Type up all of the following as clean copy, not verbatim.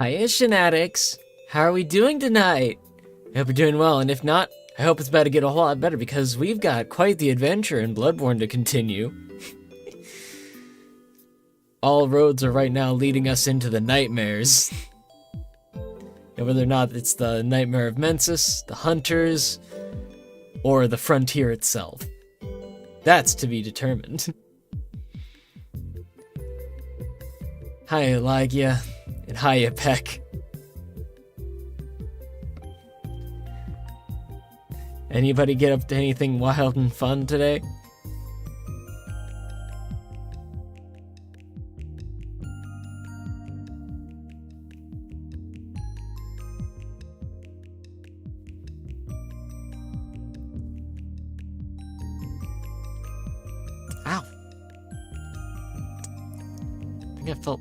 Hiya, Shenanigans. How are we doing tonight? I hope you're doing well, and if not, I hope it's about to get a whole lot better because we've got quite the adventure in Bloodborne to continue. All roads are right now leading us into the nightmares. And whether or not it's the Nightmare of Mensis, the Hunters, or the Frontier itself. That's to be determined. Hiya, Lygia, and hiya, Peck. Anybody get up to anything wild and fun today? Ow! I think I felt...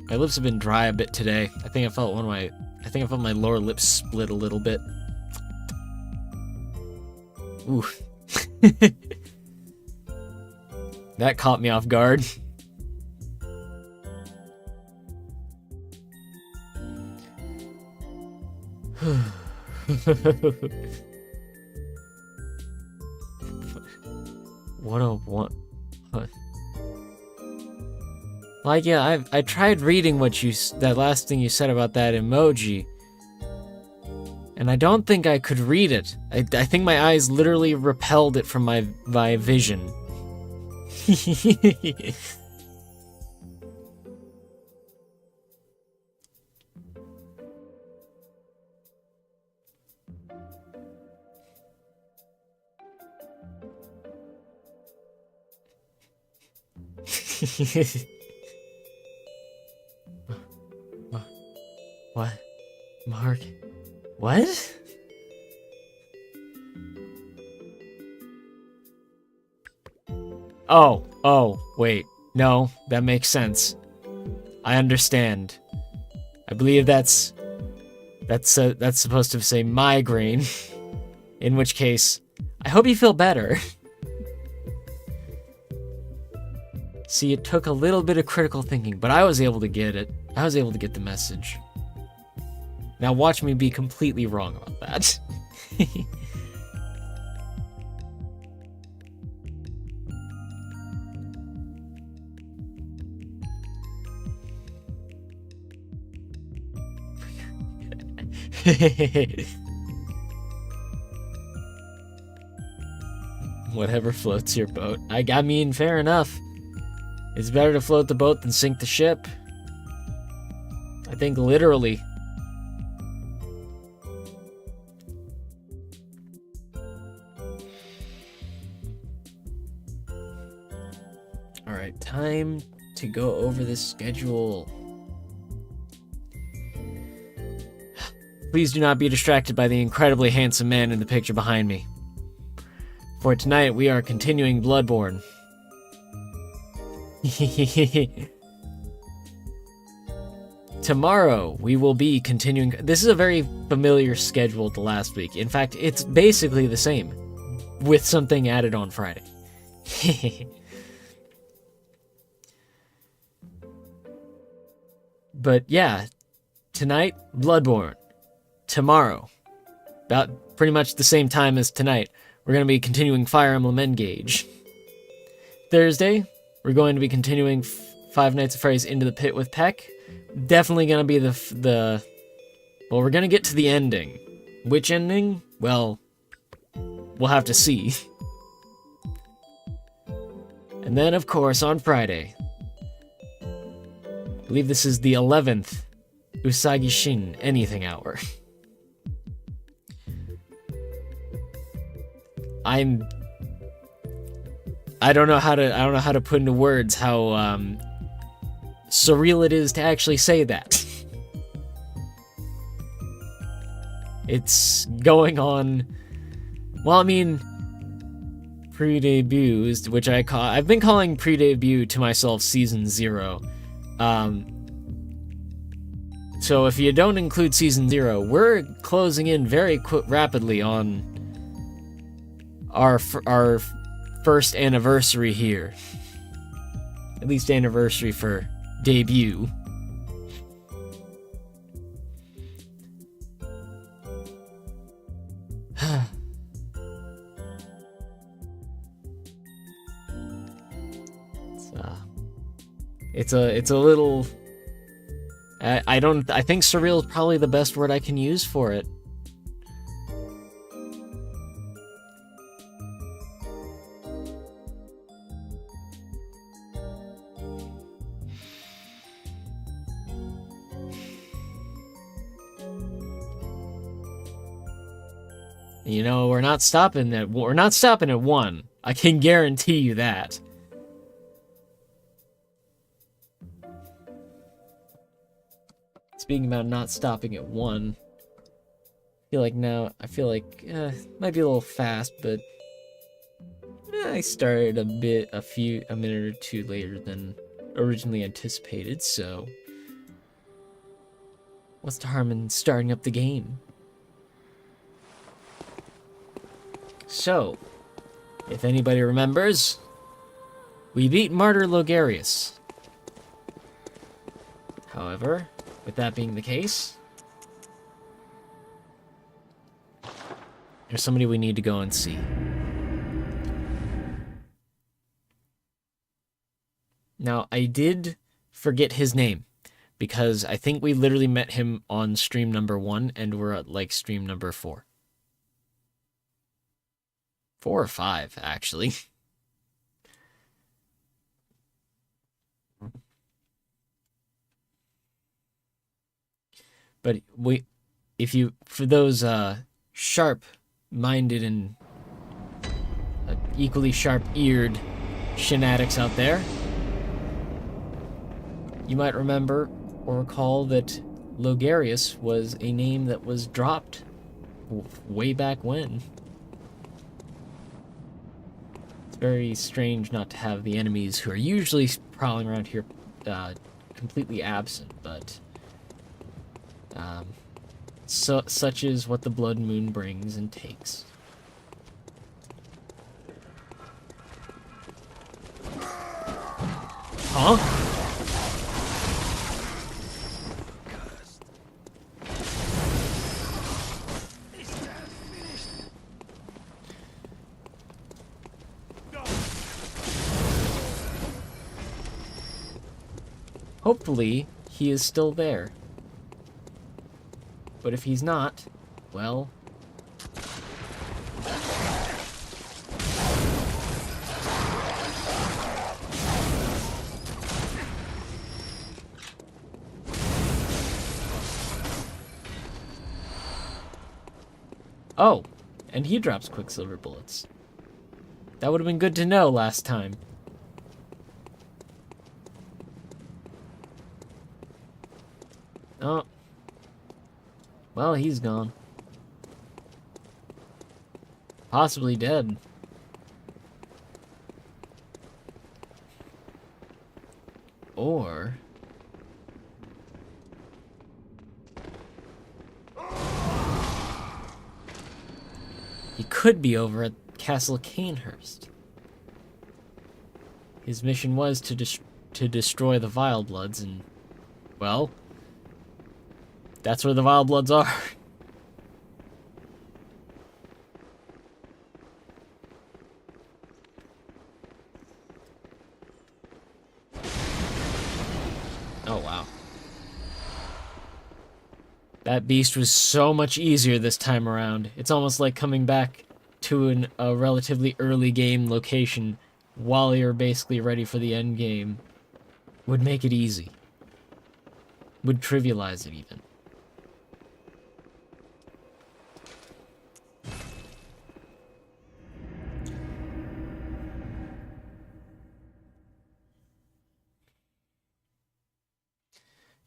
My lips have been dry a bit today. I think I felt my lower lip split a little bit. Ooh. That caught me off guard. What? Like, yeah, I tried reading that last thing you said about that emoji, and I don't think I could read it. I think my eyes literally repelled it from my vision. What? Mark? What? Oh, wait. No, that makes sense. I understand. I believe that's supposed to say migraine. In which case, I hope you feel better. See, it took a little bit of critical thinking, but I was able to get it. I was able to get the message. Now watch me be completely wrong about that. Whatever floats your boat. I mean, fair enough. It's better to float the boat than sink the ship. I think literally. Alright, time to go over the schedule. Please do not be distracted by the incredibly handsome man in the picture behind me. For tonight, we are continuing Bloodborne. Tomorrow, we will be continuing... This is a very familiar schedule to last week. In fact, it's basically the same, with something added on Friday. But yeah, tonight, Bloodborne. Tomorrow, about pretty much the same time as tonight, we're going to be continuing Fire Emblem Engage. Thursday, we're going to be continuing Five Nights at Freddy's Into the Pit with Peck. Definitely going to be well, we're going to get to the ending. Which ending? Well, we'll have to see. And then, of course, on Friday, I believe this is the 11th Usagi Shin Anything Hour. I don't know how to put into words how surreal it is to actually say that. It's going on, well, I mean, pre-debuts, which I've been calling pre-debut to myself Season 0. So if you don't include Season 0, we're closing in very rapidly on our first anniversary here. At least anniversary for debut. It's a little... I think surreal is probably the best word I can use for it. You know, we're not stopping at 1. I can guarantee you that. Speaking about not stopping at 1, I feel like might be a little fast, but I started a minute or two later than originally anticipated, so what's the harm in starting up the game? So, if anybody remembers, we beat Martyr Logarius. However, with that being the case, there's somebody we need to go and see. Now, I did forget his name, because I think we literally met him on stream number 1, and we're at, like, stream number 4. 4 or 5, actually. But for those sharp-minded and equally sharp-eared Shin addicts out there, you might remember or recall that Logarius was a name that was dropped way back when. It's very strange not to have the enemies who are usually prowling around here completely absent, but such is what the Blood Moon brings and takes. Huh? Hopefully, he is still there. But if he's not, well... Oh, and he drops Quicksilver bullets. That would have been good to know last time. Oh. Well, he's gone. Possibly dead. Or... he could be over at Castle Canehurst. His mission was to destroy the Vile Bloods, and, well, that's where the Vile Bloods are. Oh, wow. That beast was so much easier this time around. It's almost like coming back to a relatively early game location while you're basically ready for the end game. Would make it easy. Would trivialize it even.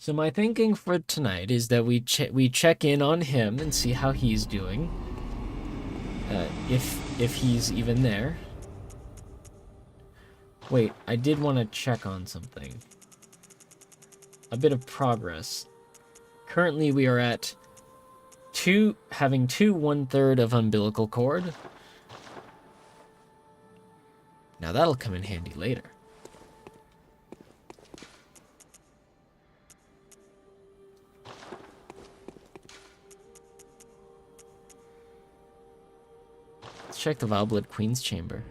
So my thinking for tonight is that we check in on him and see how he's doing. If he's even there. Wait, I did want to check on something. A bit of progress. Currently we are at having 1/3 of umbilical cord. Now that'll come in handy later. Let's check the Vile Blood Queen's chamber.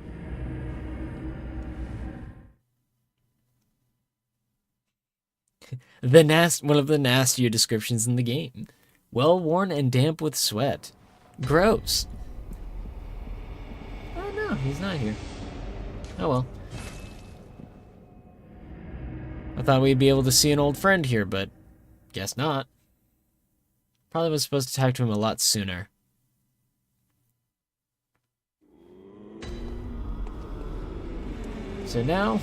One of the nastier descriptions in the game. Well worn and damp with sweat. Gross. Oh no, he's not here. Oh well. I thought we'd be able to see an old friend here, but guess not. Probably was supposed to talk to him a lot sooner. So now,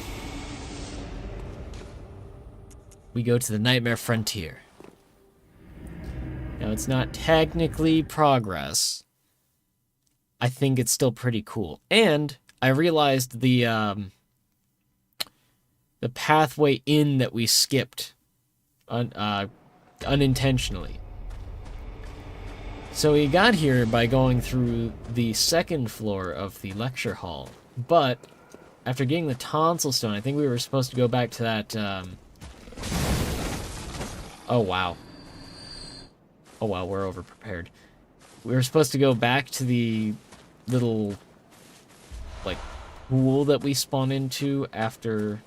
we go to the Nightmare Frontier. Now, it's not technically progress. I think it's still pretty cool. And I realized the pathway in that we skipped unintentionally. So we got here by going through the second floor of the lecture hall. But after getting the tonsil stone, I think we were supposed to go back to that... Oh, wow. Oh, wow, we're overprepared. We were supposed to go back to the little, like, pool that we spawn into after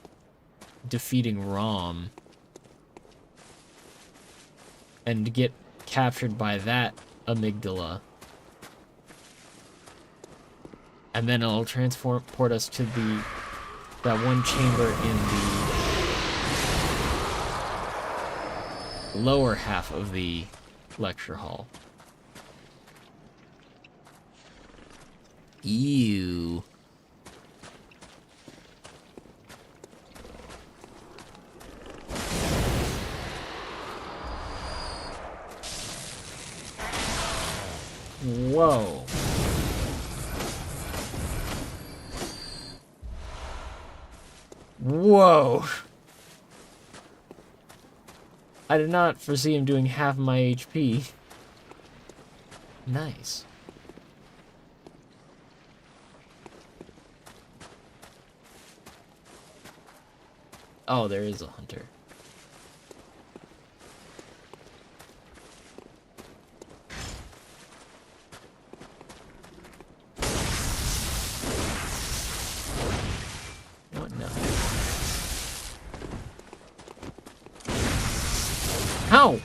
defeating Rom. And get captured by that amygdala. And then it'll transport us to that one chamber in the lower half of the lecture hall. Ew. Whoa. Whoa. I did not foresee him doing half my HP. Nice. Oh, there is a hunter. What? No. How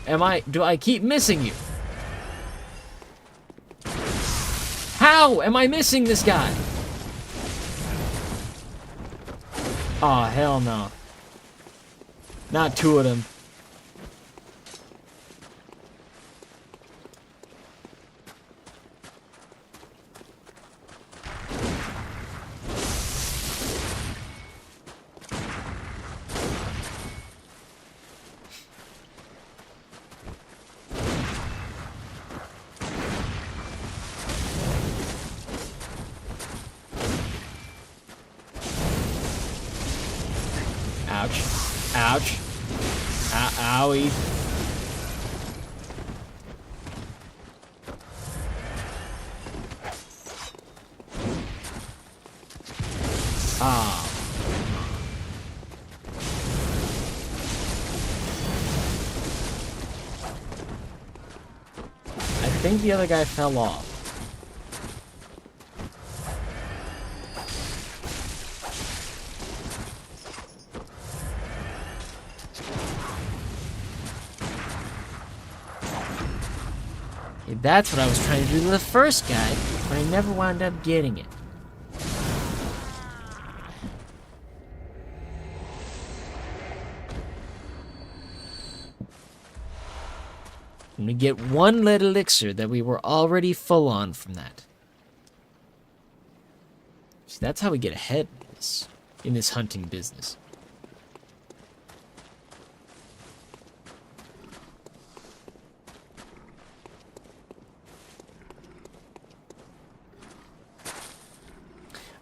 do I keep missing you? How am I missing this guy? Aw, hell no. Not two of them. Ouch. Ouch. Owie. Ah. I think the other guy fell off. That's what I was trying to do to the first guy, but I never wound up getting it. And we get one lead elixir that we were already full on from that. See, that's how we get ahead in this hunting business.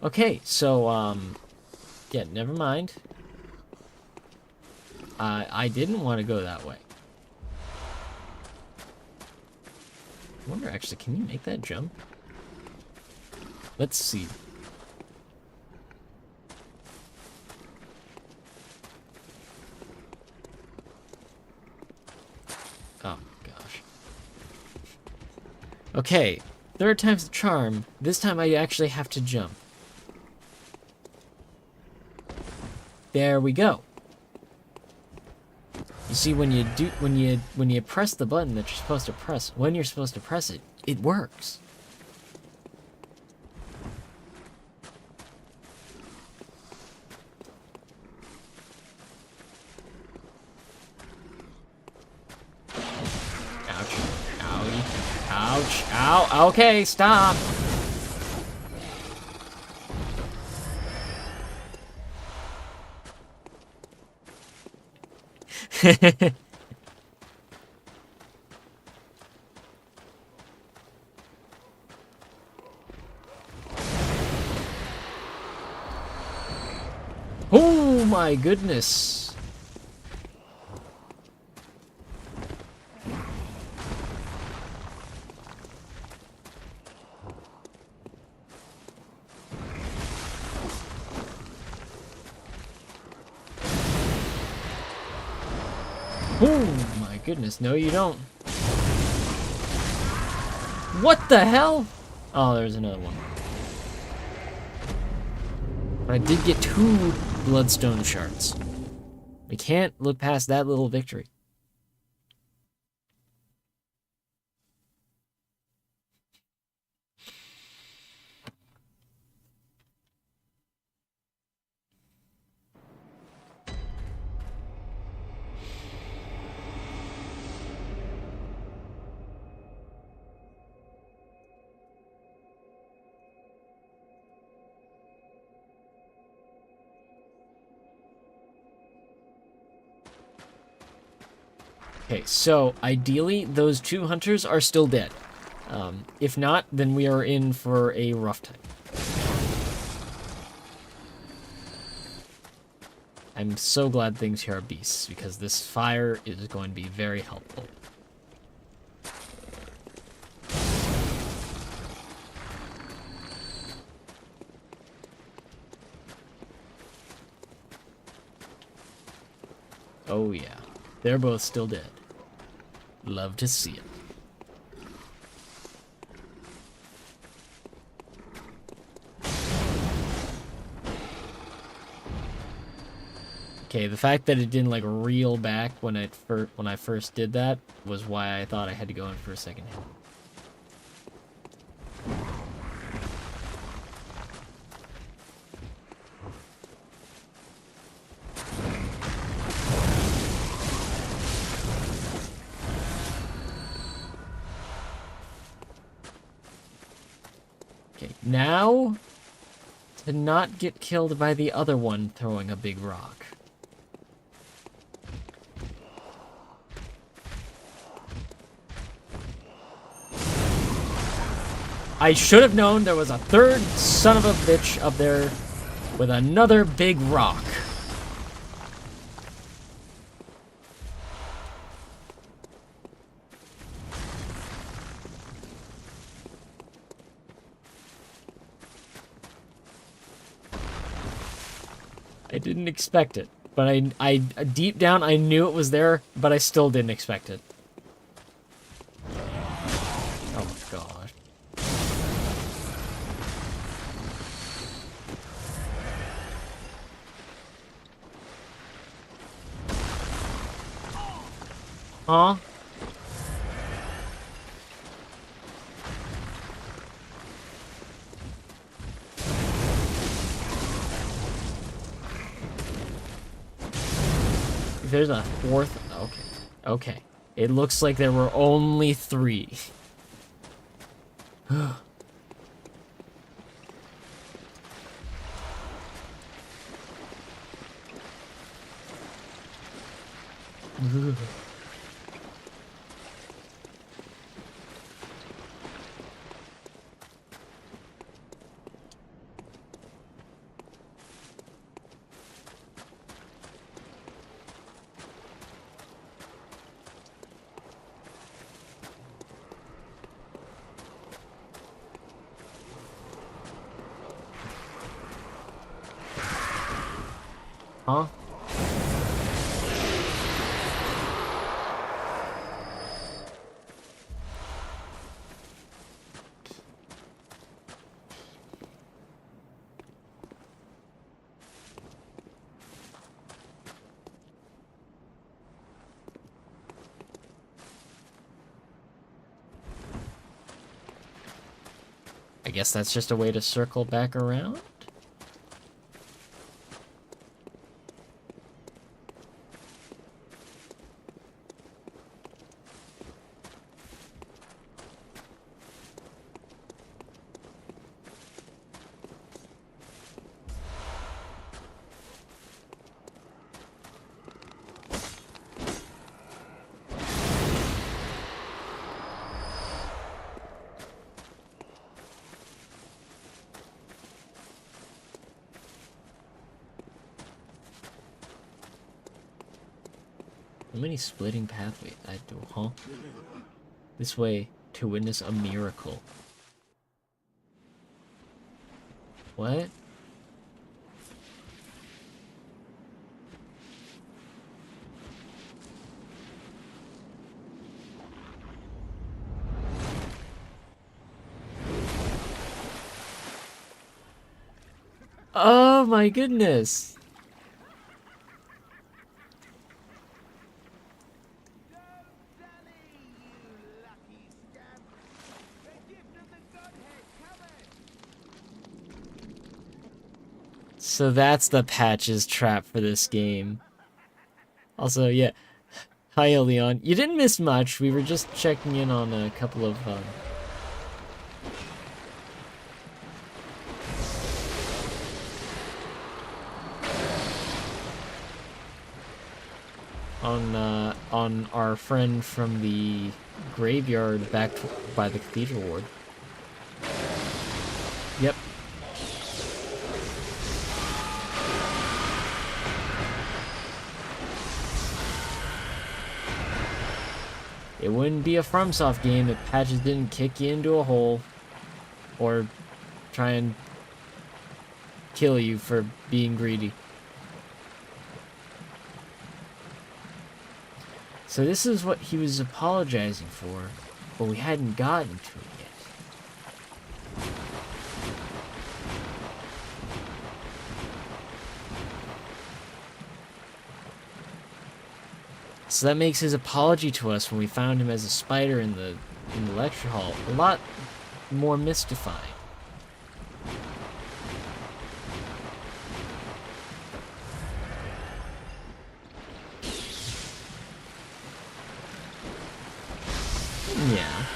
Okay, so, yeah, never mind. I didn't want to go that way. I wonder, actually, can you make that jump? Let's see. Oh, gosh. Okay, third time's the charm. This time I actually have to jump. There we go. You see, when you press the button that you're supposed to press, when you're supposed to press it, it works. Ouch. Owie. Ouch. Ow. Okay, stop. Oh my goodness. Oh my goodness, no you don't. What the hell? Oh, there's another one. But I did get 2 bloodstone shards. We can't look past that little victory. Okay, so ideally, those 2 hunters are still dead. If not, then we are in for a rough time. I'm so glad things here are beasts, because this fire is going to be very helpful. Oh yeah, they're both still dead. Love to see it. Okay, the fact that it didn't like reel back when I first did that was why I thought I had to go in for a second hit. Okay, now to not get killed by the other one throwing a big rock. I should have known there was a third son of a bitch up there with another big rock. I didn't expect it, but I deep down I knew it was there, but I still didn't expect it. Oh my gosh. Huh? There's a 4th. Okay. Okay. It looks like there were only 3. Huh? guess that's just a way to circle back around? How many splitting pathways I do, huh? This way to witness a miracle. What? Oh my goodness! So that's the patches trap for this game. Also, yeah. Hi, Leon. You didn't miss much. We were just checking in on a couple of, on our friend from the graveyard back by the cathedral ward. Yep. It wouldn't be a FromSoft game if patches didn't kick you into a hole or try and kill you for being greedy. So this is what he was apologizing for, but we hadn't gotten to it yet. So that makes his apology to us when we found him as a spider in the lecture hall a lot more mystifying. Yeah.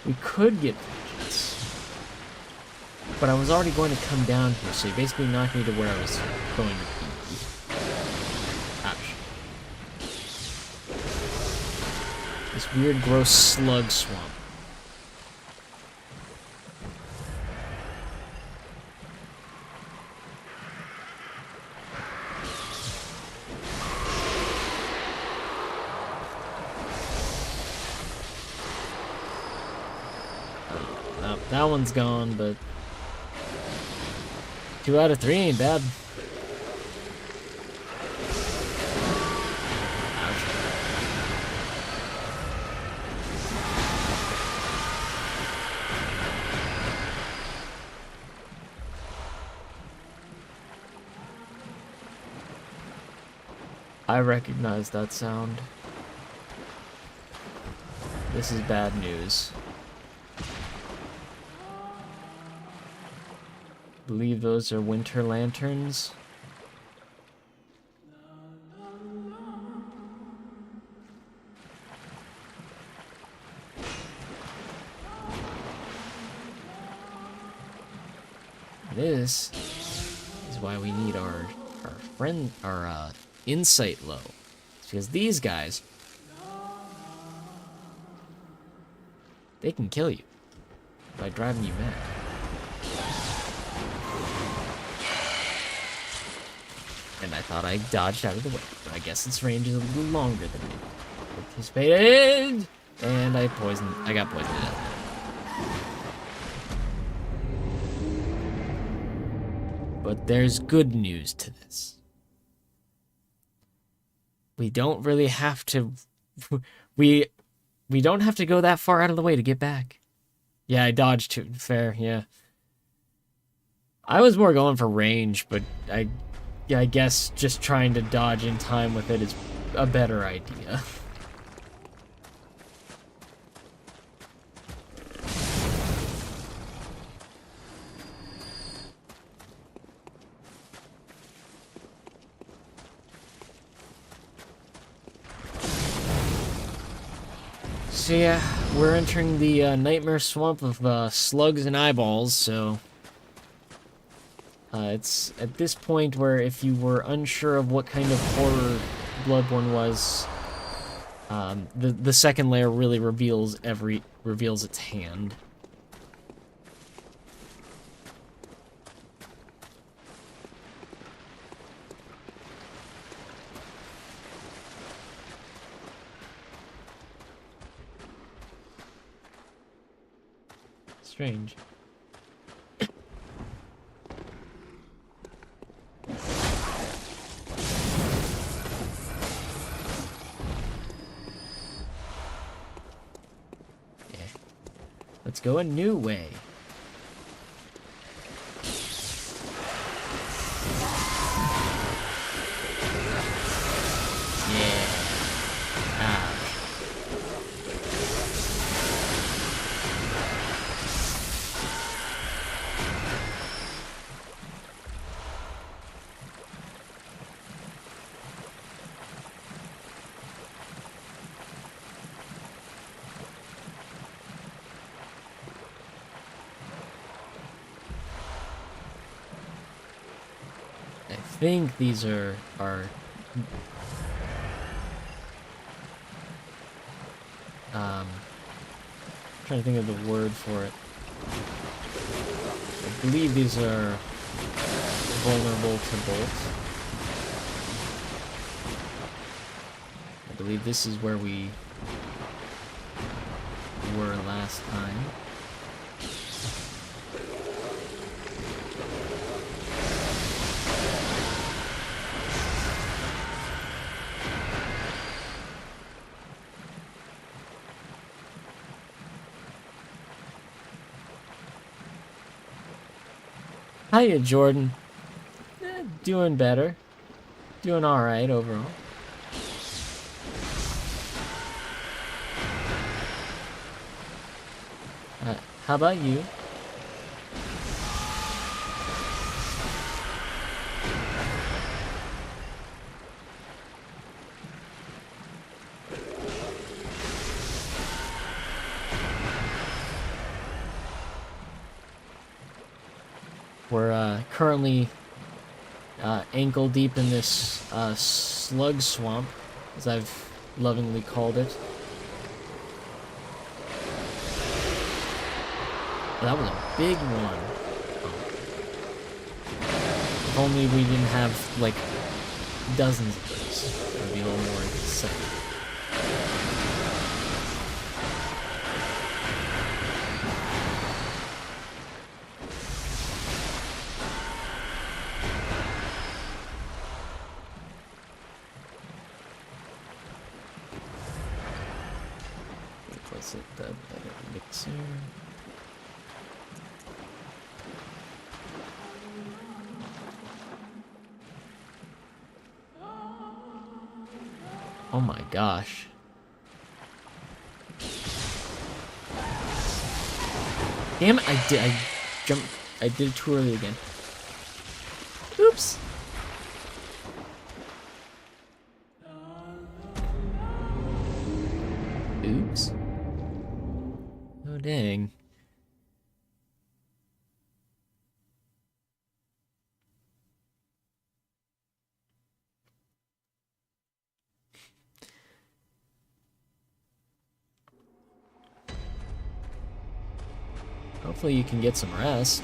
We could get vengeance. But I was already going to come down here, so he basically knocked me to where I was going to be. Ouch. This weird, gross slug swamp. That one's gone, but 2 out of 3 ain't bad. Ouch. I recognize that sound. This is bad news. I believe those are winter lanterns. This is why we need our insight low. It's because these guys, they can kill you by driving you mad. And I thought I dodged out of the way, but I guess its range is a little longer than I anticipated. And I got poisoned to death. But there's good news to this. We don't really have to... We don't have to go that far out of the way to get back. Yeah, I dodged too. Fair, yeah. I was more going for range, but I guess just trying to dodge in time with it is a better idea. So yeah, we're entering the nightmare swamp of slugs and eyeballs, so... it's at this point where if you were unsure of what kind of horror Bloodborne was, the second layer really reveals its hand. Strange. Let's go a new way. Yeah. Ouch. I think these are trying to think of the word for it. I believe these are vulnerable to bolts. I believe this is where we were last time. Hiya, Jordan. Doing better. Doing alright overall. How about you? We're currently ankle deep in this slug swamp, as I've lovingly called it. That was a big one. If only we didn't have, like, dozens of those. That would be a little more exciting. Place it the better mixer. Oh my gosh. Damn it, I did it too early again. Oops. Oops. Oh dang. Hopefully you can get some rest.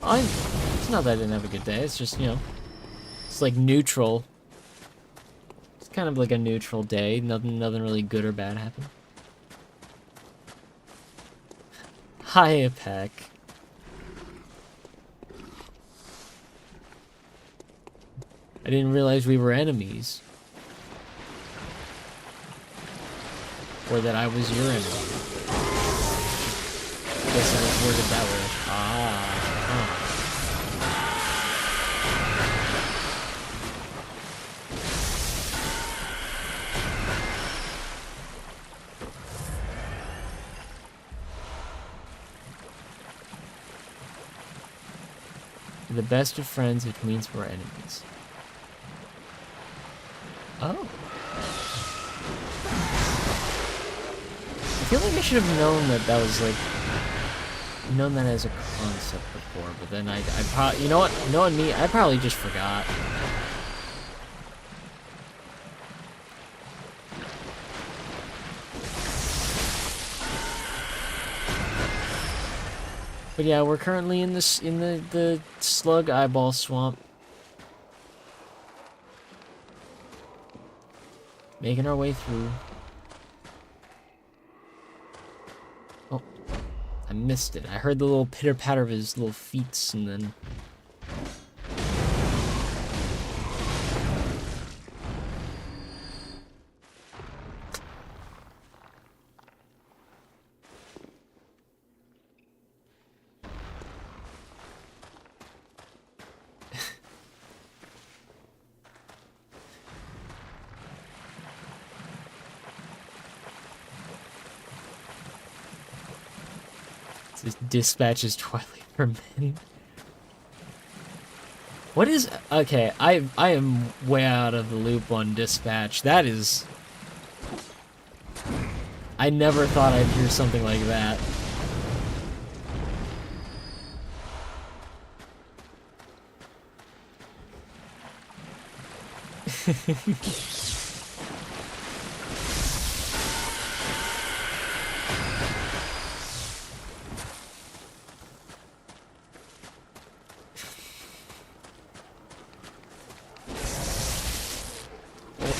It's not that I didn't have a good day, it's just, you know, it's like neutral. It's kind of like a neutral day, nothing really good or bad happened. Hiya, Peck. I didn't realize we were enemies. or that I was your enemy. I guess I was worded that way. The best of friends, which means we're enemies. Oh. I feel like I should have known that that was like, known that as a concept before, but then I probably, you know what, knowing me, I probably just forgot. But yeah, we're currently in this, in the slug eyeball swamp. Making our way through. Oh, I missed it. I heard the little pitter-patter of his little feet, and then... This dispatch is Twilight for Men. What is... Okay, I am way out of the loop on dispatch. That is... I never thought I'd hear something like that.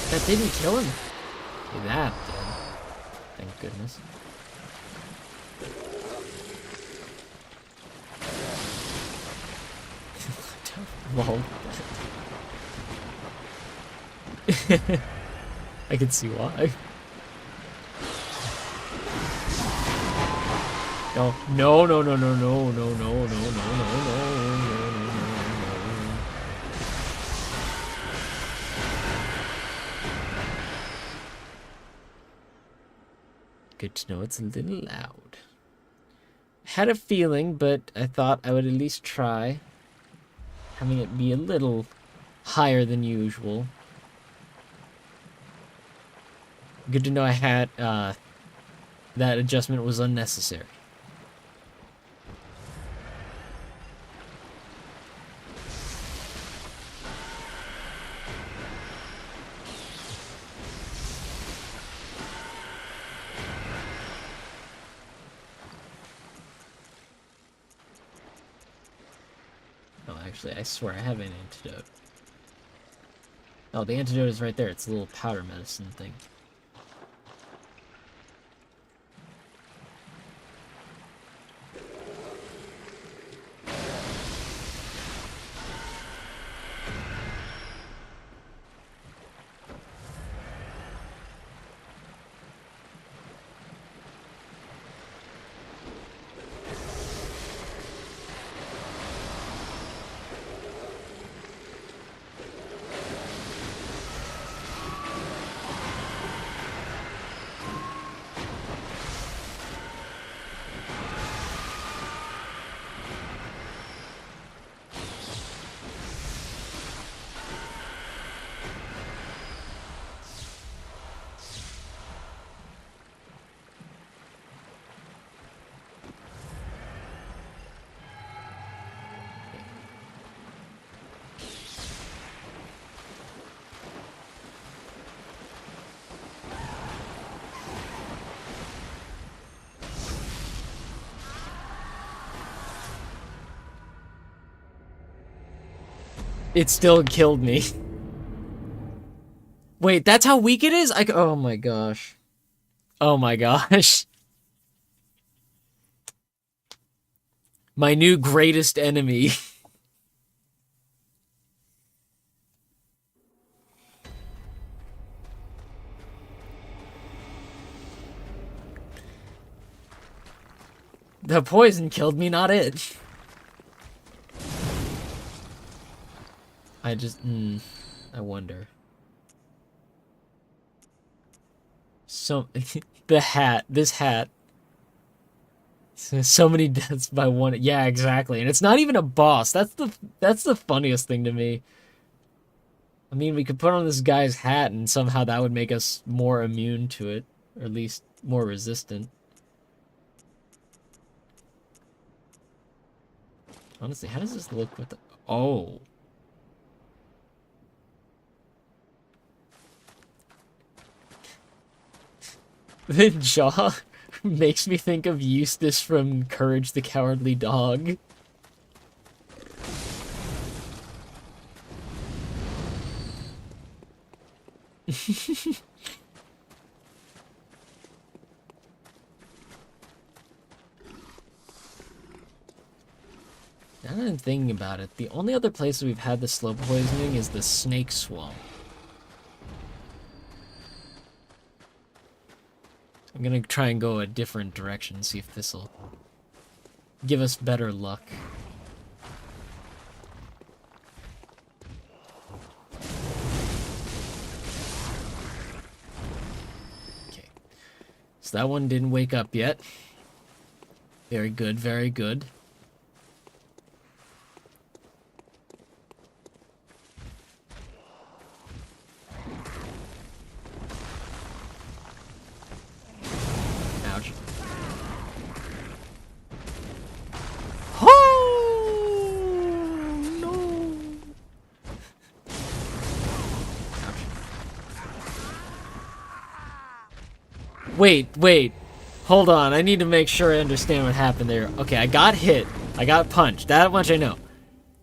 That didn't kill him. Okay, that did. Thank goodness. Lol. I can see why. No, no, no, no, no, no, no, no, no, no, no, no. Good to know it's a little loud. Had a feeling, but I thought I would at least try having it be a little higher than usual. Good to know I had that adjustment was unnecessary. Actually, I swear I have an antidote. Oh, the antidote is right there. It's a little powder medicine thing. It still killed me. Wait, that's how weak it is? Oh my gosh. Oh my gosh. My new greatest enemy. The poison killed me, not it. I just, I wonder. So, this hat. So many deaths by one. Yeah, exactly. And it's not even a boss. That's the funniest thing to me. I mean, we could put on this guy's hat and somehow that would make us more immune to it. Or at least more resistant. Honestly, how does this look with the... Oh. The jaw makes me think of Eustace from Courage the Cowardly Dog. Now that I'm thinking about it, the only other place that we've had the slow poisoning is the snake swamp. I'm gonna try and go a different direction, see if this'll give us better luck. Okay. So that one didn't wake up yet. Very good, very good. Wait. Hold on. I need to make sure I understand what happened there. Okay, I got hit. I got punched. That much I know.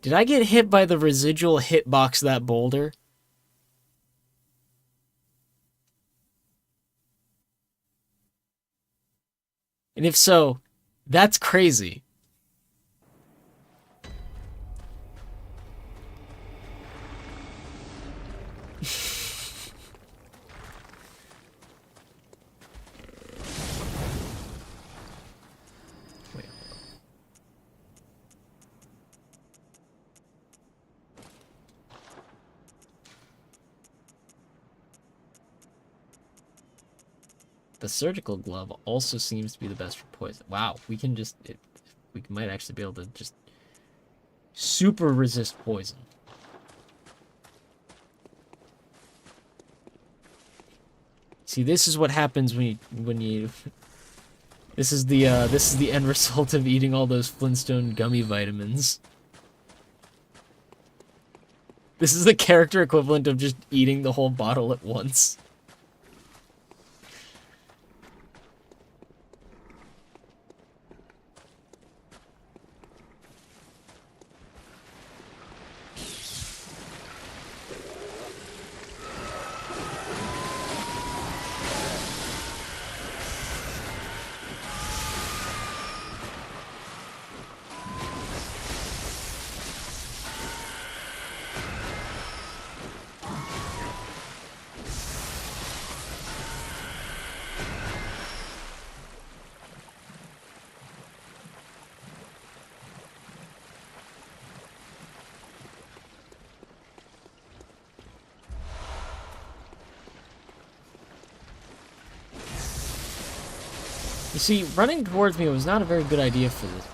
Did I get hit by the residual hitbox of that boulder? And if so, that's crazy. The surgical glove also seems to be the best for poison. Wow, we can just... we might actually be able to just super resist poison. See, this is what happens when you this is the end result of eating all those Flintstone gummy vitamins. This is the character equivalent of just eating the whole bottle at once. You see, running towards me was not a very good idea for this.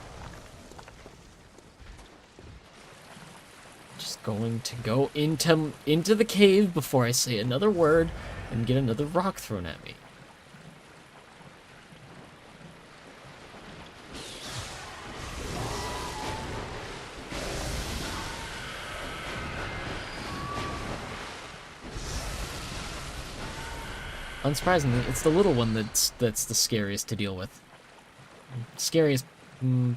Just going to go into the cave before I say another word and get another rock thrown at me. Unsurprisingly, it's the little one that's the scariest to deal with. Scariest,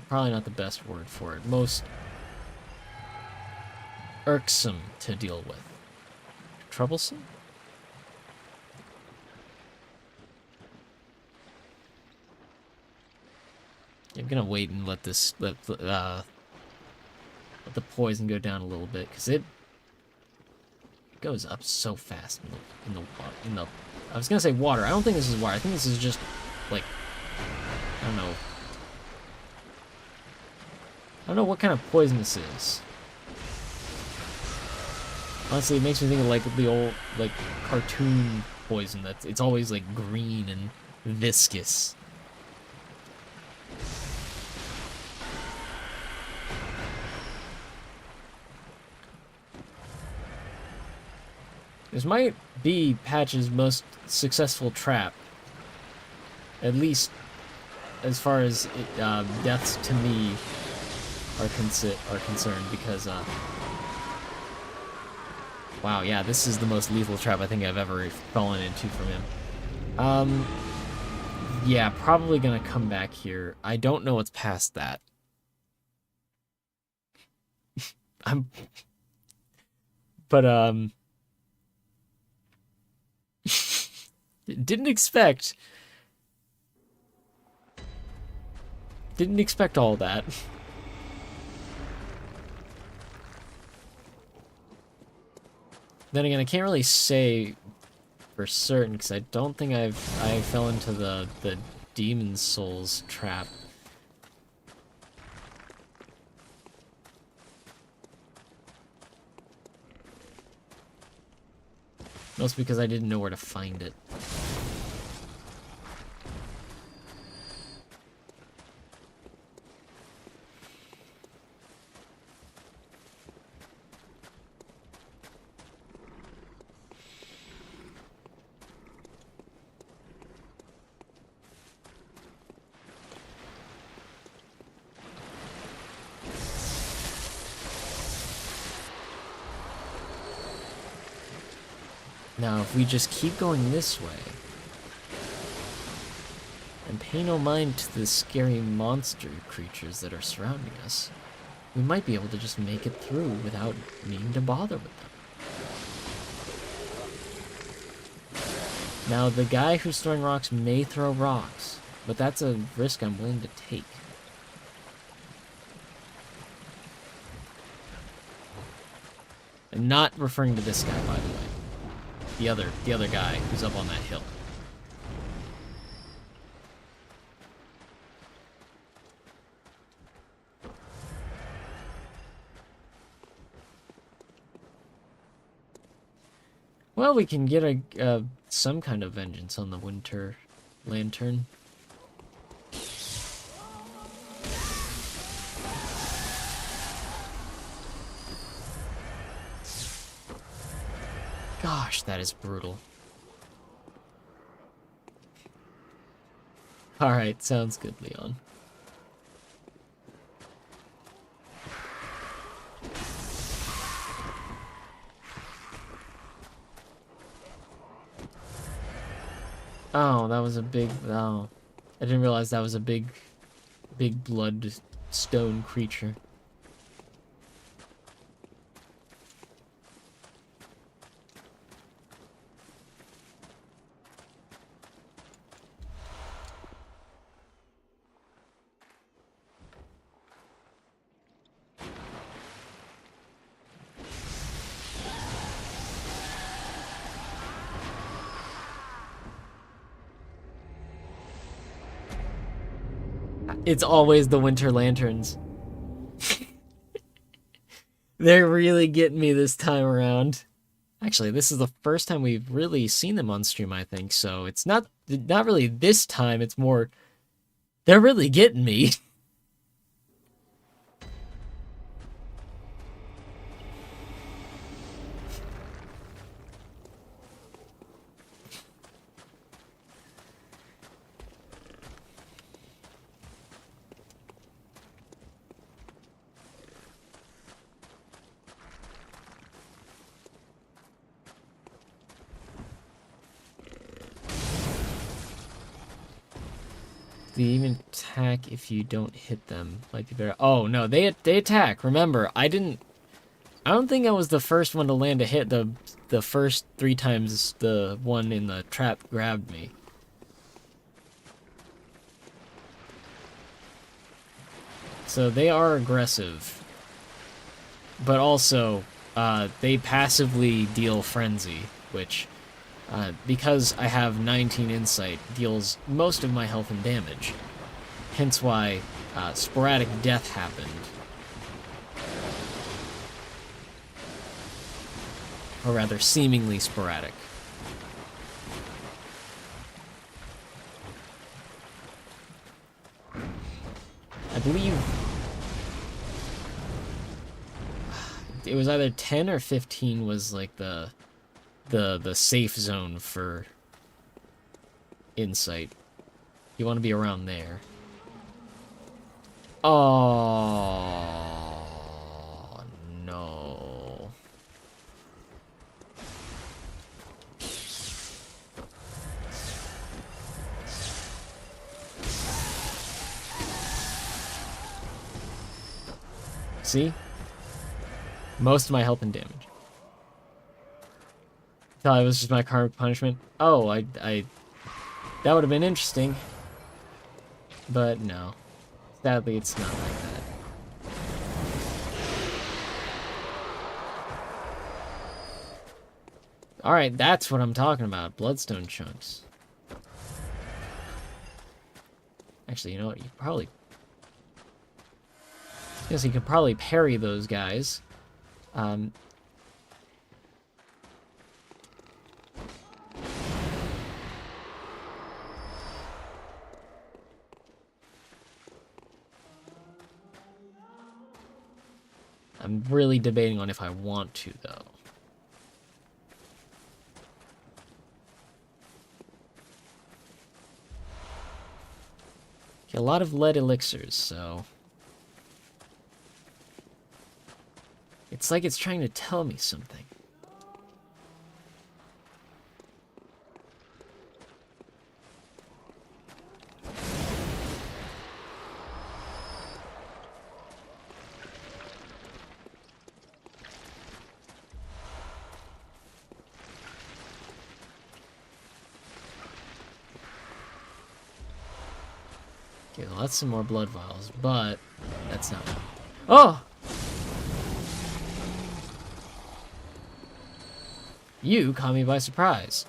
probably not the best word for it. Most irksome to deal with. Troublesome? I'm gonna wait and let the poison go down a little bit, because it goes up so fast in the I was gonna say water. I don't think this is water. I think this is just like, I don't know, don't know what kind of poison this is. Honestly, it makes me think of like the old like cartoon poison it's always like green and viscous. This might be Patch's most successful trap, at least as far as deaths to me are concerned, because wow, yeah, this is the most lethal trap I think I've ever fallen into from him. Yeah, probably gonna come back here. I don't know what's past that. But didn't expect all that. Then again, I can't really say for certain because I don't think I fell into the Demon Souls trap. Mostly because I didn't know where to find it. Now, if we just keep going this way, and pay no mind to the scary monster creatures that are surrounding us, we might be able to just make it through without needing to bother with them. Now, the guy who's throwing rocks may throw rocks, but that's a risk I'm willing to take. I'm not referring to this guy, by the way. The other guy who's up on that hill. Well, we can get some kind of vengeance on the Winter Lantern. Gosh, that is brutal. Alright, sounds good, Leon. Oh, that was a big... Oh. I didn't realize that was a big blood stone creature. It's always the Winter Lanterns. They're really getting me this time around. Actually, this is the first time we've really seen them on stream, I think, so it's not really this time, it's more they're really getting me. They even attack if you don't hit them. Like they're... Oh no, they attack. Remember, I don't think I was the first one to land a hit the first 3 times the one in the trap grabbed me. So they are aggressive. But also, they passively deal frenzy, which because I have 19 insight, deals most of my health and damage. Hence why sporadic death happened Or rather, seemingly sporadic. I believe it was either 10 or 15 was like the safe zone for insight. You want to be around there. Oh no. See? Most of my health and damage. Thought it was just my karmic punishment. Oh, I that would have been interesting. But no. Sadly, it's not like that. Alright, that's what I'm talking about. Bloodstone chunks. Actually, you know what? You probably... Yes, you could probably parry those guys. I'm really debating on if I want to, though. Okay, a lot of lead elixirs, so... It's like it's trying to tell me something. Okay, well, that's some more blood vials, but that's not... Oh! You caught me by surprise.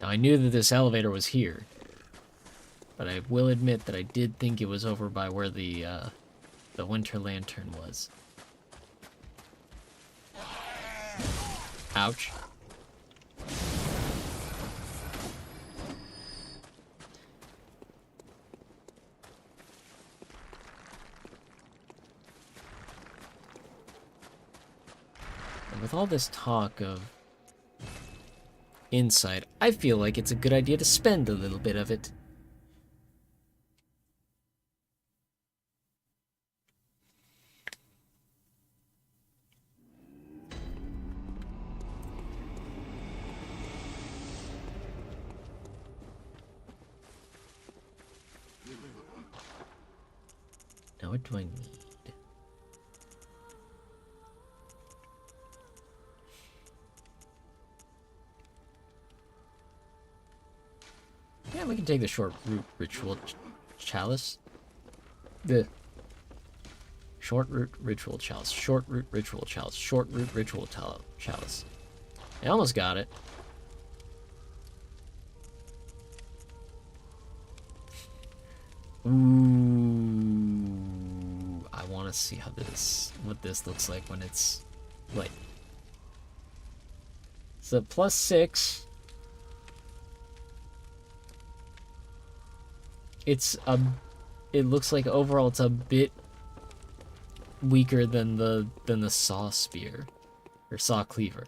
Now, I knew that this elevator was here, but I will admit that I did think it was over by where the Winter Lantern was. Ouch. And with all this talk of insight, I feel like it's a good idea to spend a little bit of it. Now what do I need? Yeah, we can take the short root ritual chalice. The short root ritual chalice. Short root ritual chalice. Short root ritual chalice. I almost got it. Ooh, I want to see how what this looks like when it's like. So +6. It looks like overall it's a bit weaker than the saw spear or saw cleaver.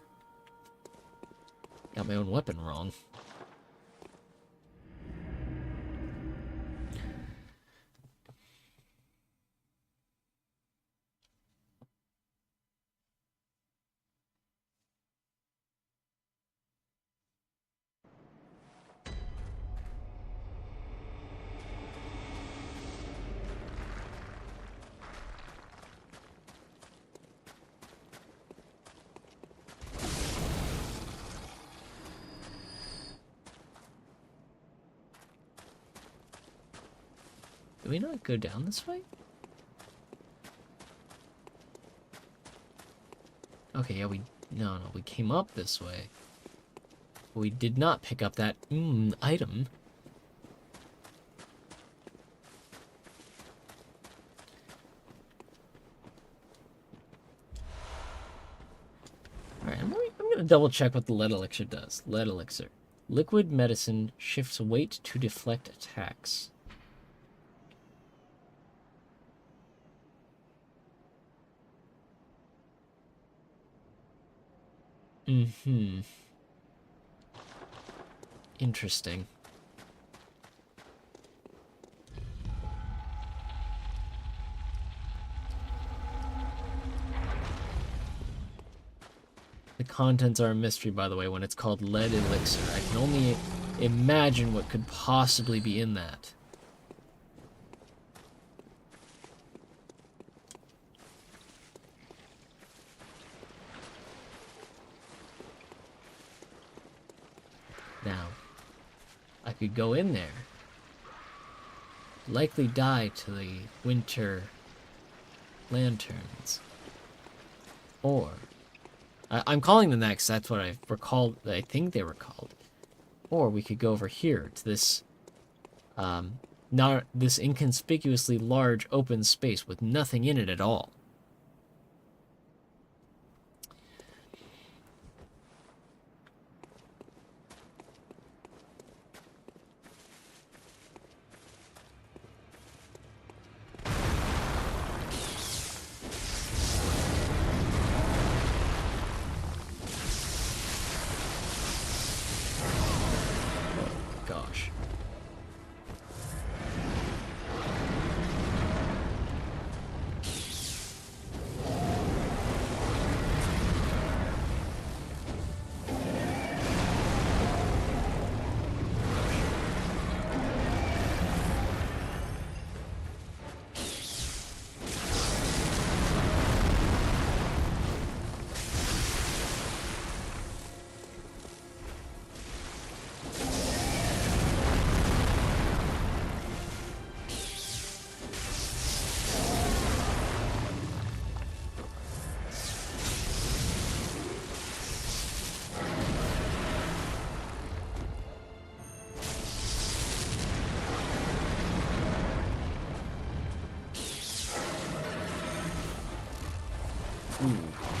Got my own weapon wrong. Do we not go down this way? Okay, yeah, no, we came up this way. We did not pick up that item. Alright, I'm gonna double check what the lead elixir does. Lead elixir. Liquid medicine shifts weight to deflect attacks. Mm-hmm. Interesting. The contents are a mystery, by the way, when it's called lead elixir. I can only imagine what could possibly be in that. Now, I could go in there, likely die to the winter lanterns, or I'm calling them that because that's what I recalled. I think they were called. Or we could go over here to this, this inconspicuously large open space with nothing in it at all. Gosh.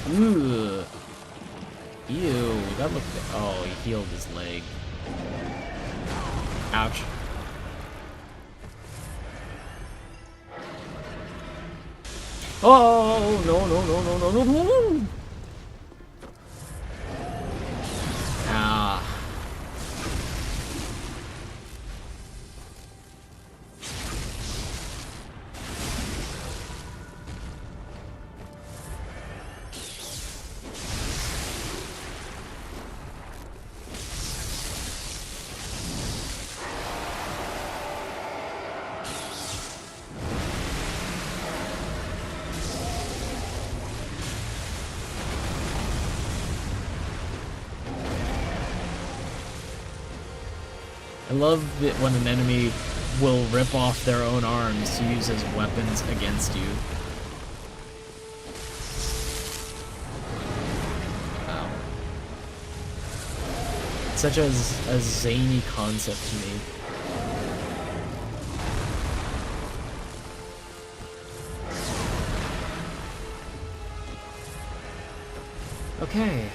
Ooh. Ew, that looked... Oh, he healed his leg. Ouch. Oh, no. Ah. I love that when an enemy will rip off their own arms to use as weapons against you. Wow. It's such a zany concept to me. Okay.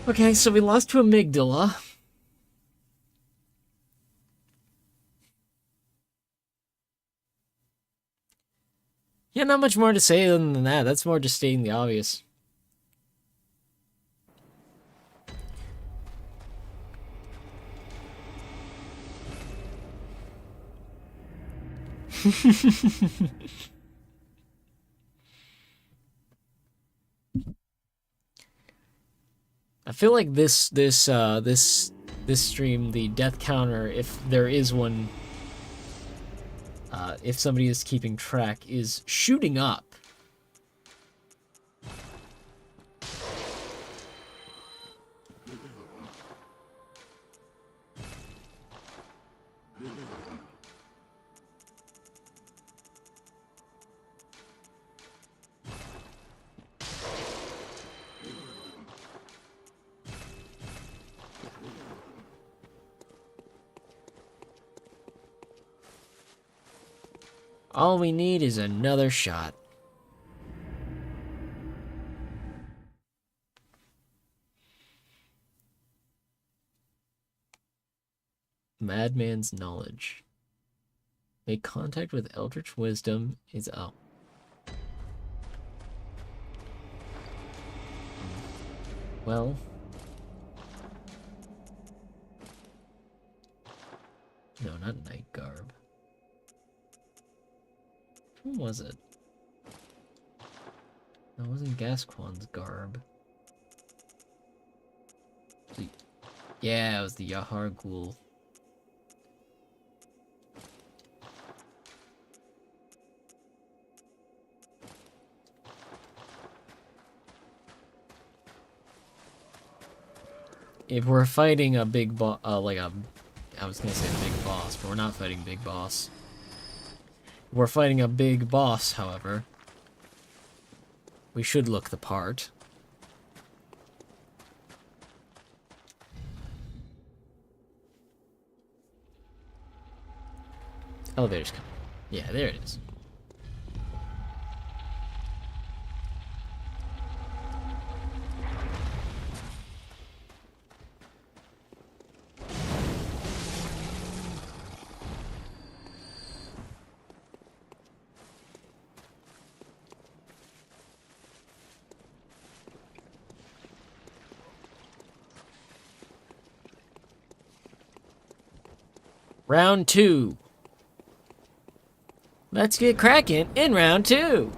Okay, so we lost to Amygdala. Yeah, not much more to say than that. That's more just stating the obvious. I feel like this stream, the death counter, if there is one, if somebody is keeping track, is shooting up. All we need is another shot. Madman's knowledge. Make contact with Eldritch Wisdom is up. Well. No, not Night Garb. Who was it? No, it wasn't Gasquan's garb. Yeah, it was the Yahar'gul. If we're fighting a big boss, I was gonna say a big boss, but we're not fighting a big boss. We're fighting a big boss, however. We should look the part. Elevator's coming. Yeah, there it is. Round 2. Let's get cracking in round 2.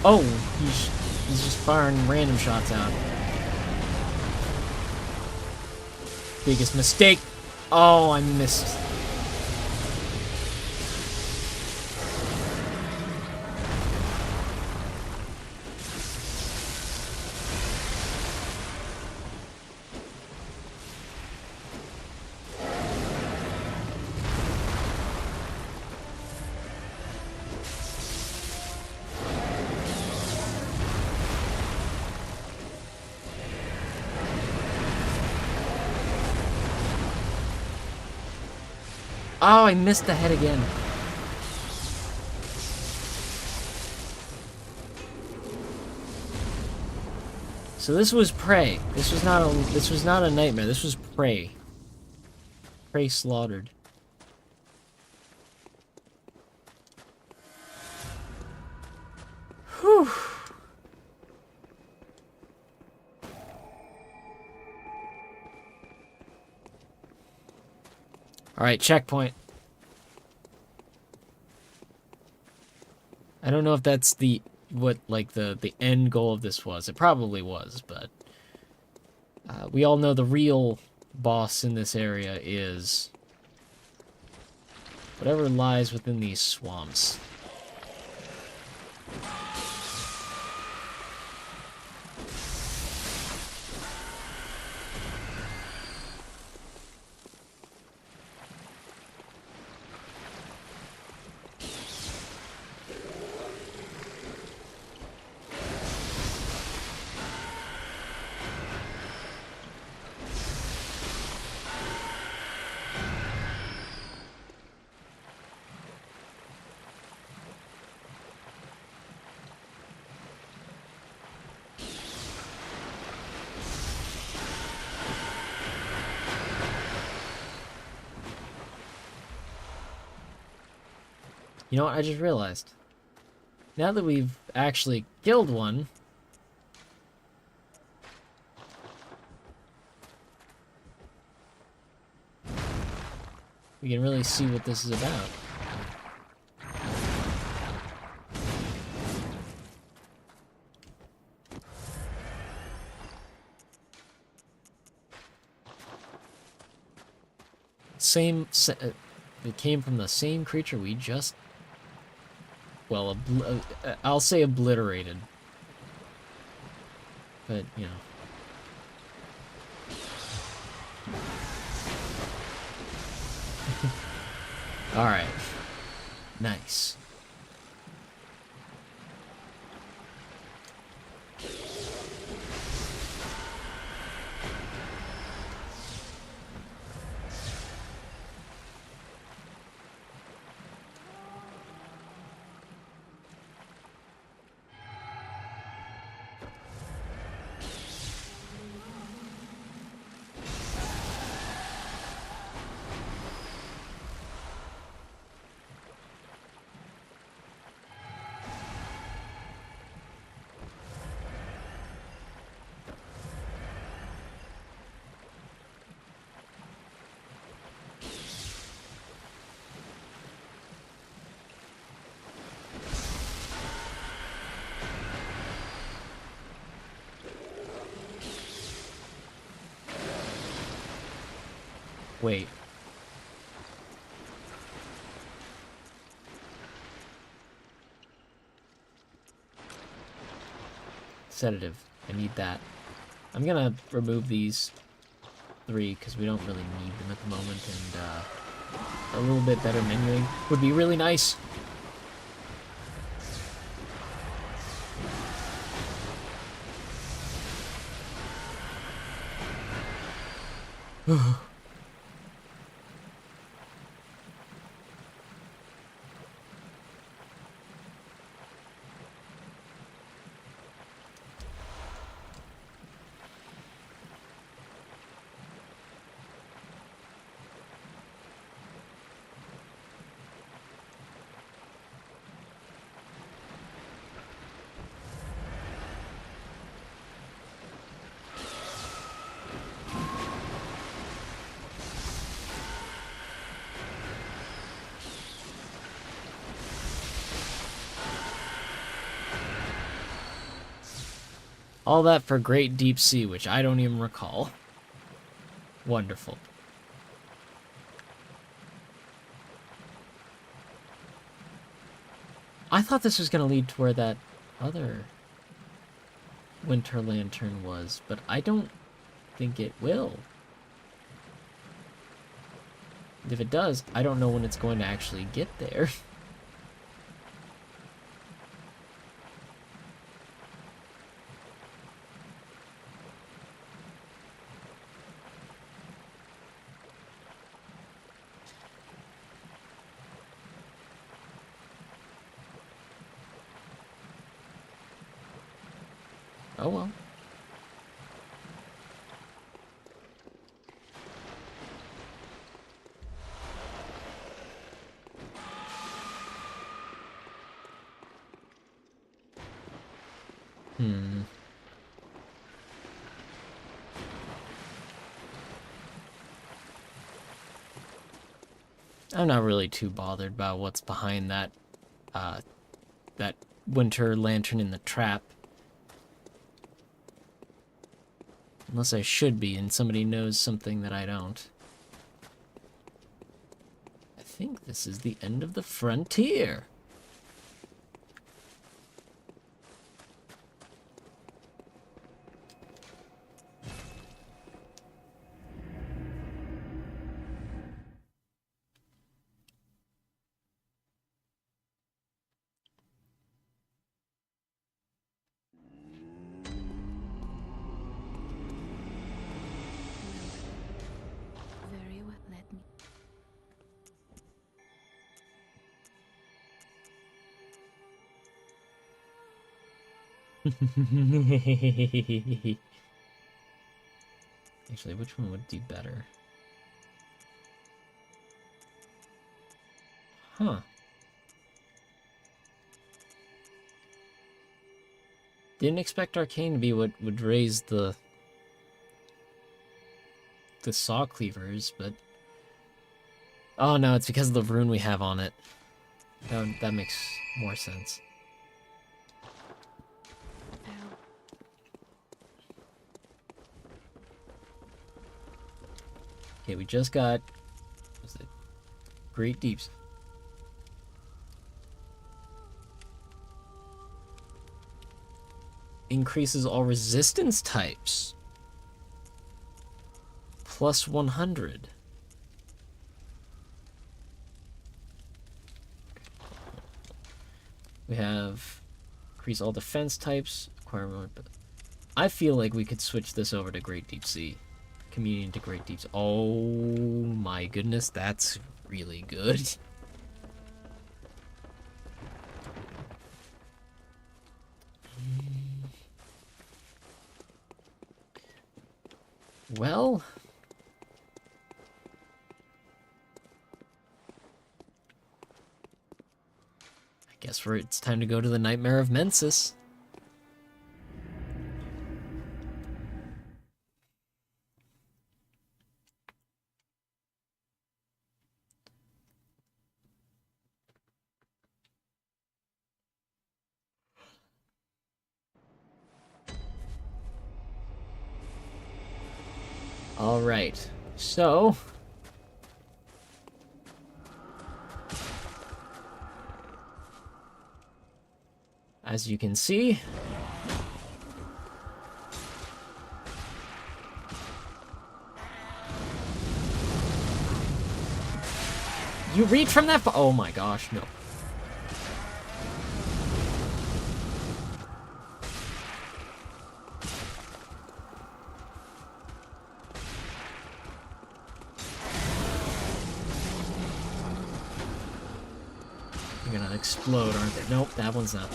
Oh, he's just firing random shots out. Biggest mistake. Oh, I missed. Oh, I missed the head again. So this was prey. This was not a nightmare. This was prey. Prey slaughtered. Whew. All right, checkpoint. I don't know if that's the end goal of this was. It probably was, but we all know the real boss in this area is whatever lies within these swamps. You know what? I just realized. Now that we've actually killed one, we can really see what this is about. It came from the same creature we just, well, I'll say obliterated. But, you know. Alright. Nice. Wait. Sedative. I need that. I'm gonna remove these 3 because we don't really need them at the moment, and a little bit better menuing would be really nice. All that for Great Deep Sea, which I don't even recall. Wonderful. I thought this was going to lead to where that other Winter Lantern was, but I don't think it will. If it does, I don't know when it's going to actually get there. Oh well. I'm not really too bothered about what's behind that Winter Lantern in the trap. Unless I should be, and somebody knows something that I don't. I think this is the end of the frontier. Very well, let me. Actually, which one would do better? Huh. Didn't expect Arcane to be what would raise the saw cleavers, but oh no, it's because of the rune we have on it. That makes more sense. Ow. Okay, we just got, what's it? Great Deeps. Increases all resistance types. Plus 100. We have increase all defense types. Acquire more. I feel like we could switch this over to Great Deep Sea. Communion to Great Deeps. Oh my goodness, that's really good. Well, I guess it's time to go to the Nightmare of Mensis. All right, so as you can see, you read from that. Oh my gosh, no. They're gonna explode, aren't they? Nope, that one's not.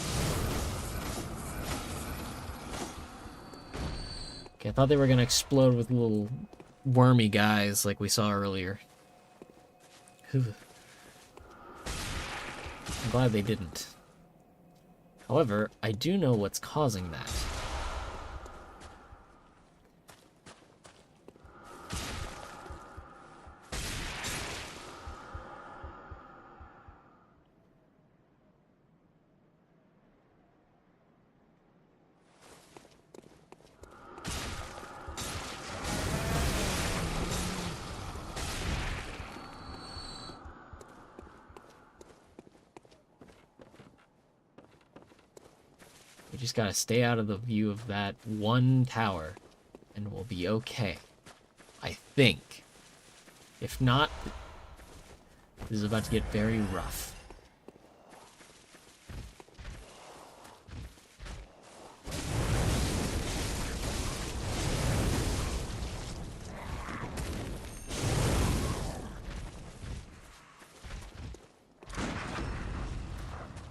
Okay, I thought they were gonna explode with little wormy guys like we saw earlier. Whew. I'm glad they didn't. However, I do know what's causing that. We just gotta stay out of the view of that one tower, and we'll be okay. I think. If not, this is about to get very rough.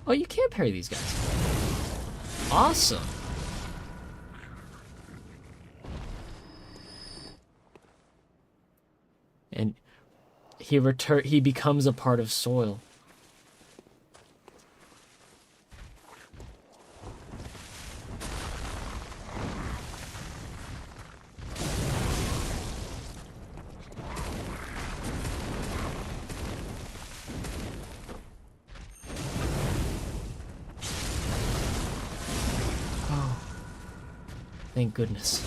Oh, you can't parry these guys. Awesome. And he becomes a part of soil. Thank goodness.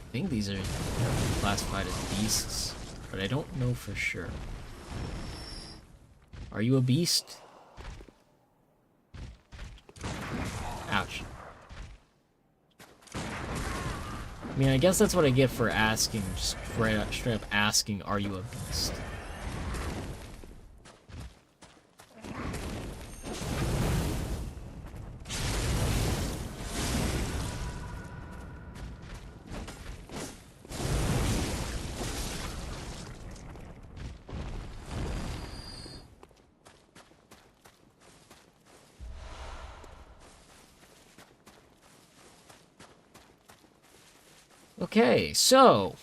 I think these are classified as beasts, but I don't know for sure. Are you a beast? Ouch. I mean, I guess that's what I get for asking, just straight up asking, are you a beast? Okay, so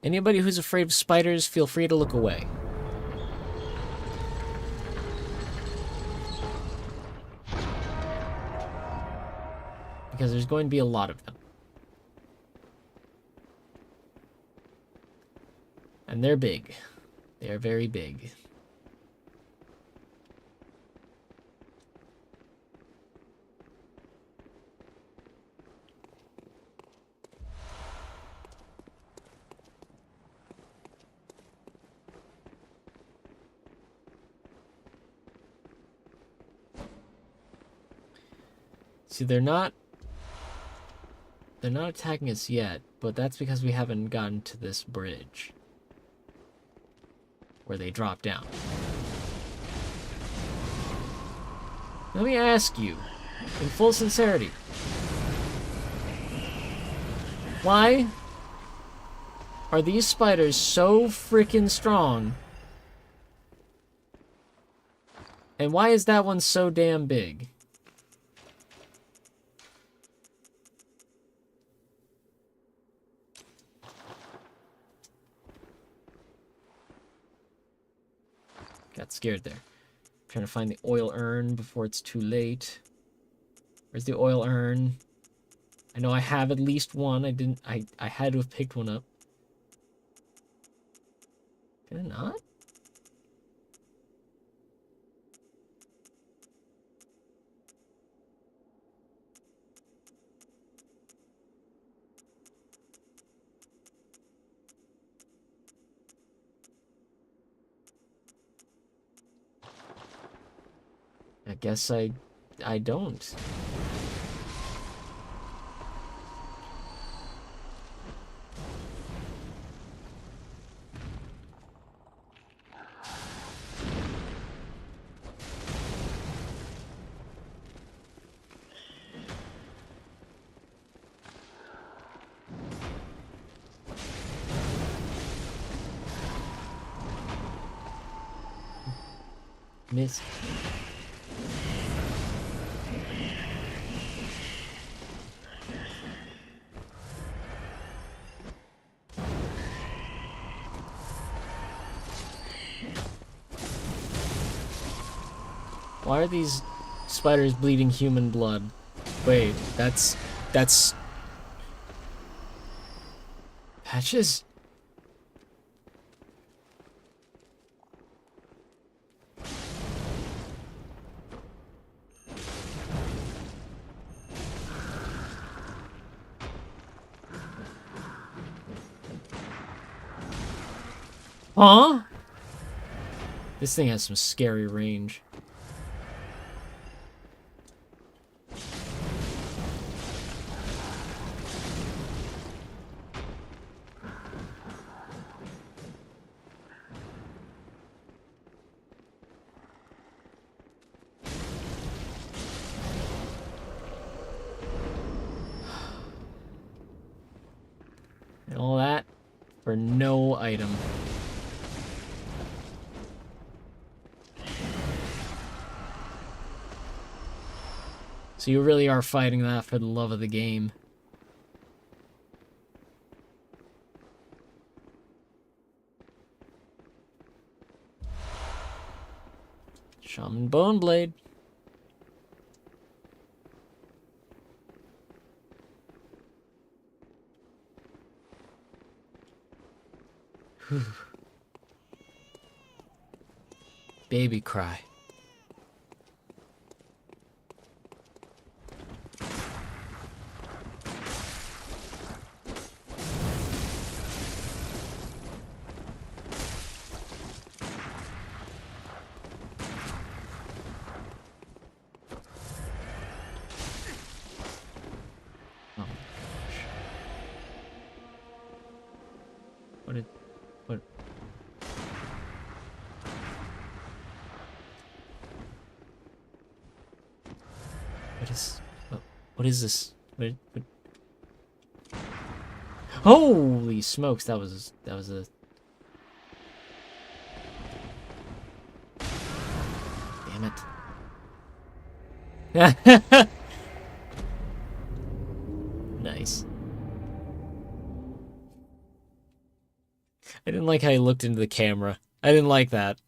anybody who's afraid of spiders, feel free to look away. Because there's going to be a lot of them. And they're big. They are very big. See, they're not attacking us yet, but that's because we haven't gotten to this bridge where they drop down. Let me ask you, in full sincerity, why are these spiders so freaking strong? And why is that one so damn big? Got scared there. Trying to find the oil urn before it's too late. Where's the oil urn? I know I have at least one. I had to have picked one up. Did I not? I guess I don't. Miss. Why are these spiders bleeding human blood? Wait, that's Patches? Huh? This thing has some scary range. And all that for no item. So you really are fighting that for the love of the game. Shaman Bone Blade. Baby cry. Oh, what? What is this? What? Holy smokes! That was a. Damn it! I didn't like how he looked into the camera. I didn't like that.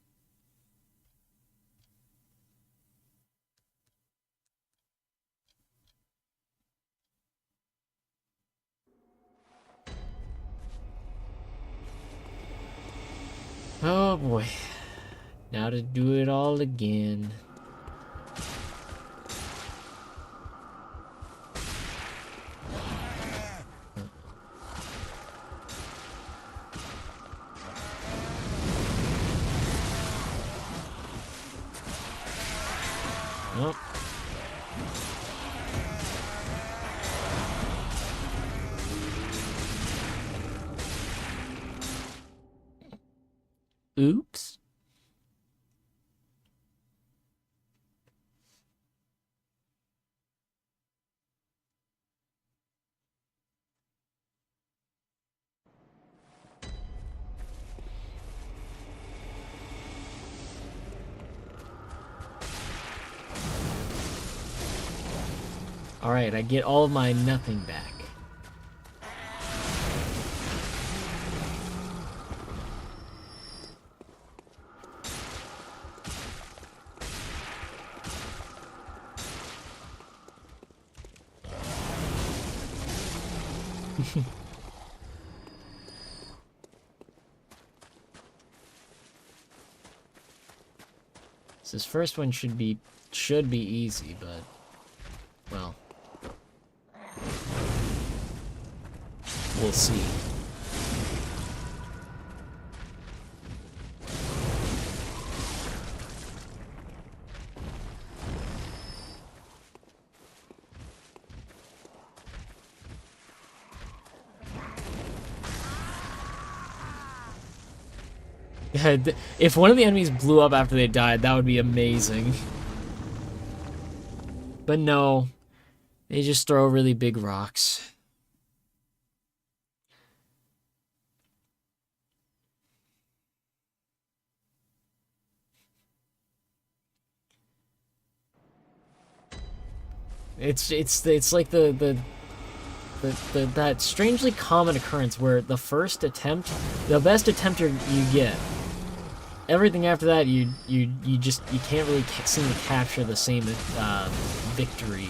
Oh boy. Now to do it all again. Oh. Oops. Alright, I get all of my nothing back. So this first one should be easy, but well, we'll see. If one of the enemies blew up after they died, that would be amazing. But no, they just throw really big rocks. It's like that strangely common occurrence where the first attempt, the best attempt you get, everything after that you can't really seem to capture the same victory.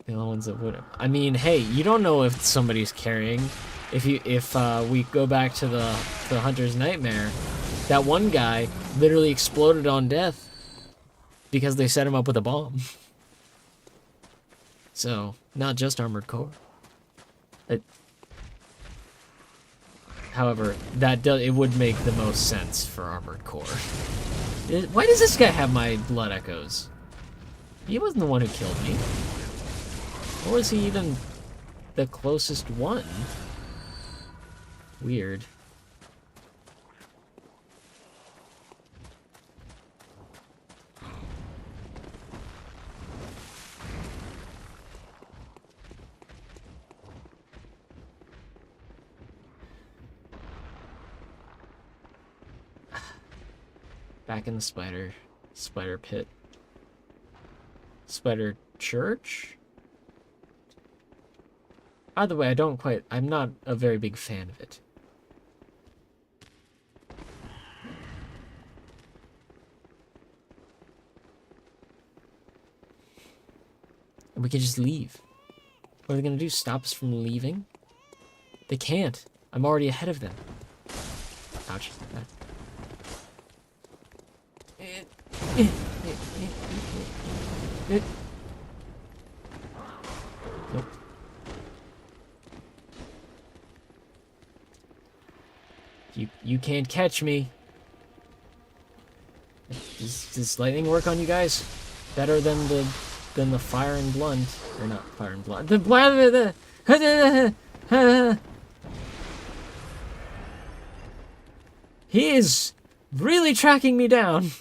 The only ones that would have. I mean, hey, you don't know if somebody's carrying. If we go back to the Hunter's Nightmare, that one guy literally exploded on death because they set him up with a bomb. So, not just Armored Core. However, it would make the most sense for Armored Core. Why does this guy have my blood echoes? He wasn't the one who killed me. Or was he even the closest one? Weird. Back in the spider pit. Spider church? Either way, I'm not a very big fan of it. And we can just leave. What are they gonna do? Stop us from leaving? They can't. I'm already ahead of them. Ouch. Nope. You can't catch me. Does lightning work on you guys? Better than the fire and blunt. Or not fire and blunt. He is really tracking me down.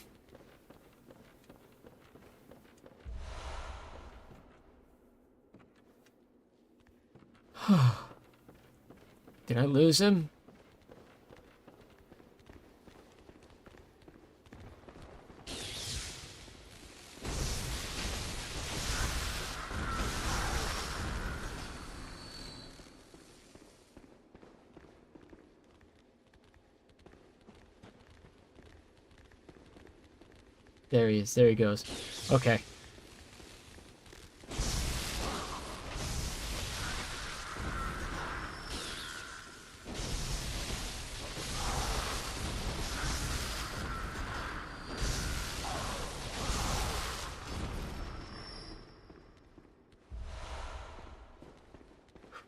Did I lose him? There he is. There he goes. Okay.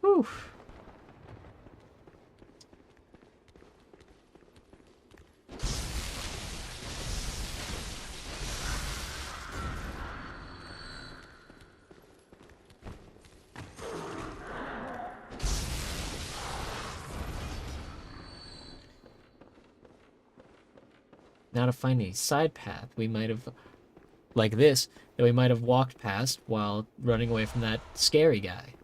Whew. Now to find a side path we might have, like this, that we might have walked past while running away from that scary guy.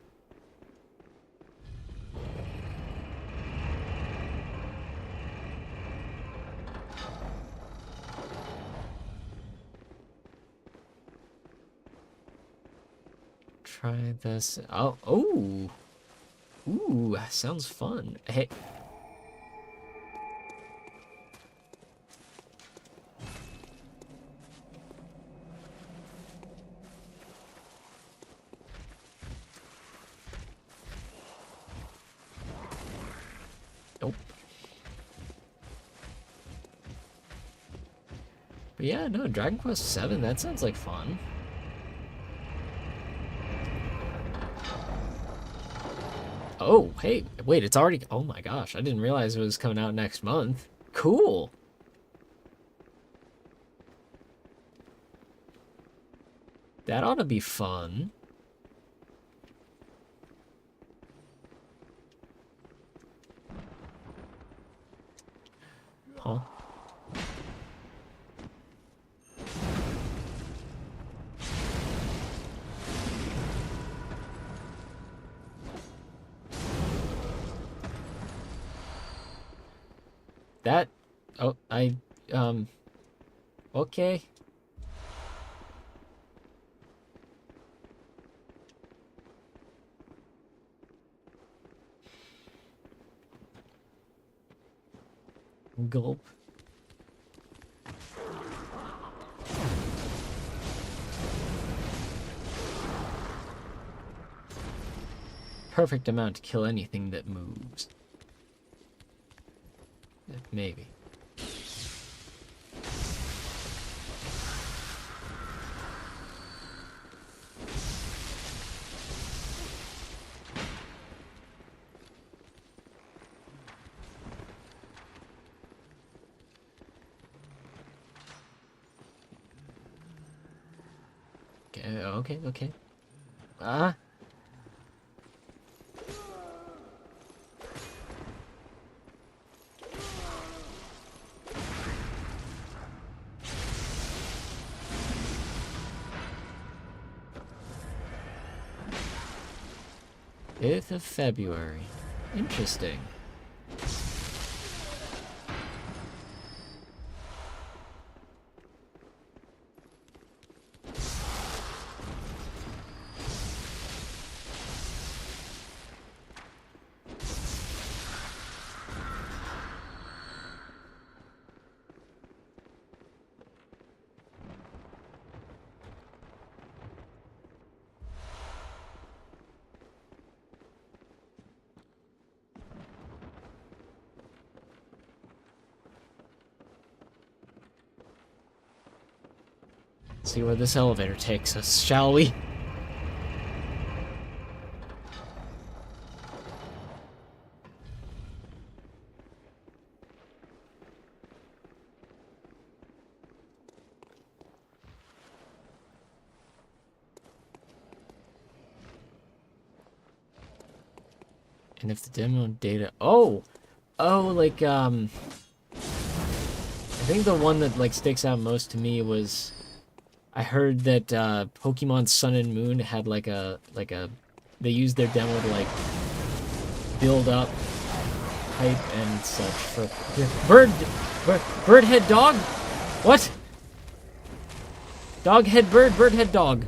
Try this. Oh, oh, ooh, sounds fun. Hey. Nope. But yeah, no, Dragon Quest VII, that sounds like fun. Oh, hey, wait, it's already... Oh my gosh, I didn't realize it was coming out next month. Cool. That ought to be fun. Huh? That... Oh, okay. Gulp. Perfect amount to kill anything that moves. Maybe. Okay. Ah. 5th of February. Interesting. See where this elevator takes us, shall we? And if the demo data... Oh! Oh, like, I think the one that, like, sticks out most to me was... I heard that, Pokemon Sun and Moon had, like a... They used their demo to, like, build up hype and such for... Birdhead dog? What? Doghead bird, birdhead dog.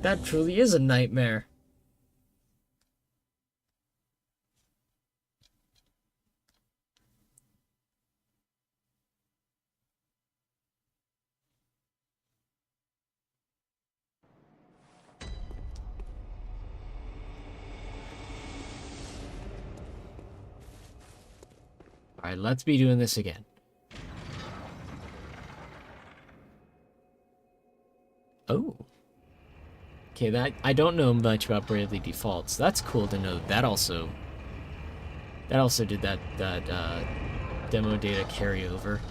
That truly is a nightmare. Alright, let's be doing this again. Oh. Okay, that I don't know much about Bravely Defaults. That's cool to know. That also did that demo data carryover.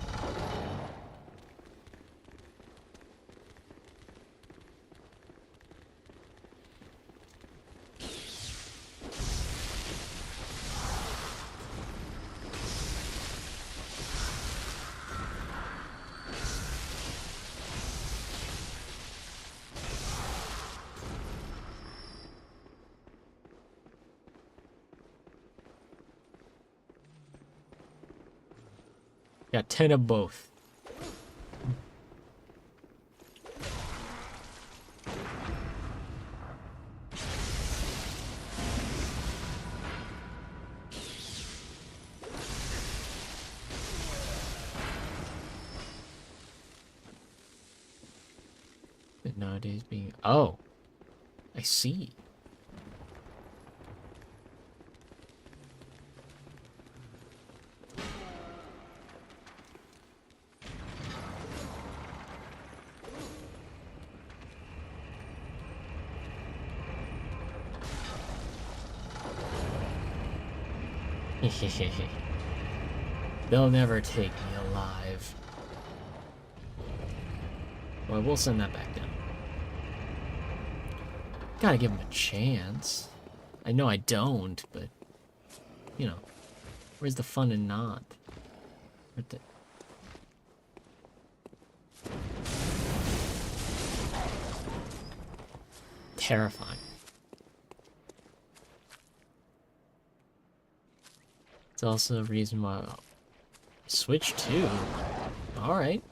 Got 10 of both. And nowadays being... Oh. I see. They'll never take me alive. Well, we'll send that back down. Gotta give him a chance. I know I don't, but... You know. Where's the fun in not? Terrifying. It's also a reason why... Switch 2? Alright.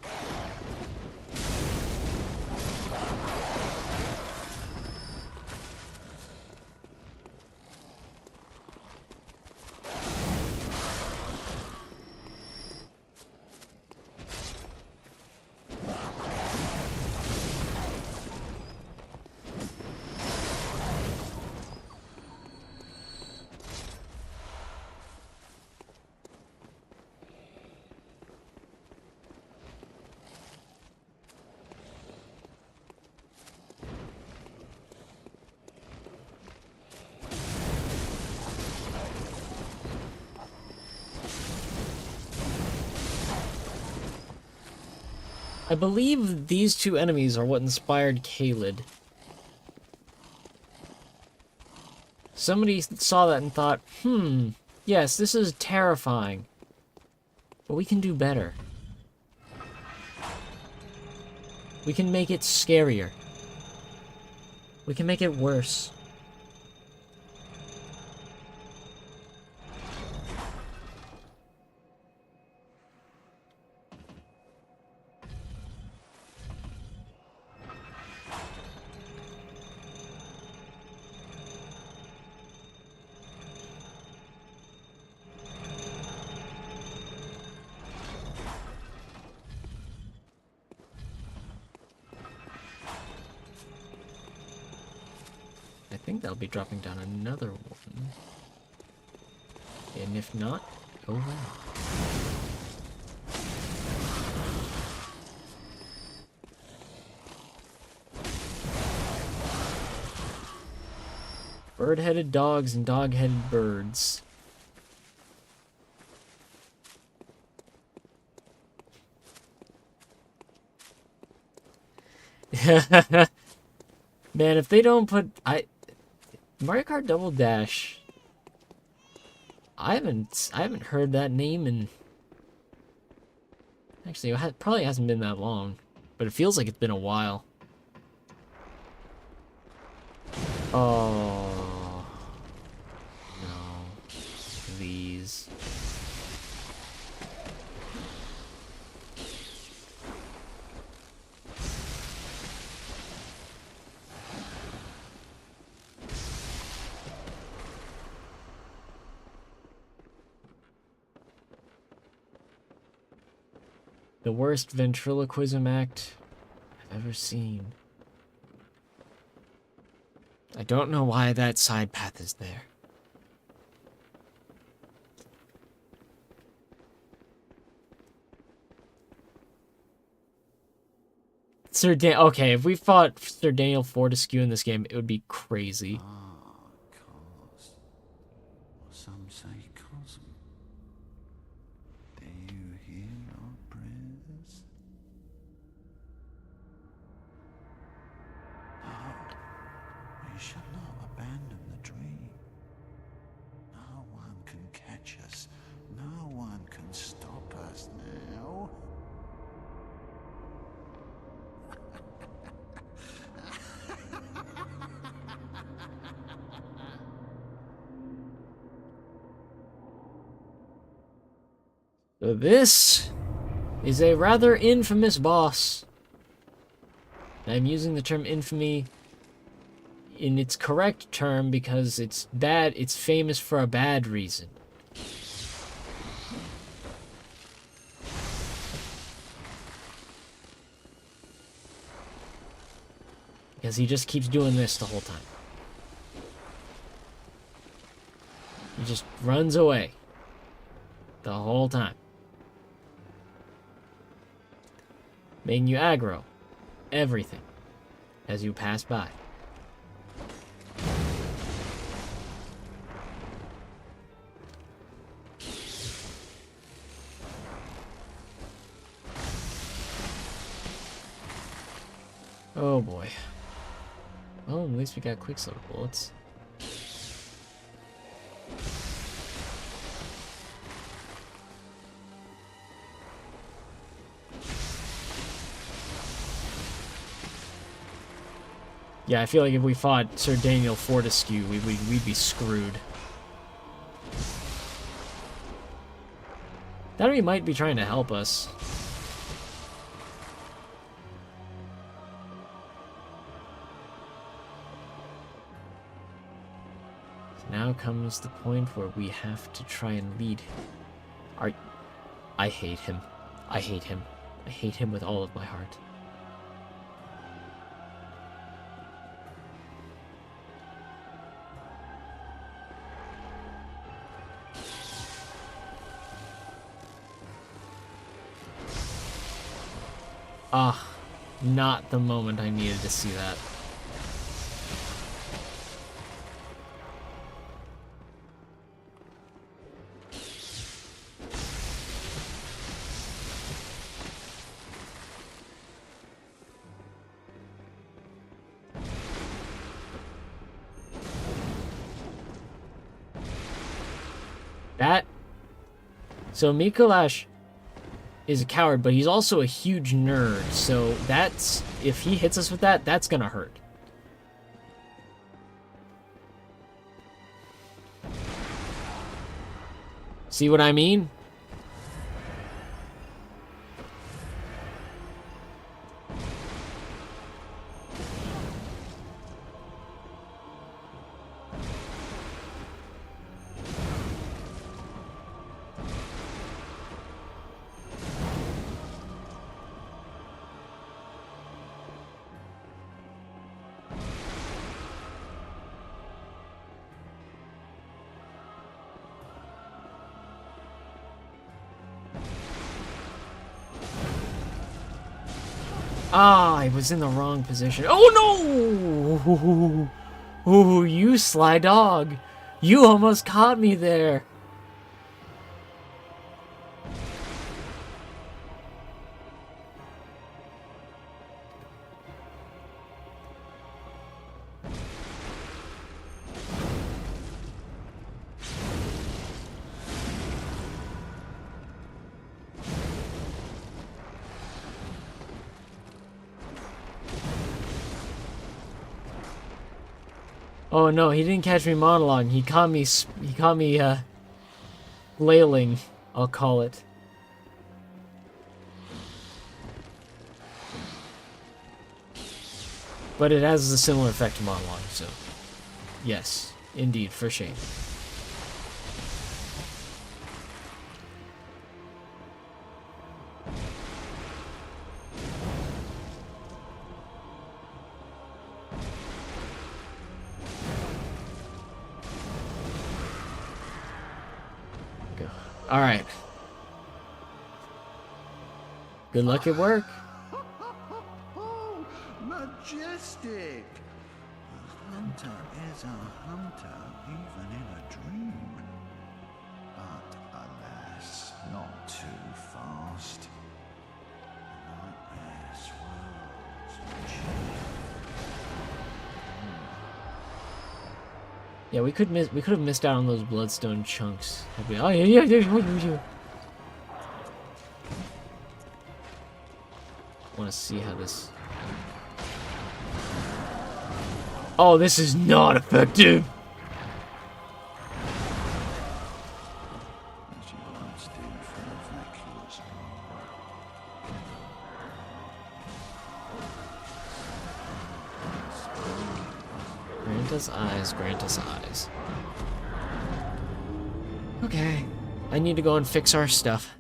I believe these two enemies are what inspired Kaled. Somebody saw that and thought, yes, this is terrifying. But we can do better. We can make it scarier. We can make it worse. I think that'll be dropping down another one. And if not, oh well. Bird-headed dogs and dog-headed birds. Man, if they don't put... Mario Kart Double Dash... I haven't heard that name in... Actually, it probably hasn't been that long. But it feels like it's been a while. Oh... No. Please. The worst ventriloquism act I've ever seen. I don't know why that side path is there. Sir Dan. Okay, if we fought Sir Daniel Fortescue in this game, it would be crazy. Cause, or some say cosm. Do you hear our prayers? No, we shall not abandon the dream. No one can catch us. No one can stop us now. So this is a rather infamous boss. I'm using the term infamy in its correct term because it's bad. It's famous for a bad reason. Because he just keeps doing this the whole time. He just runs away the whole time, making you aggro everything as you pass by. Oh boy. Well, at least we got Quicksilver bullets. Yeah, I feel like if we fought Sir Daniel Fortescue, we'd be screwed. That enemy might be trying to help us. So now comes the point where we have to try and lead. I hate him. I hate him. I hate him with all of my heart. Ah, not the moment I needed to see that. So Mikolash is a coward, but he's also a huge nerd, so that's, if he hits us with that, that's gonna hurt. See what I mean? Ah, I was in the wrong position. Oh no! Ooh, you sly dog. You almost caught me there. Oh no, he didn't catch me monologuing. He caught me flailing, I'll call it. But it has a similar effect to monologue, so yes, indeed, for shame. All right. Good luck at work. Majestic! A hunter is a hunter, even in a dream. But alas, not too fast. The nightmare swirls. Yeah, we could have missed out on those bloodstone chunks. Oh yeah. Want to see how this. Oh, this is not effective. As you once did for a vacuous Grant us eyes, grant us eyes. Okay, I need to go and fix our stuff.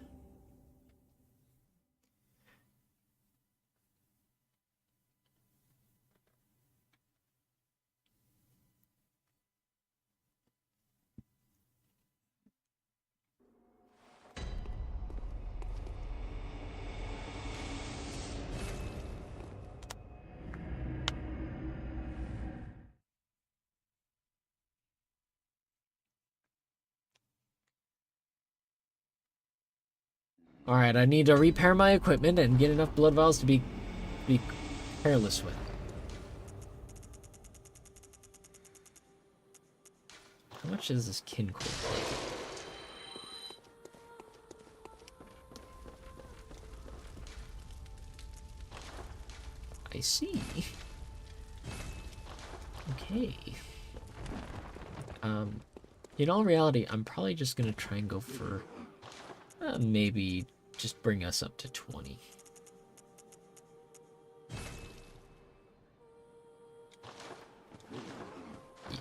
Alright, I need to repair my equipment and get enough blood vials to be careless with. How much is this kin cord? I see. Okay. In all reality, I'm probably just gonna try and go for maybe just bring us up to 20. Yeah,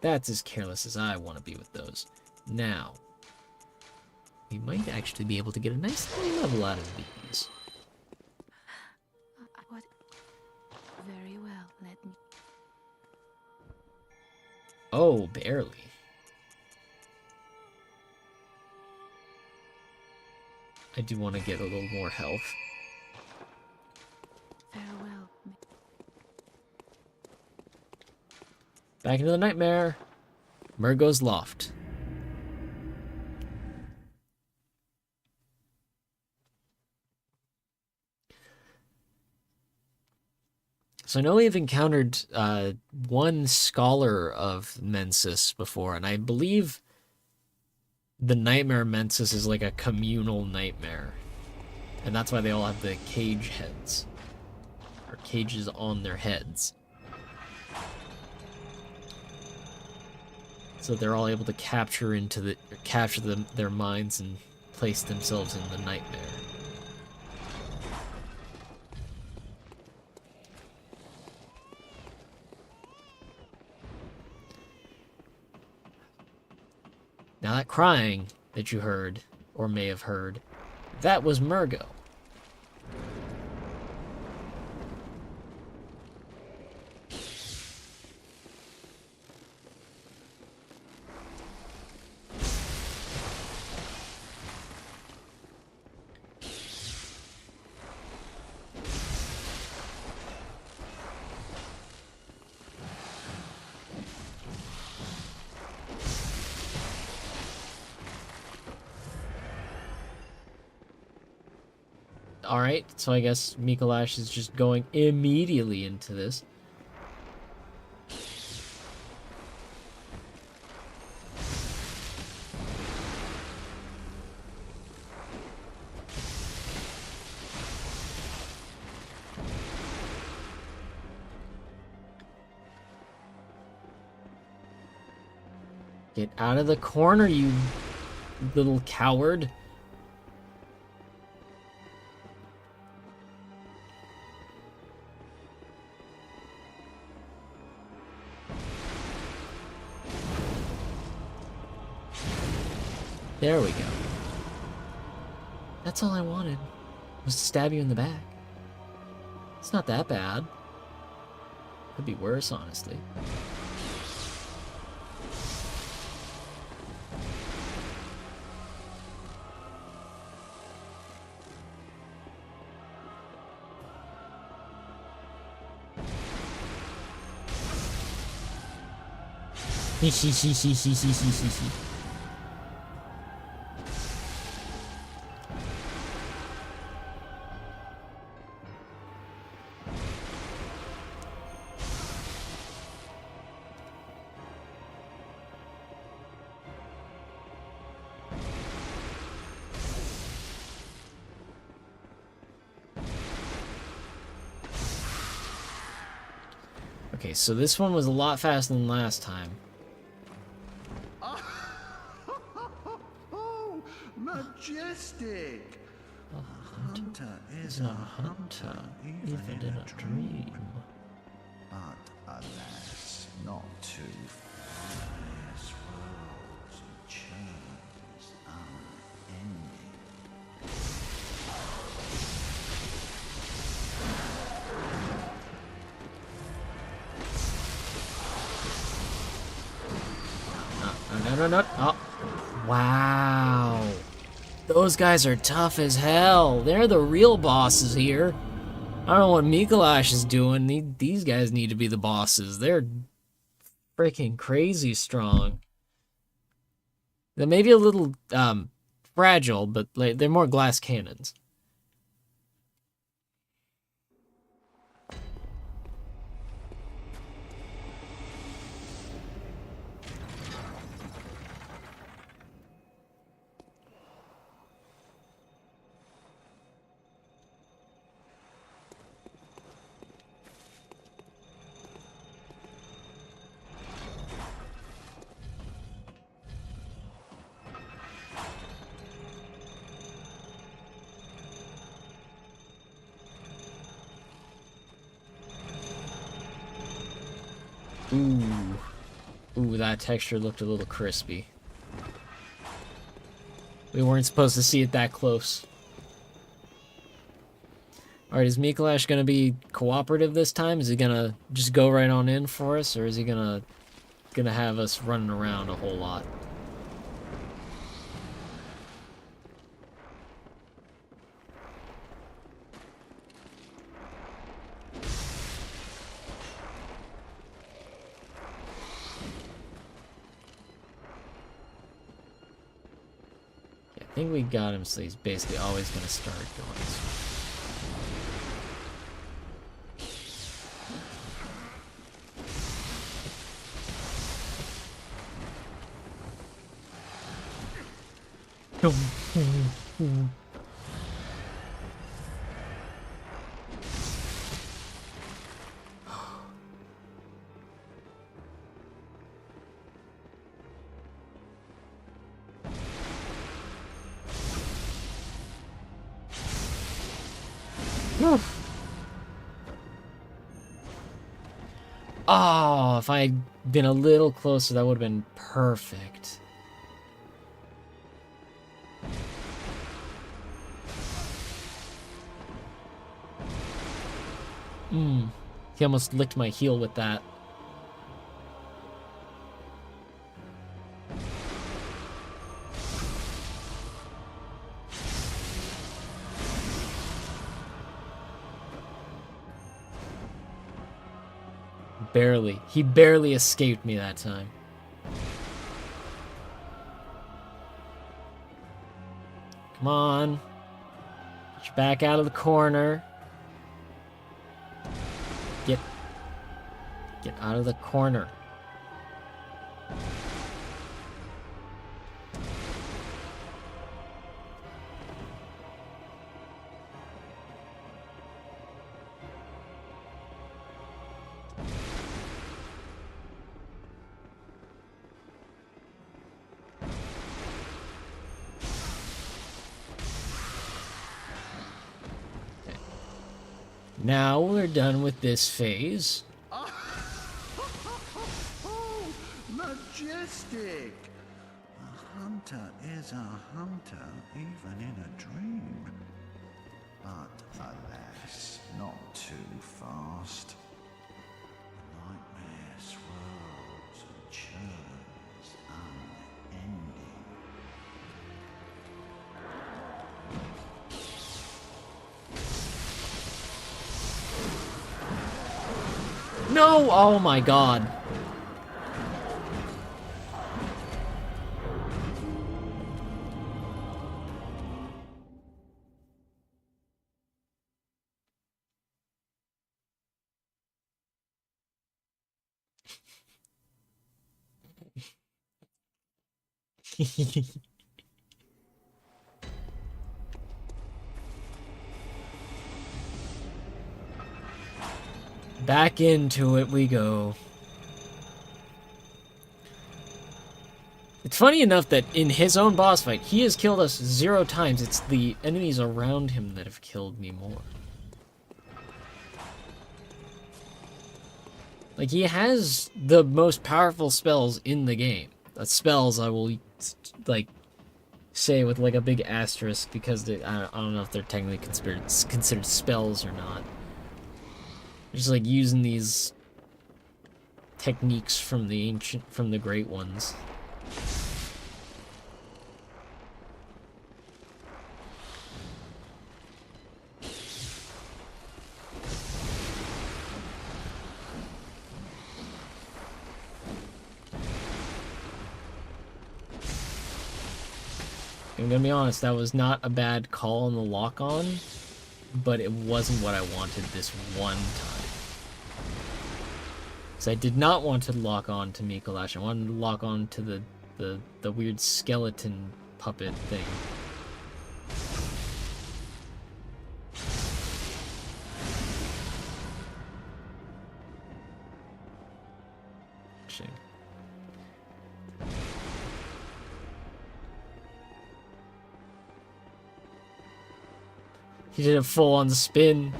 that's as careless as I want to be with those. Now, we might actually be able to get a nice little level out of these. What? Very well, let me. Oh, barely. I do want to get a little more health. Farewell. Back into the nightmare. Murgo's loft. So I know we've encountered one scholar of Mensis before, and I believe the nightmare Mensis is like a communal nightmare. And that's why they all have the cage heads. Or cages on their heads. So they're all able to capture their minds and place themselves in the nightmare. Now that crying that you heard, or may have heard, that was Murgo. Alright, so I guess Mikolash is just going immediately into this. Get out of the corner, you little coward. There we go. That's all I wanted, was to stab you in the back. It's not that bad. Could be worse, honestly. Okay, so this one was a lot faster than last time. Oh, majestic! A hunter is a hunter, even in a dream. But alas, not too fast. Worlds and churns unending. No. Oh. Wow. Those guys are tough as hell. They're the real bosses here. I don't know what Mikolash is doing. These guys need to be the bosses. They're freaking crazy strong. They're maybe a little fragile, but like, they're more glass cannons. Ooh, that texture looked a little crispy. We weren't supposed to see it that close. Alright, is Mikolash gonna be cooperative this time? Is he gonna just go right on in for us, or is he gonna have us running around a whole lot? I think we got him, so he's basically always gonna start going. Oh, if I had been a little closer, that would have been perfect. He almost licked my heel with that. Barely. He barely escaped me that time. Come on. Get your back out of the corner. Get out of the corner. Now we're done with this phase. Oh, majestic! A hunter is a hunter, even in a dream. But alas, not too fast. Nightmares, worlds, and churns unending. No! Oh my god. Back into it we go. It's funny enough that in his own boss fight, he has killed us 0 times. It's the enemies around him that have killed me more. Like, he has the most powerful spells in the game. Spells I will, like, say with, like, a big asterisk, because I don't know if they're technically considered spells or not. Just, like, using these techniques from the great ones. I'm gonna be honest, that was not a bad call on the lock-on, but it wasn't what I wanted this one time. Because I did not want to lock on to Mikolash. I wanted to lock on to the weird skeleton puppet thing. Interesting. He did a full-on spin.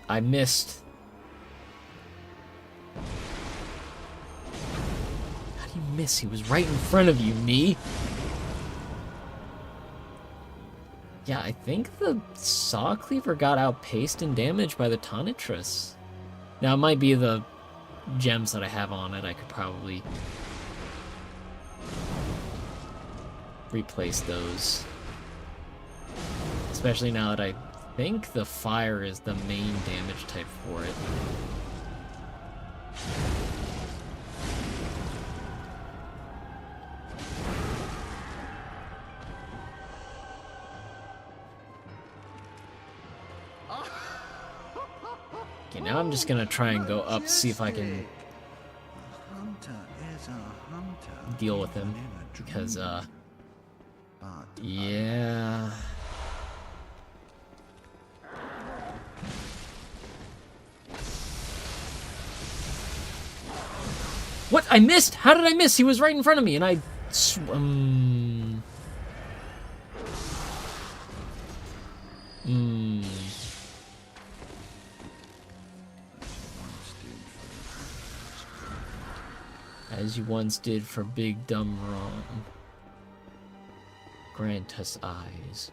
I missed. How do you miss? He was right in front of you, me. Yeah, I think the Saw Cleaver got outpaced in damage by the Tonitrus. Now, it might be the gems that I have on it. I could probably replace those. Especially now that I think the fire is the main damage type for it. Okay, now I'm just gonna try and go up, see if I can deal with him. Because, yeah... What? I missed! How did I miss? He was right in front of me, and I... As you once did for big dumb wrong. Grant us eyes.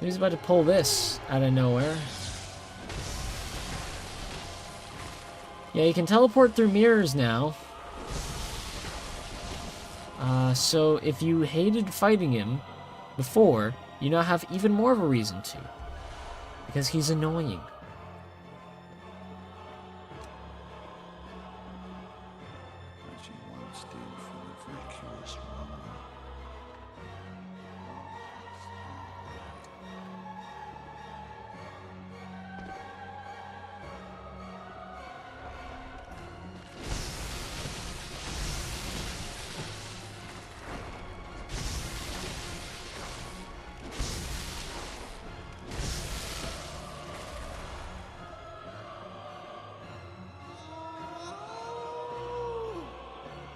He's about to pull this out of nowhere. Yeah, you can teleport through mirrors now. So if you hated fighting him before, you now have even more of a reason to. Because he's annoying. As you once did for the virtuous woman.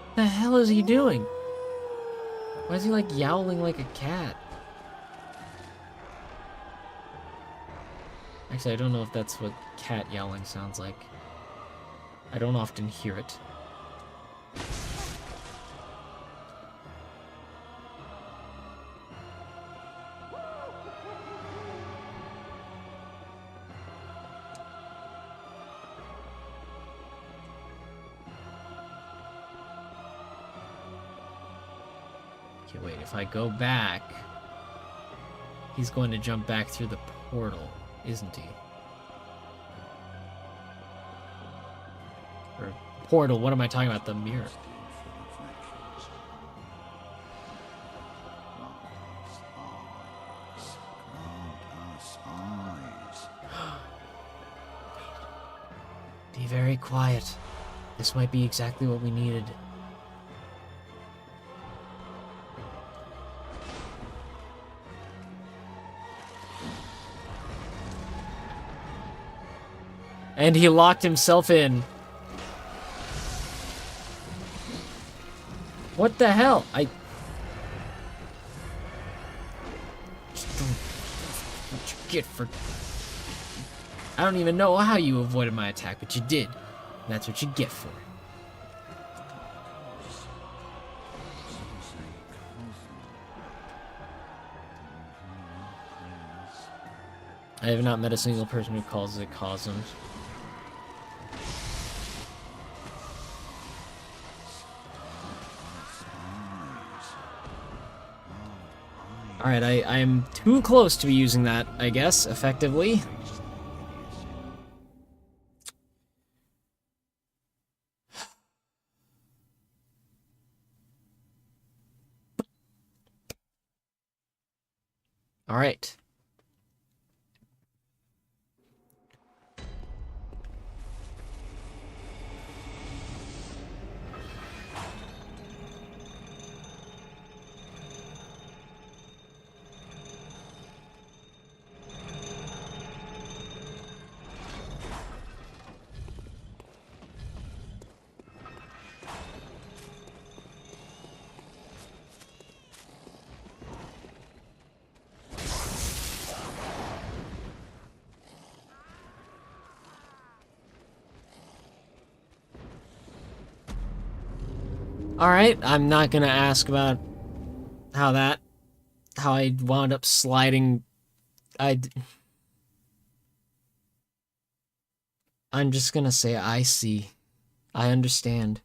What the hell is he doing? Why is he like yowling like a cat? Actually, I don't know if that's what cat yowling sounds like. I don't often hear it. Okay, wait, if I go back, he's going to jump back through the portal, isn't he? Or portal, what am I talking about? The mirror. quiet. This might be exactly what we needed. And he locked himself in. What the hell? Just don't... What you get for... I don't even know how you avoided my attack, but you did. And that's what you get for it. I have not met a single person who calls it cosms. Alright, I am too close to be using that, I guess, effectively. Alright. Alright, I'm not gonna ask about how I wound up sliding. I'm just gonna say I see. I understand.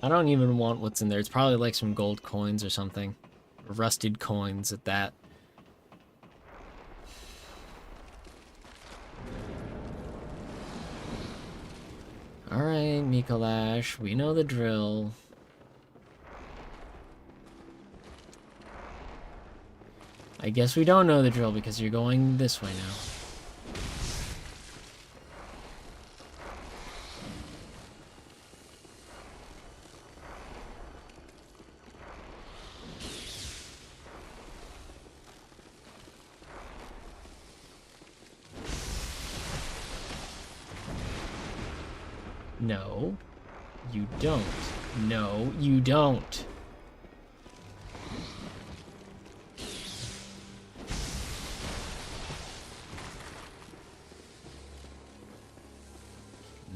I don't even want what's in there. It's probably like some gold coins or something. Rusted coins at that. Alright, Mikolash, we know the drill. I guess we don't know the drill because you're going this way now. No, you don't. No, you don't.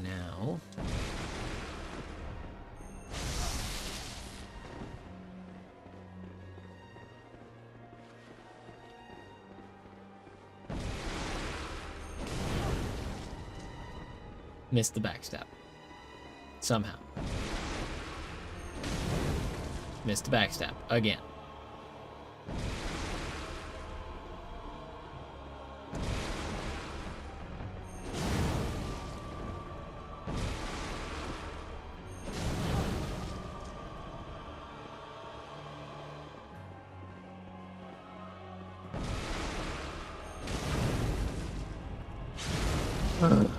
Now. Missed the backstab. Somehow. Missed the backstab. Again. Ooh.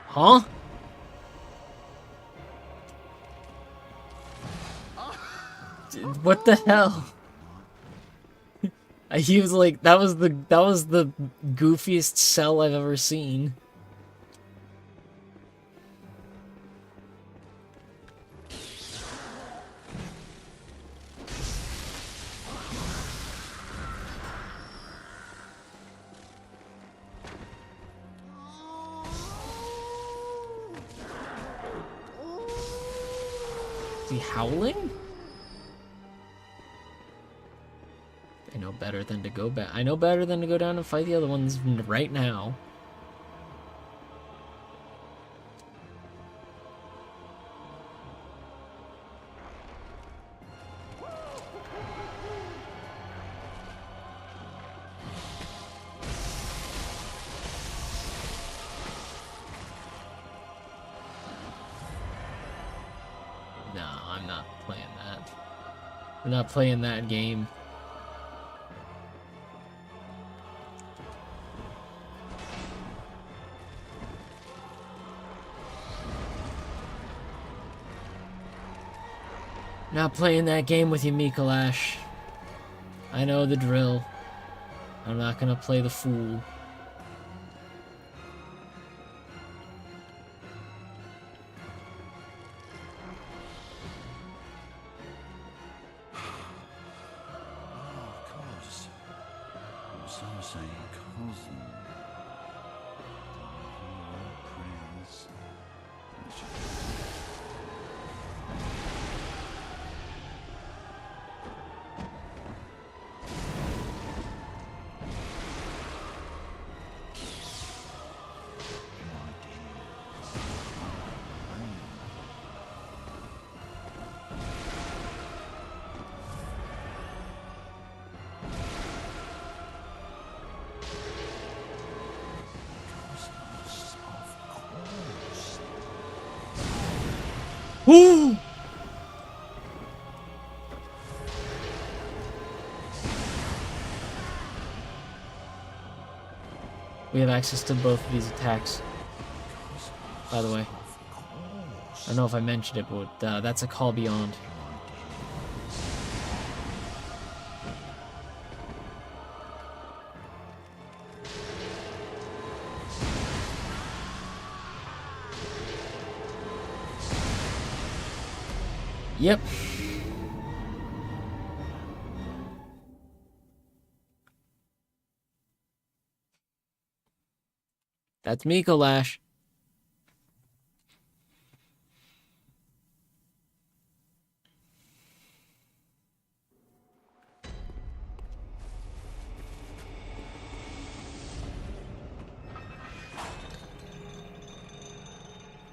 Huh? What the hell? He was like, that was the goofiest cell I've ever seen. be howling? I know better than to go back. I know better than to go down and fight the other ones right now. No, I'm not playing that. I'm not playing that game. Not playing that game with you, Mikolash. I know the drill. I'm not gonna play the fool. Oh, of course. Some say cousin. Prince. Woo! We have access to both of these attacks. By the way, I don't know if I mentioned it, but that's a call beyond. Yep. That's Mikolash.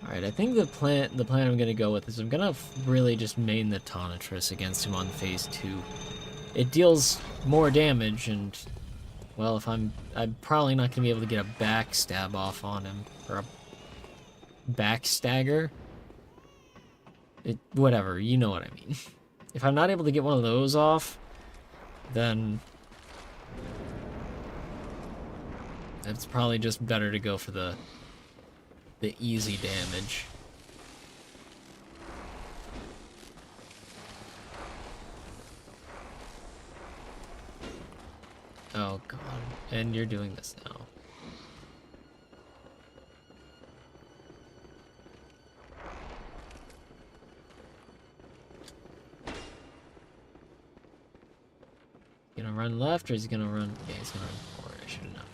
Alright, I think the plan I'm gonna go with is I'm gonna really just main the Tonitrus against him on phase 2. It deals more damage, and well, if I'm probably not gonna be able to get a backstab off on him, or a backstagger. Whatever, you know what I mean. If I'm not able to get one of those off, then it's probably just better to go for the easy damage. Oh god, and you're doing this now. Gonna run left, or is he gonna run? Yeah, he's gonna run forward. I should have known.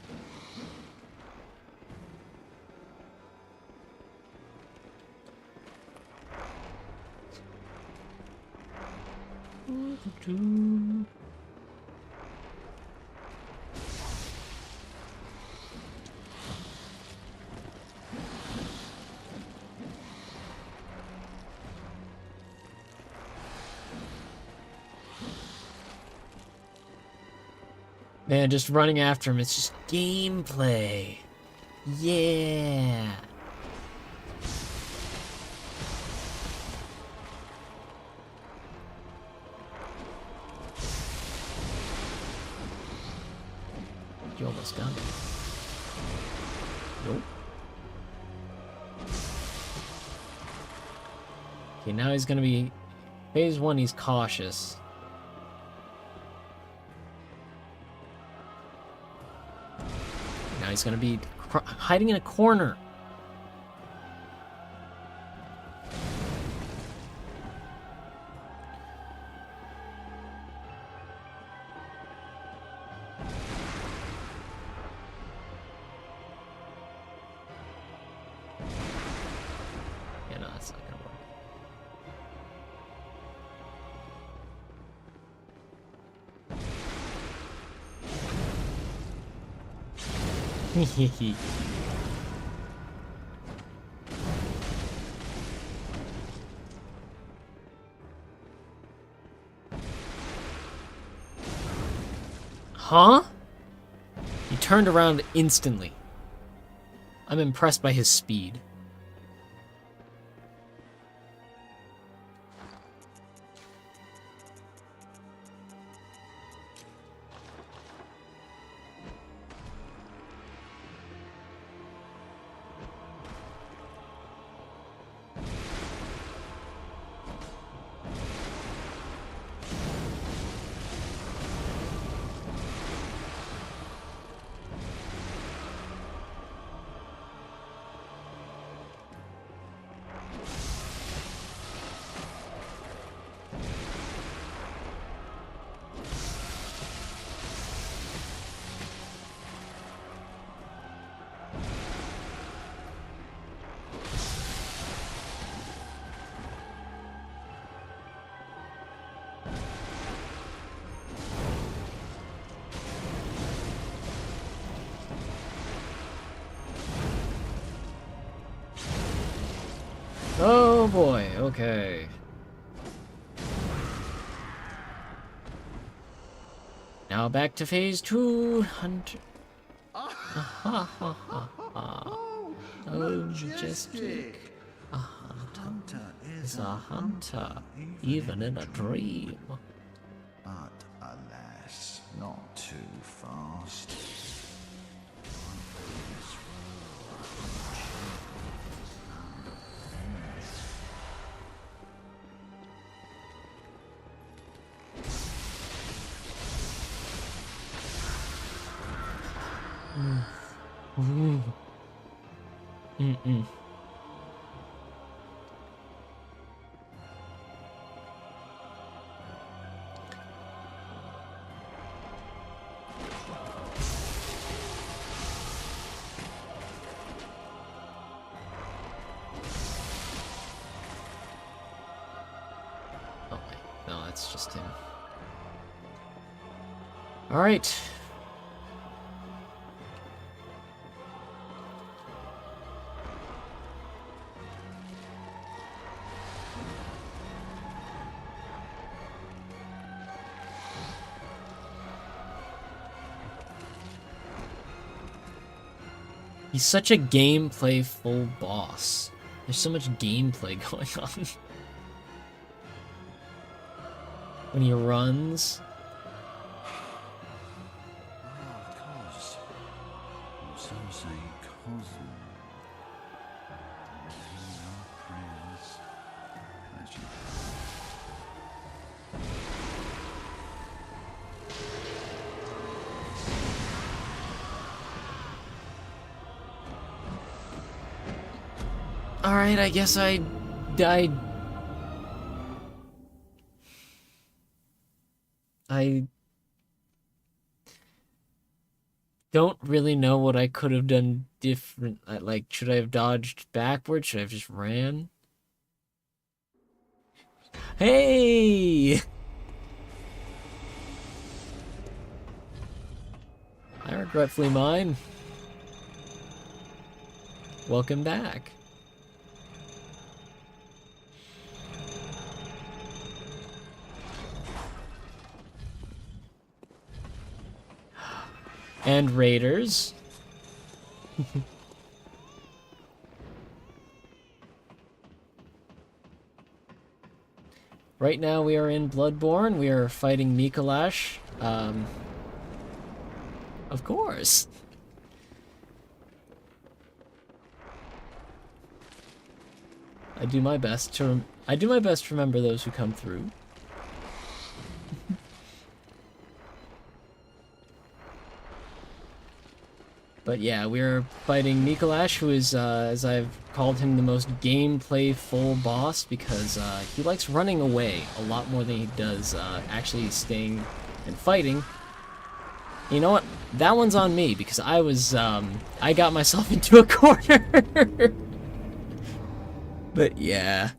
Man, just running after him, it's just gameplay. Yeah. You almost got me. Nope. Okay, now he's gonna be... Phase 1, he's cautious. Now he's gonna be hiding in a corner. Yeah, no, that's not gonna work. Huh? He turned around instantly. I'm impressed by his speed. Oh boy, okay. Now back to phase 2, Hunter. Oh, majestic. A hunter is a hunter, even in a dream. But alas, not too fast. Mm-mm. Oh wait, no, that's just him. All right. He's such a gameplay full boss. There's so much gameplay going on. When he runs. Cos. Some say Cosmo. Your prayers. As you Alright, I guess I died. I don't really know what I could have done different. Like, should I have dodged backwards? Should I have just ran? Hey! I regretfully mine. Welcome back. And raiders. Right now we are in Bloodborne. We are fighting Mikolash. Of course. I do my best to remember those who come through. But yeah, we're fighting Mikolash, who is, as I've called him, the most gameplay-full boss, because he likes running away a lot more than he does actually staying and fighting. You know what? That one's on me, because I got myself into a corner. But yeah.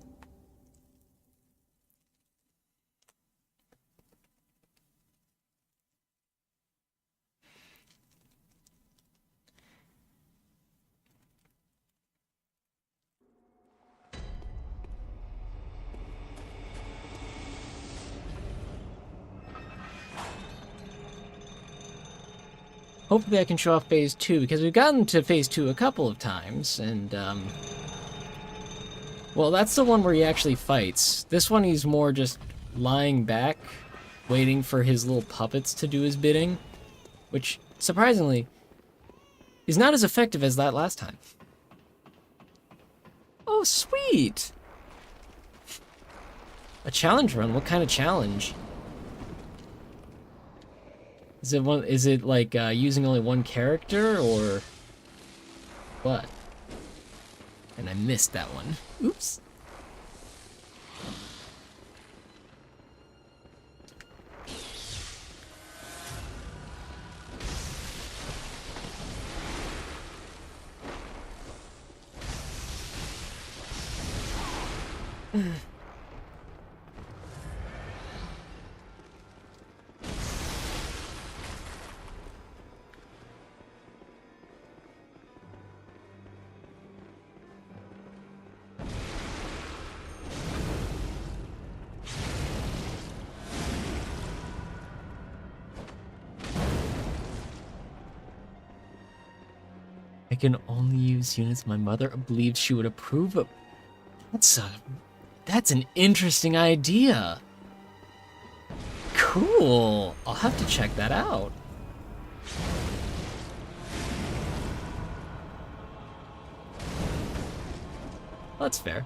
hopefully I can show off phase 2, because we've gotten to phase 2 a couple of times, and, well, that's the one where he actually fights. This one he's more just lying back, waiting for his little puppets to do his bidding, which, surprisingly, is not as effective as that last time. Oh, sweet! A challenge run? What kind of challenge? Is it like using only one character, or what? And I missed that one. Oops. I can only use units my mother believed she would approve of. That's an interesting idea. Cool. I'll have to check that out. That's fair.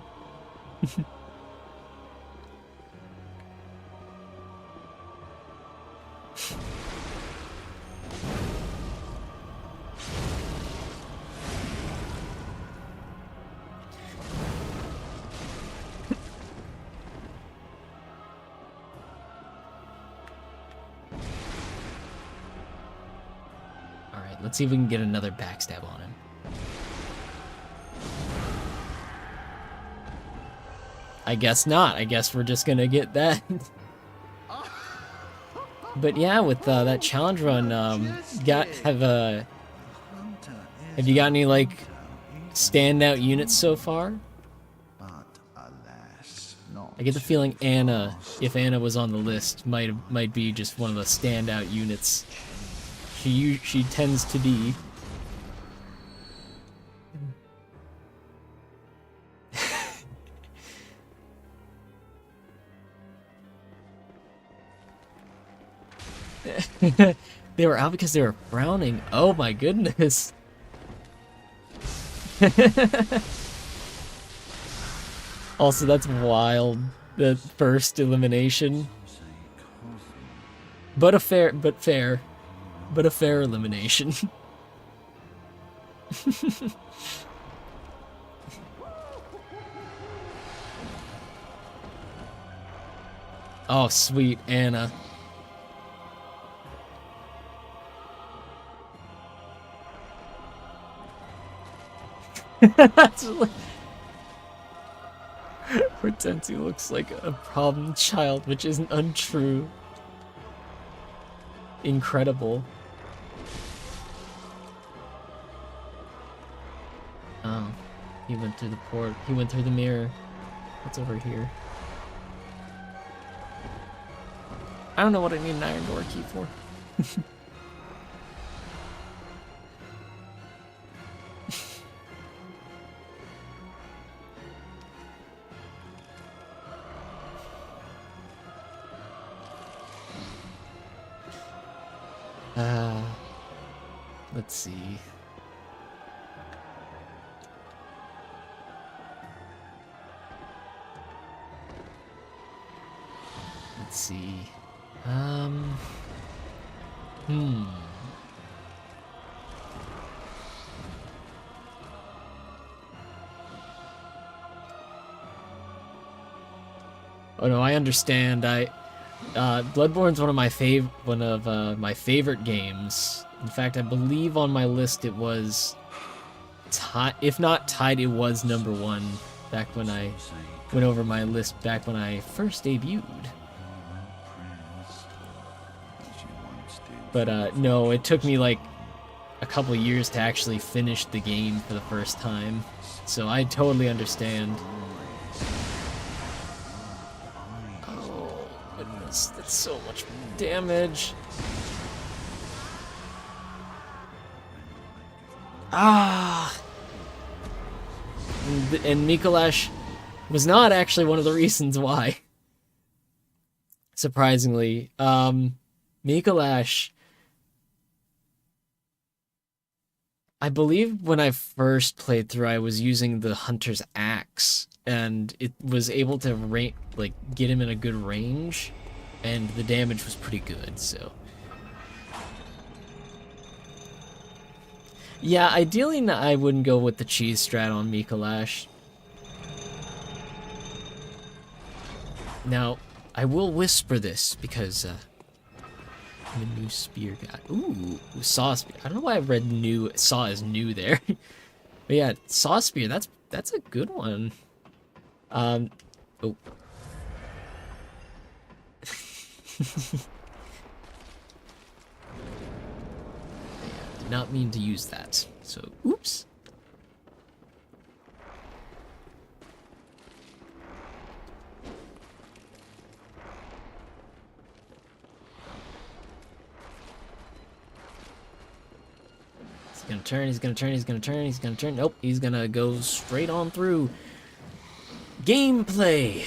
Let's see if we can get another backstab on him. I guess not. I guess we're just gonna get that. But yeah, with that challenge run, have you got any like standout units so far? I get the feeling Anna, if Anna was on the list, might be just one of the standout units. She tends to be. They were out because they were frowning. Oh my goodness. Also, that's wild. The first elimination. But a fair elimination. Oh, sweet Anna. Pretends he looks like a problem child, which isn't untrue. Incredible. Oh, he went through the port. He went through the mirror. What's over here? I don't know what I need an iron door key for. Let's see. Let's see. Oh no, I understand. Bloodborne's one of my favorite games. In fact, I believe on my list it was if not tied, it was #1 back when I went over my list back when I first debuted. But no, it took me like a couple years to actually finish the game for the first time. So I totally understand. Oh, goodness, that's so much damage. Ah! And Mikolash was not actually one of the reasons why. Surprisingly. Mikolash... I believe when I first played through, I was using the Hunter's Axe, and it was able to get him in a good range, and the damage was pretty good, so... Yeah, ideally I wouldn't go with the cheese strat on Mikolash. Now, I will whisper this, because, I'm a new spear guy. Ooh, saw spear. I don't know why I read new, saw as new there. But yeah, saw spear, that's a good one. Oh. Did not mean to use that. So, oops. He's gonna turn, he's gonna turn, he's gonna turn, he's gonna turn. Nope, he's gonna go straight on through. Gameplay!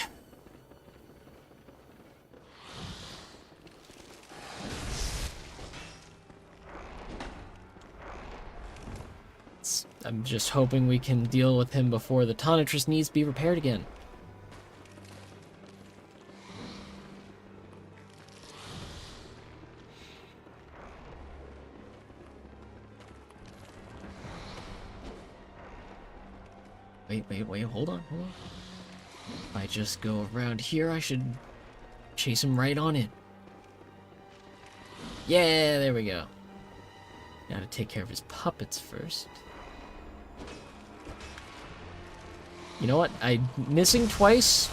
I'm just hoping we can deal with him before the Tonitrus needs to be repaired again. Wait, hold on. If I just go around here, I should chase him right on in. Yeah, there we go. Gotta take care of his puppets first. You know what? I'm missing twice.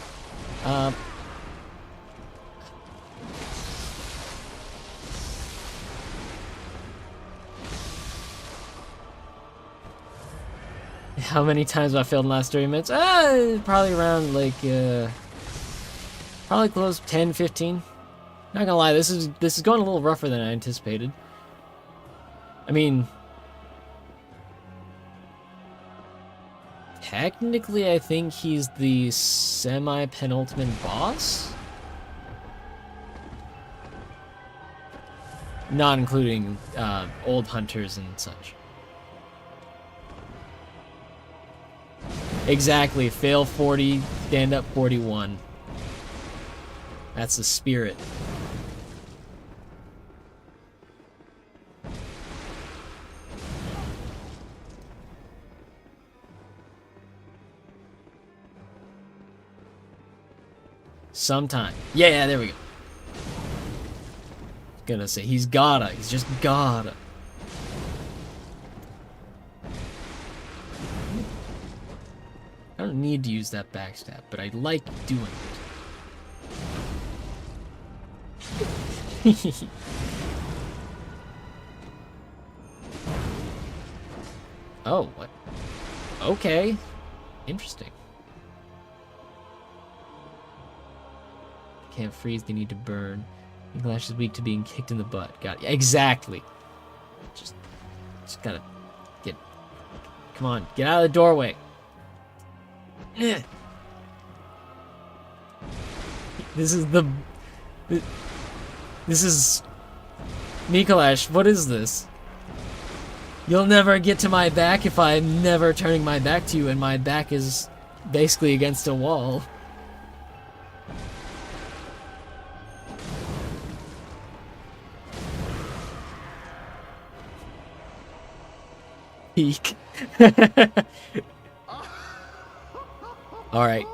How many times have I failed in the last 30 minutes? Probably around like, probably close 10, 15. Not gonna lie, this is going a little rougher than I anticipated. I mean, technically I think he's the semi-penultimate boss? Not including, old hunters and such. Exactly, fail 40, stand up 41. That's the spirit. Sometime. Yeah, there we go. Gonna say, he's just gotta. I don't need to use that backstab, but I like doing it. Oh, what? Okay. Interesting. Can't freeze, they need to burn. Glash is weak to being kicked in the butt. Got it. Exactly. Just gotta get... Come on, get out of the doorway. This is Mikolash, what is this? You'll never get to my back if I'm never turning my back to you and my back is basically against a wall. Peek. Alright,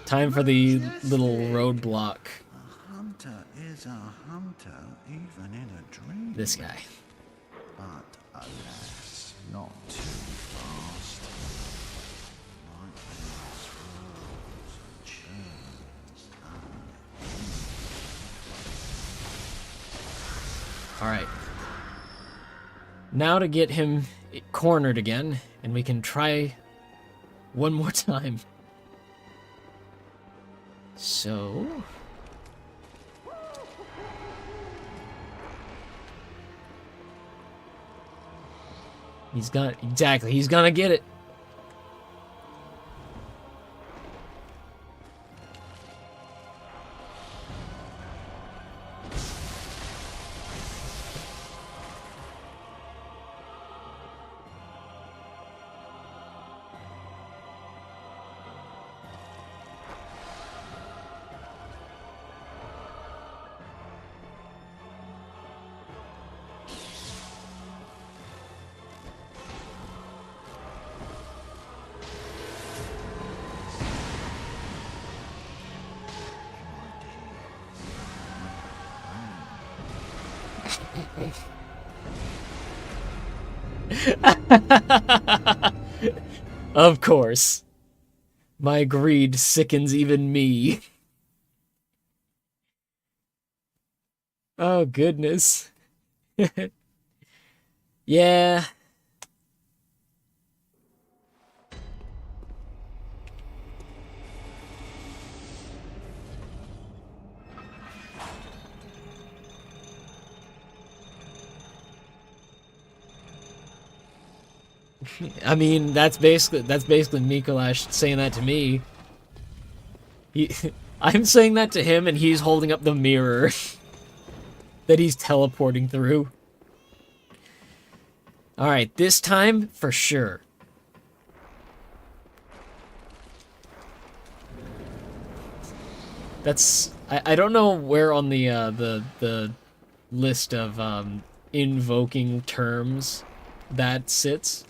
time for the little roadblock. A hunter is a hunter, even in a dream. This guy. But alas, not too fast. Like those swirls and churns. Alright. Now to get him cornered again, and we can try one more time. So... He's gonna, exactly, he's gonna get it. Of course. My greed sickens even me. Oh, goodness. Yeah. I mean, that's basically Mikolash saying that to me. I'm saying that to him, and he's holding up the mirror that he's teleporting through. All right, this time for sure. That's I don't know where on the list of invoking terms that sits.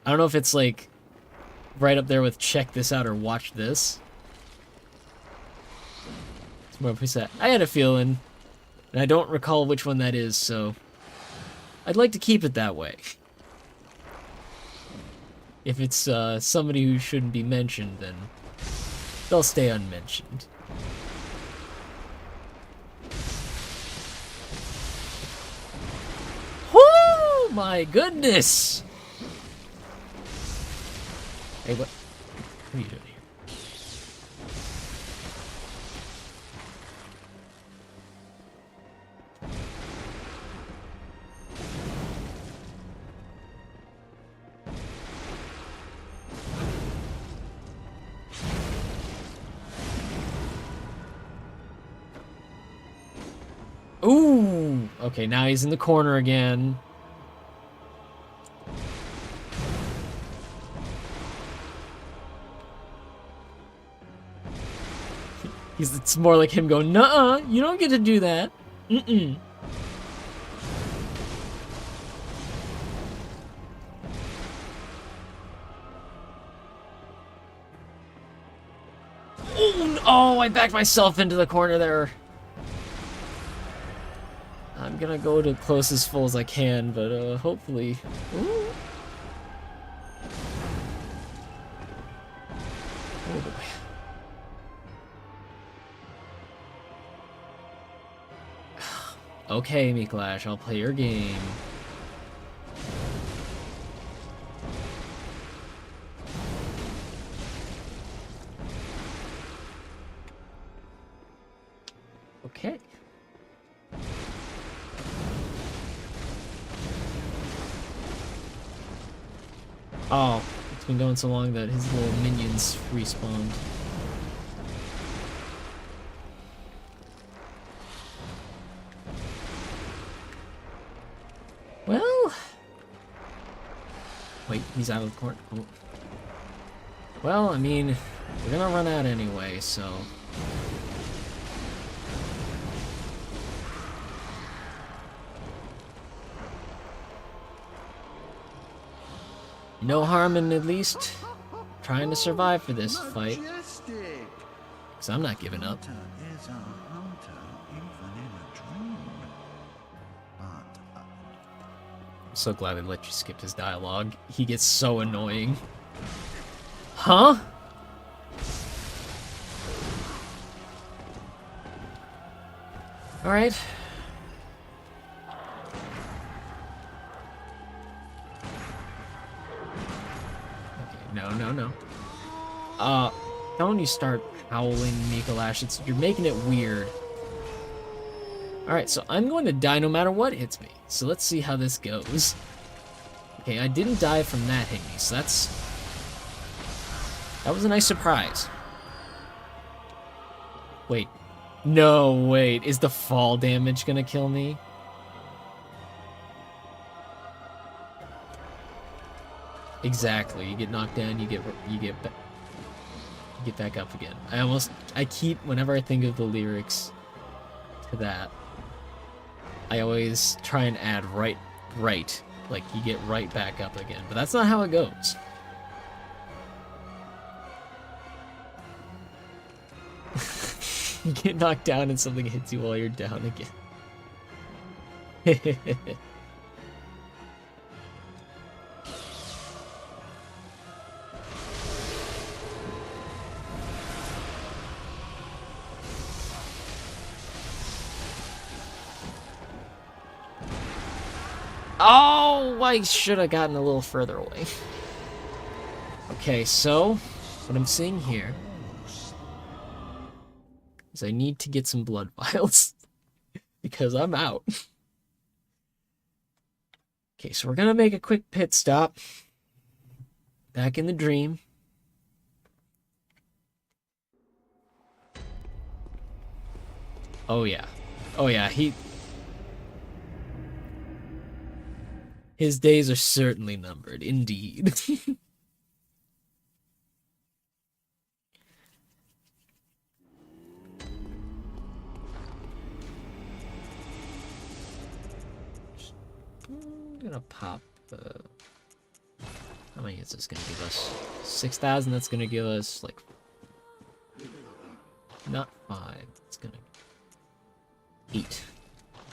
I don't know if it's like right up there with check this out or watch this. It's more preset. I had a feeling, and I don't recall which one that is, so I'd like to keep it that way. If it's somebody who shouldn't be mentioned, then they'll stay unmentioned. Whoo! My goodness! Hey, what are you doing here? Ooh! Okay, now he's in the corner again. It's more like him going, nuh-uh, you don't get to do that. Mm-mm. Oh, I backed myself into the corner there. I'm gonna go to close as full as I can, but hopefully... Ooh. Oh boy. Okay, Mikolash, I'll play your game. Okay. Oh, it's been going so long that his little minions respawned. Well... Wait, he's out of the corner. Oh. Well, I mean, we're gonna run out anyway, so... No harm in at least trying to survive for this fight. Because I'm not giving up. I'm so glad they let you skip his dialogue. He gets so annoying. Huh? Alright. No. Don't you start howling, Mikolash. You're making it weird. Alright, so I'm going to die no matter what hits me. So let's see how this goes. Okay, I didn't die from that hit me, so that was a nice surprise. Wait. No, wait. Is the fall damage gonna kill me? Exactly. You get knocked down, you get back up again. I keep, whenever I think of the lyrics to that, I always try and add right, like you get right back up again, but that's not how it goes. You get knocked down and something hits you while you're down again. Oh, I should have gotten a little further away. Okay, so what I'm seeing here is I need to get some blood vials because I'm out. Okay, so we're gonna make a quick pit stop back in the dream. Oh yeah, his days are certainly numbered, indeed. I'm gonna pop how many is this gonna give us? 6,000. That's gonna give us like not 5. It's gonna 8.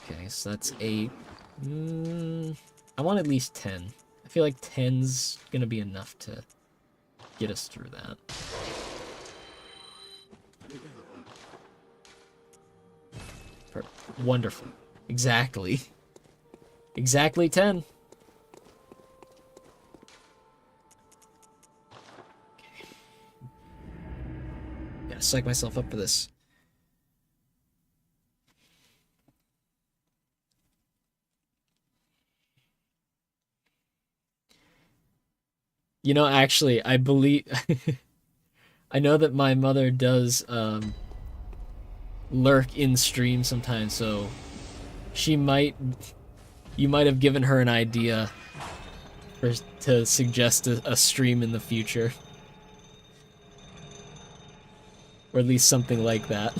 Okay, so that's 8. I want at least 10. I feel like 10's gonna be enough to get us through that. Wonderful. Exactly. Exactly 10. Okay. Gotta psych myself up for this. You know, actually, I believe... I know that my mother does lurk in stream sometimes, so she might... You might have given her an idea to suggest a stream in the future. Or at least something like that.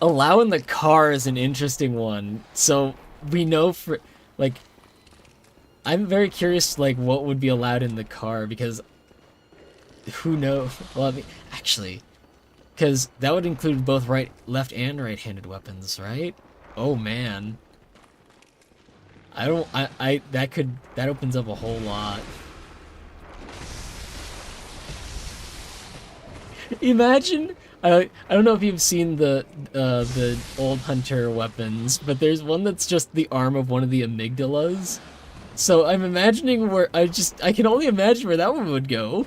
Allowing the car is an interesting one. So we know for like I'm very curious like what would be allowed in the car because who knows? Well, I mean, actually, because that would include both left and right-handed weapons, right? Oh man. That opens up a whole lot. Imagine I don't know if you've seen the old hunter weapons, but there's one that's just the arm of one of the amygdalas. So I'm imagining where I can only imagine where that one would go.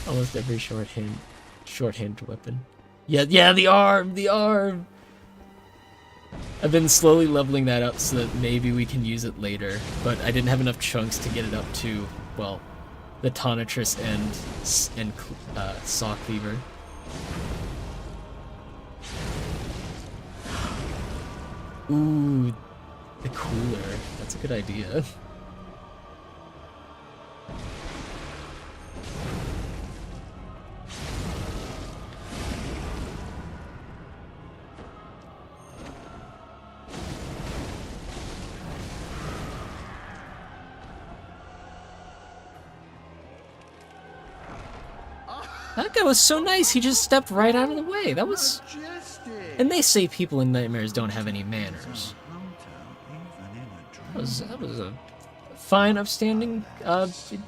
Almost every shorthand weapon. Yeah, the arm. I've been slowly leveling that up so that maybe we can use it later, but I didn't have enough chunks to get it up to, well, the Tonitrus and Saw Cleaver. Ooh, the cooler. That's a good idea. That guy was so nice, he just stepped right out of the way. That was... And they say people in nightmares don't have any manners. Even in a That was a fine, upstanding,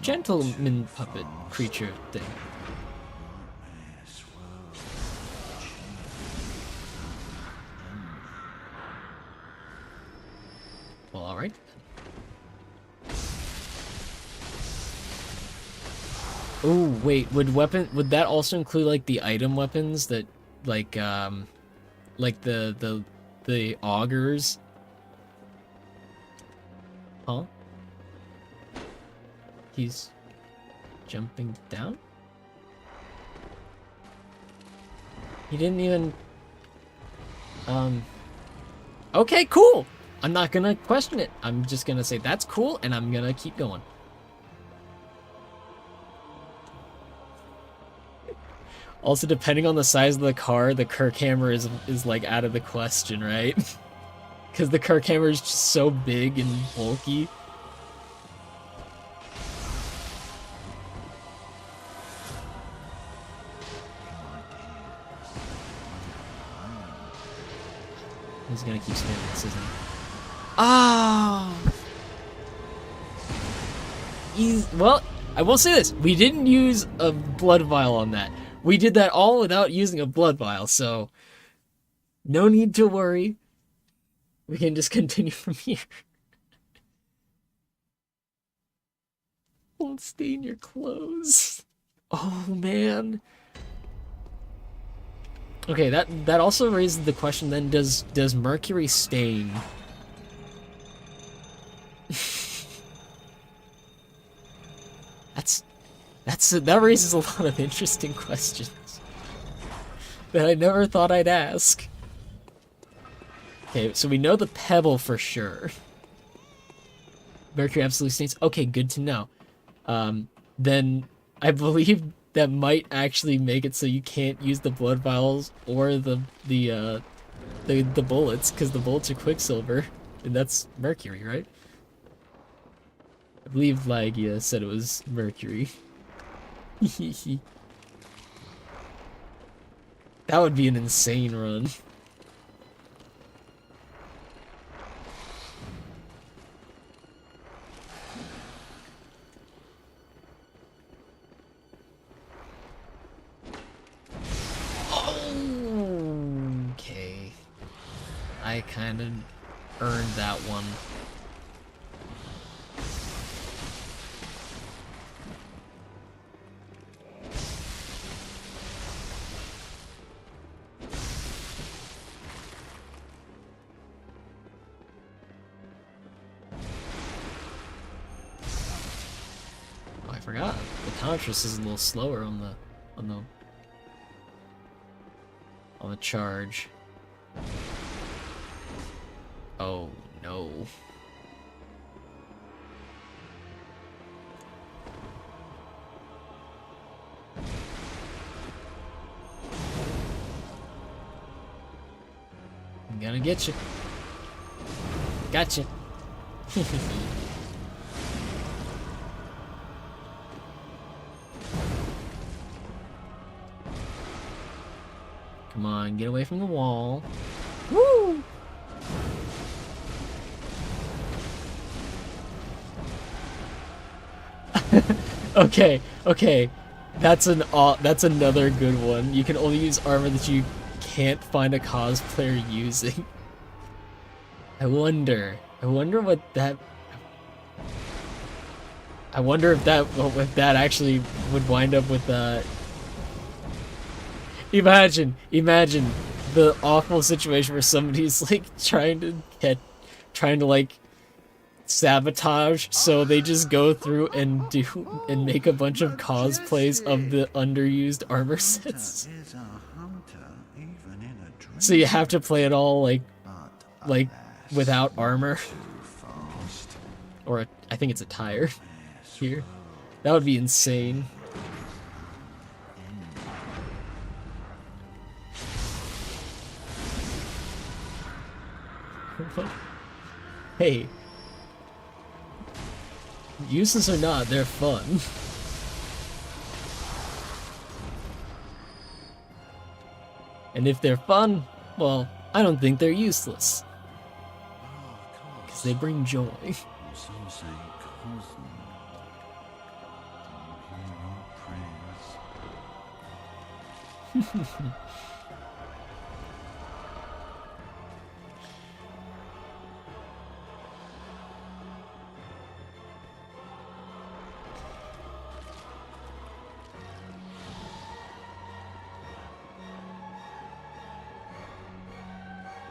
gentleman puppet creature thing. Well, all right. Oh wait, would that also include like the item weapons that like the augers? Huh? He's jumping down? He didn't even okay, cool. I'm not gonna question it. I'm just gonna say that's cool and I'm gonna keep going. Also, depending on the size of the car, the Kirk hammer is like out of the question, right? Because the Kirk hammer is just so big and bulky. He's gonna keep spamming this, isn't he? Ah! Well, I will say this. We didn't use a blood vial on that. We did that all without using a blood vial, so no need to worry. We can just continue from here. Won't stain your clothes. Oh, man. Okay, that also raises the question then, does mercury stain? That raises a lot of interesting questions that I never thought I'd ask. Okay, so we know the pebble for sure. Mercury absolutely stains. Okay, good to know. Then I believe that might actually make it so you can't use the blood vials or the bullets, because the bullets are quicksilver, and that's mercury, right? I believe Lagia said it was mercury. That would be an insane run. Okay. I kind of earned that one. I forgot. The Contrast is a little slower on the charge. Oh no. I'm gonna get you. Gotcha. Come on, get away from the wall. Woo! Okay. That's another good one. You can only use armor that you can't find a cosplayer using. I wonder what that. I wonder if that actually would wind up with Imagine the awful situation where somebody's like trying to like sabotage, so they just go through and make a bunch of cosplays of the underused armor sets. So you have to play it all like without armor, or I think it's a tire here. That would be insane. Hey, useless or not, they're fun. And if they're fun, well, I don't think they're useless. because they bring joy. Some say Cosmo. Do you hear our prayers?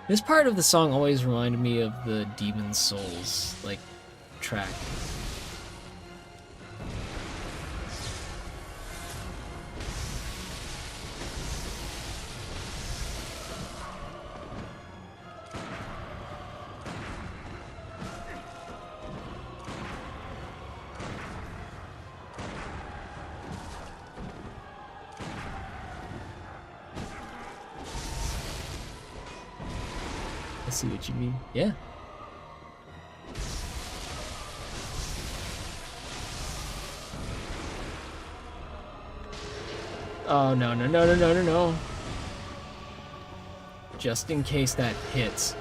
This part of the song always reminded me of the Demon Souls, like, track. I see what you mean. Yeah. Oh, no, no, no, no, no, no, no. Just in case that hits.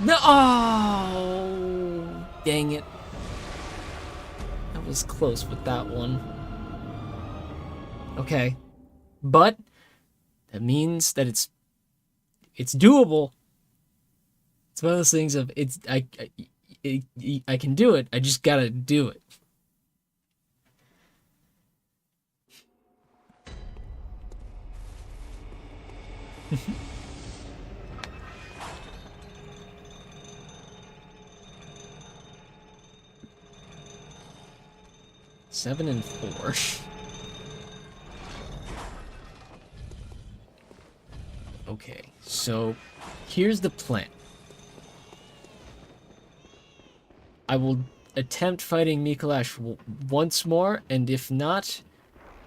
No! Oh, dang it. I was close with that one. Okay. But that means that it's doable. It's one of those things of I can do it. I just gotta do it. Seven and 4. Okay, so here's the plan. I will attempt fighting Mikolash once more, and if not,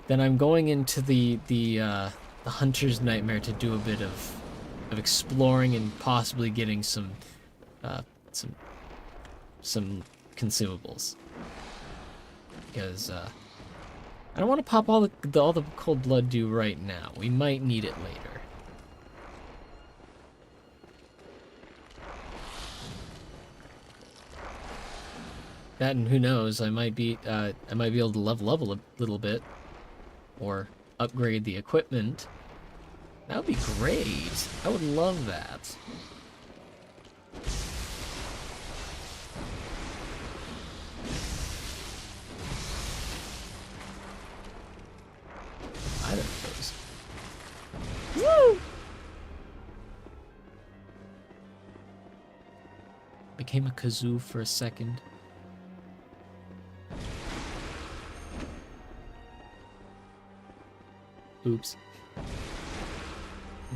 then I'm going into the Hunter's Nightmare to do a bit of exploring and possibly getting some consumables. Because I don't want to pop all the cold blood dew right now. We might need it later. That, and who knows, I might be able to level up a little bit, or upgrade the equipment. That would be great. I would love that. Either of those. Woo! Became a kazoo for a second. Oops.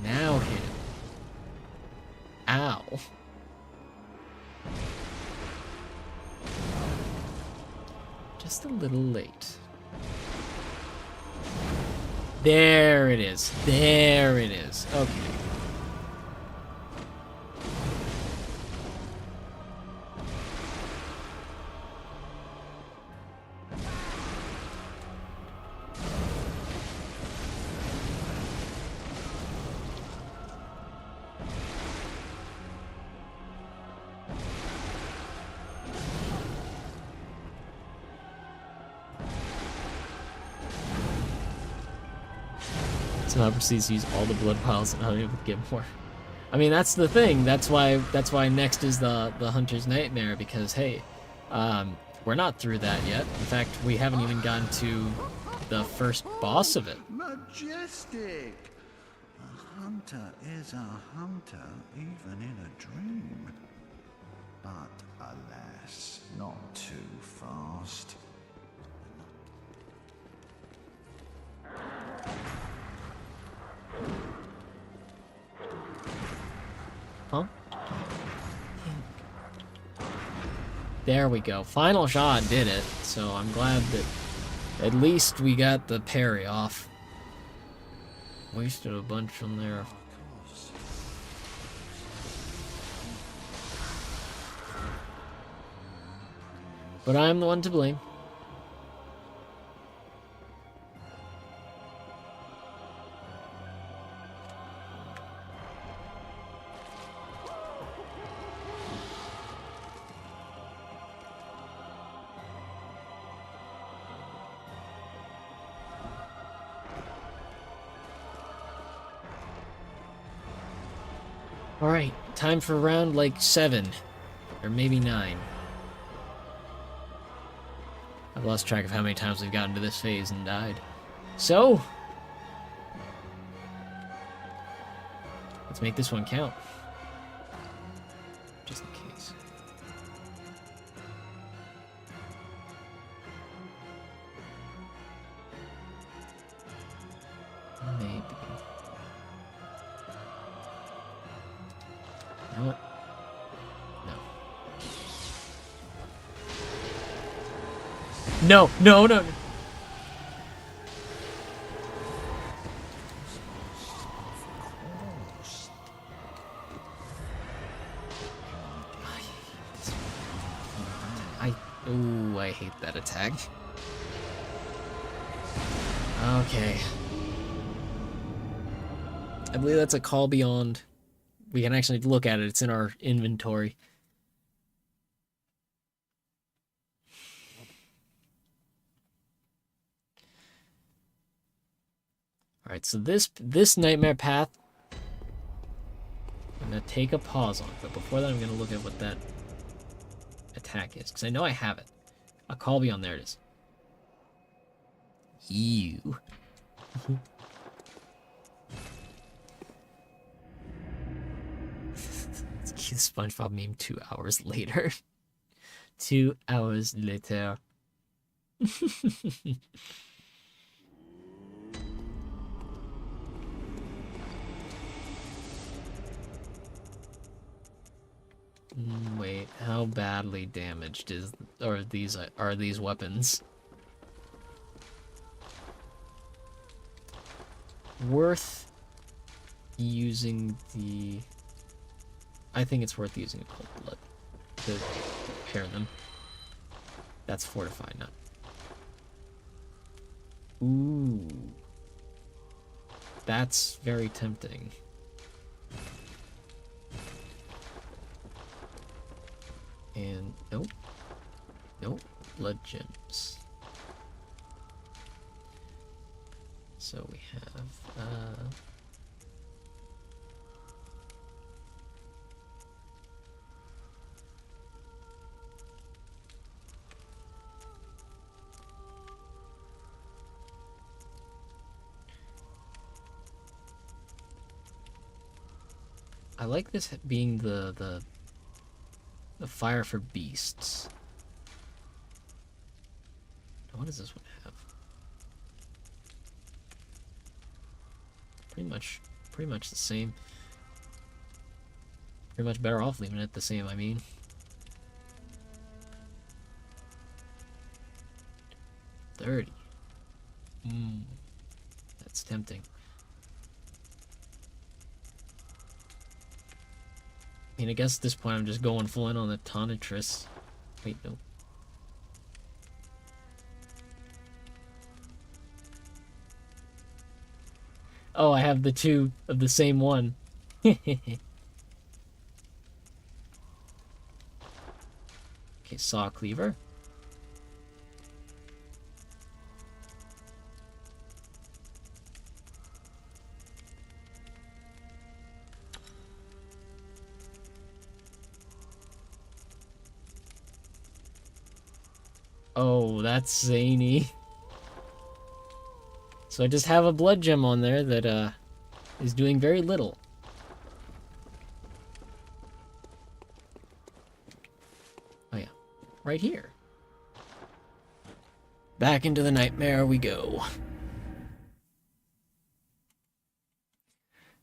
Now hit him. Ow. Just a little late. There it is. There it is. Okay. Somehow proceeds to use all the blood piles and not able to get more. I mean, that's the thing. That's why next is the Hunter's Nightmare, because hey, we're not through that yet. In fact, we haven't even gotten to the first boss of it. Majestic! A hunter is a hunter, even in a dream. But alas, not too fast. Huh? There we go. Final shot did it, so I'm glad that at least we got the parry off. Wasted a bunch from there. But I'm the one to blame. Alright, time for round like 7. Or maybe 9. I've lost track of how many times we've gotten to this phase and died. So, let's make this one count. Just in case. Maybe. You know what? No. No. I hate that attack. Okay. I believe that's a call beyond. We can actually look at it. It's in our inventory. Alright, so this nightmare path, I'm going to take a pause on, but before that I'm going to look at what that attack is, because I know I have it. A call beyond, there it is. You. It's a cute SpongeBob meme 2 hours later. 2 hours later. Wait, how badly damaged are these weapons? Worth using the... I think it's worth using a cold blood to repair them. That's fortified, not... Ooh. That's very tempting. And nope. Blood gems. So we have I like this being the fire for beasts. What does this one have? Pretty much the same. Pretty much better off leaving it the same, I mean. $30. That's tempting. I mean, I guess at this point I'm just going full in on the Tonitrus. Wait, no. Oh, I have the 2 of the same one. Okay, Saw Cleaver. Oh, that's zany. So I just have a blood gem on there that is doing very little. Oh yeah, right here. Back into the nightmare we go.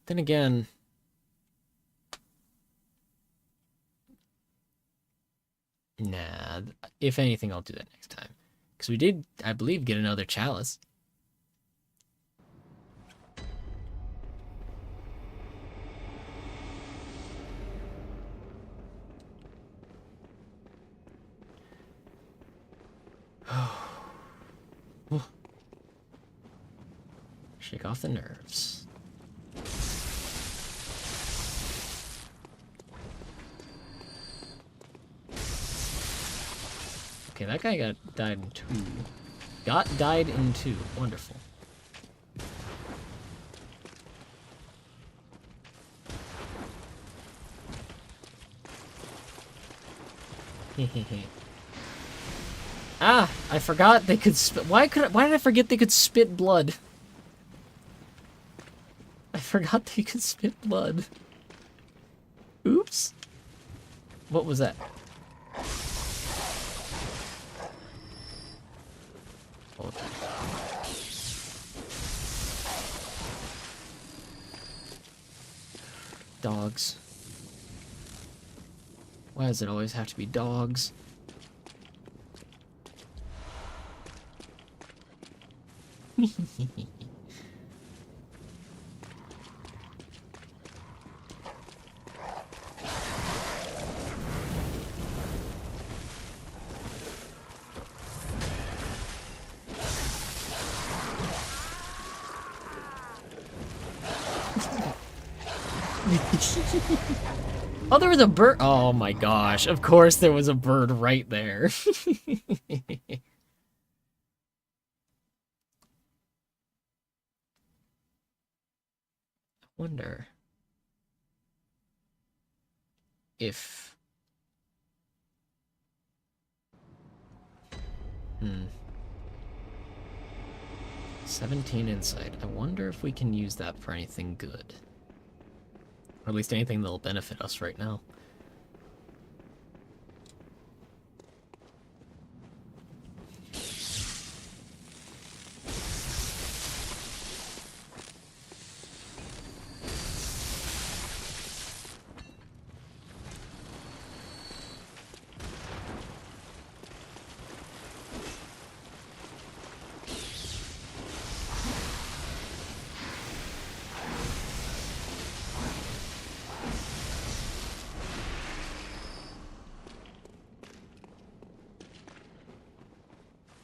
Then again, nah, if anything, I'll do that next time. Because we did, I believe, get another chalice. Shake off the nerves. Okay, that guy died in 2. Died in 2. Wonderful. Ah, I forgot they could spit. Why did I forget they could spit blood? I forgot they could spit blood. Oops. What was that? Hold on. Dogs. Why does it always have to be dogs? Oh, there was a bird. Oh my gosh. Of course there was a bird right there. Wonder if... 17 insight. I wonder if we can use that for anything good. Or at least anything that'll benefit us right now.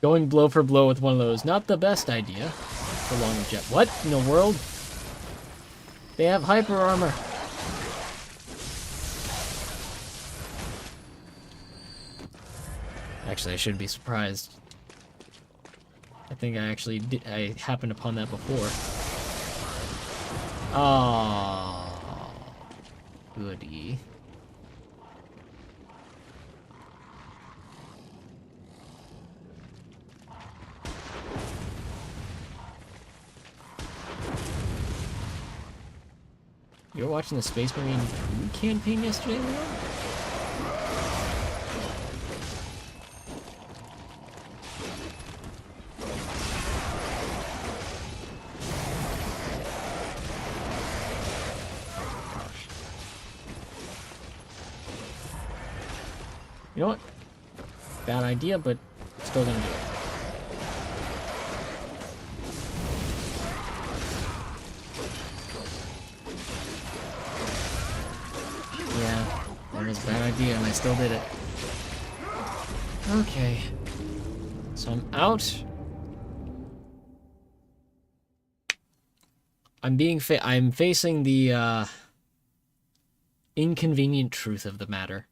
Going blow for blow with one of those, not the best idea. For long jet. What in the world? They have hyper armor. Actually, I shouldn't be surprised. I think I happened upon that before. Oh, goody. You were watching the Space Marine 2 campaign yesterday, Leon? You know what? Bad idea, but still gonna do it. That was a bad idea, and I still did it. Okay. So I'm out. I'm facing the, inconvenient truth of the matter.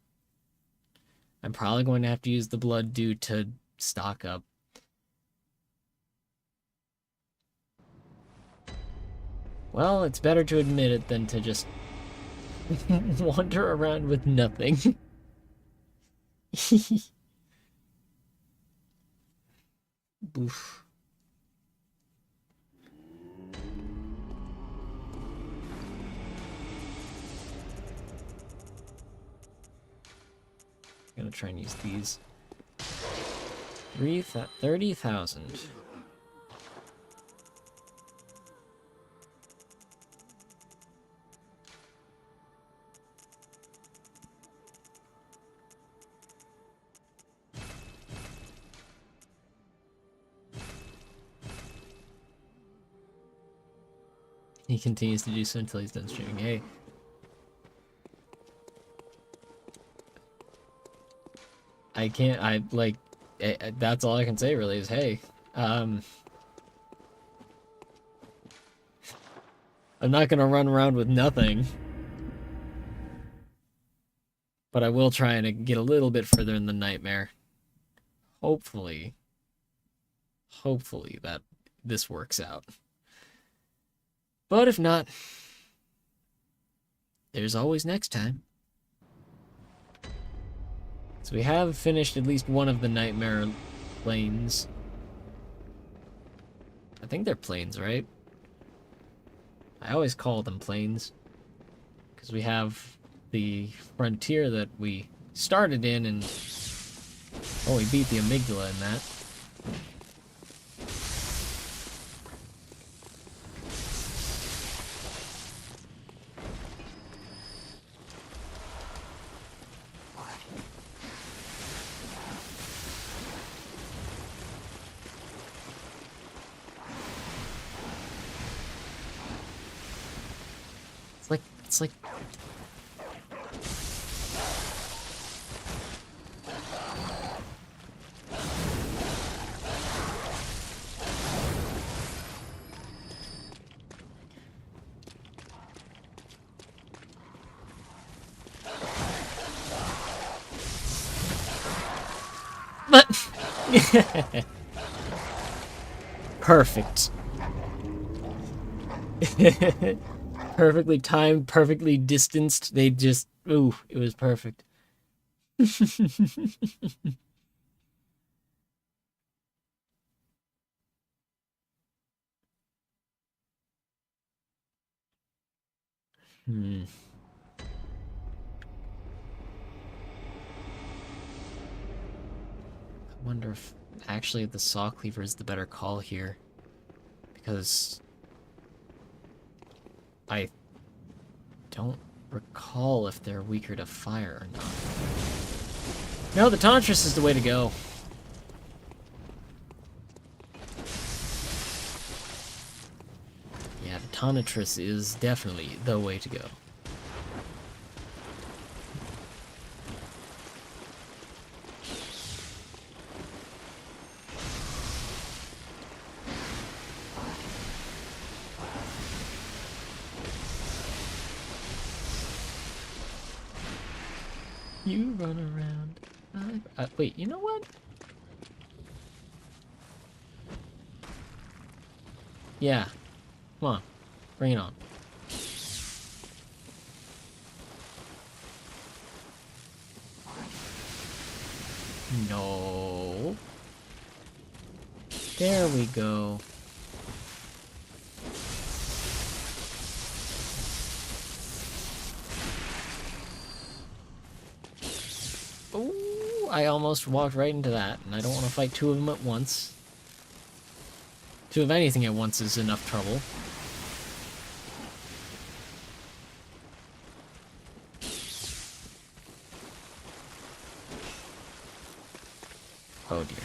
I'm probably going to have to use the blood due to stock up. Well, it's better to admit it than to just wander around with nothing. Oof. I'm gonna try and use these. 30,000. He continues to do so until he's done streaming. Hey. That's all I can say really is, hey. I'm not gonna run around with nothing. But I will try and get a little bit further in the nightmare. Hopefully that this works out. But if not, there's always next time. So we have finished at least one of the nightmare planes. I think they're planes, right? I always call them planes. Because we have the frontier that we started in, and... oh, we beat the amygdala in that. It's like... but... Perfect. Perfectly timed, perfectly distanced. They just... ooh, it was perfect. Hmm. I wonder if actually the saw cleaver is the better call here. Because... I don't recall if they're weaker to fire or not. No, the Tantris is the way to go. Yeah, the Tantris is definitely the way to go. You run around. Wait, you know what? Yeah. Come on. Bring it on. No. There we go. Ooh, I almost walked right into that, and I don't want to fight two of them at once. Two of anything at once is enough trouble. Oh dear.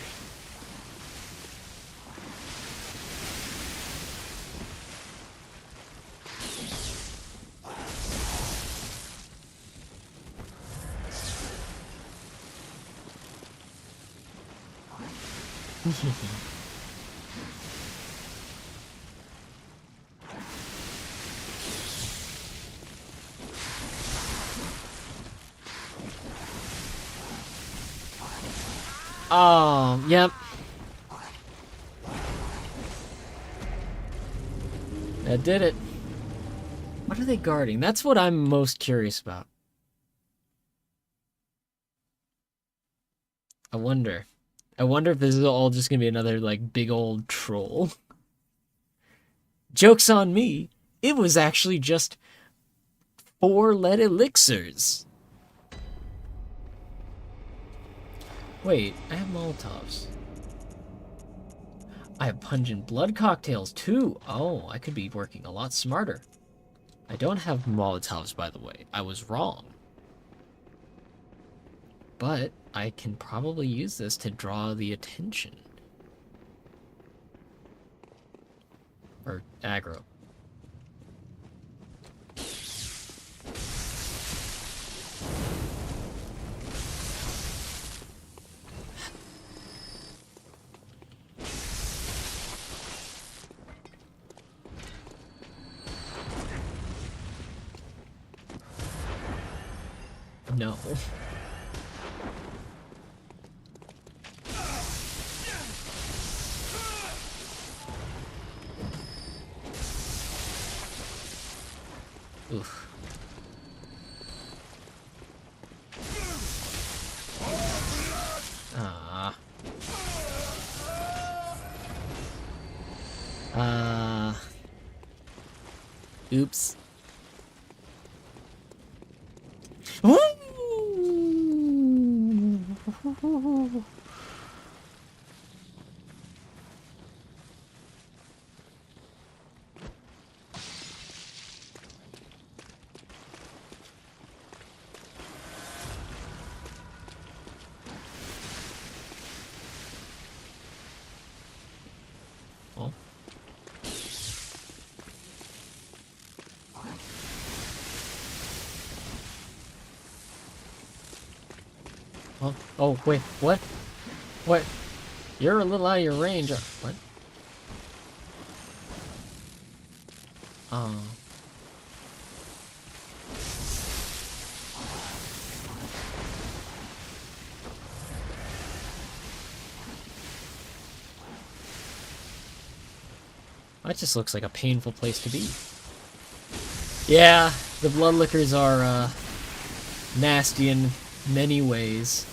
Oh, yep. That did it. What are they guarding? That's what I'm most curious about. I wonder. I wonder if this is all just gonna be another, like, big old troll. Joke's on me. It was actually just 4 lead elixirs. Wait, I have Molotovs. I have pungent blood cocktails, too. Oh, I could be working a lot smarter. I don't have Molotovs, by the way. I was wrong. But I can probably use this to draw the attention. Or aggro. No. Oof. Oops. Woo! Oh. Oh, oh, wait, what? What? You're a little out of your range. What? Oh. That just looks like a painful place to be. Yeah, the bloodlickers are, nasty in many ways.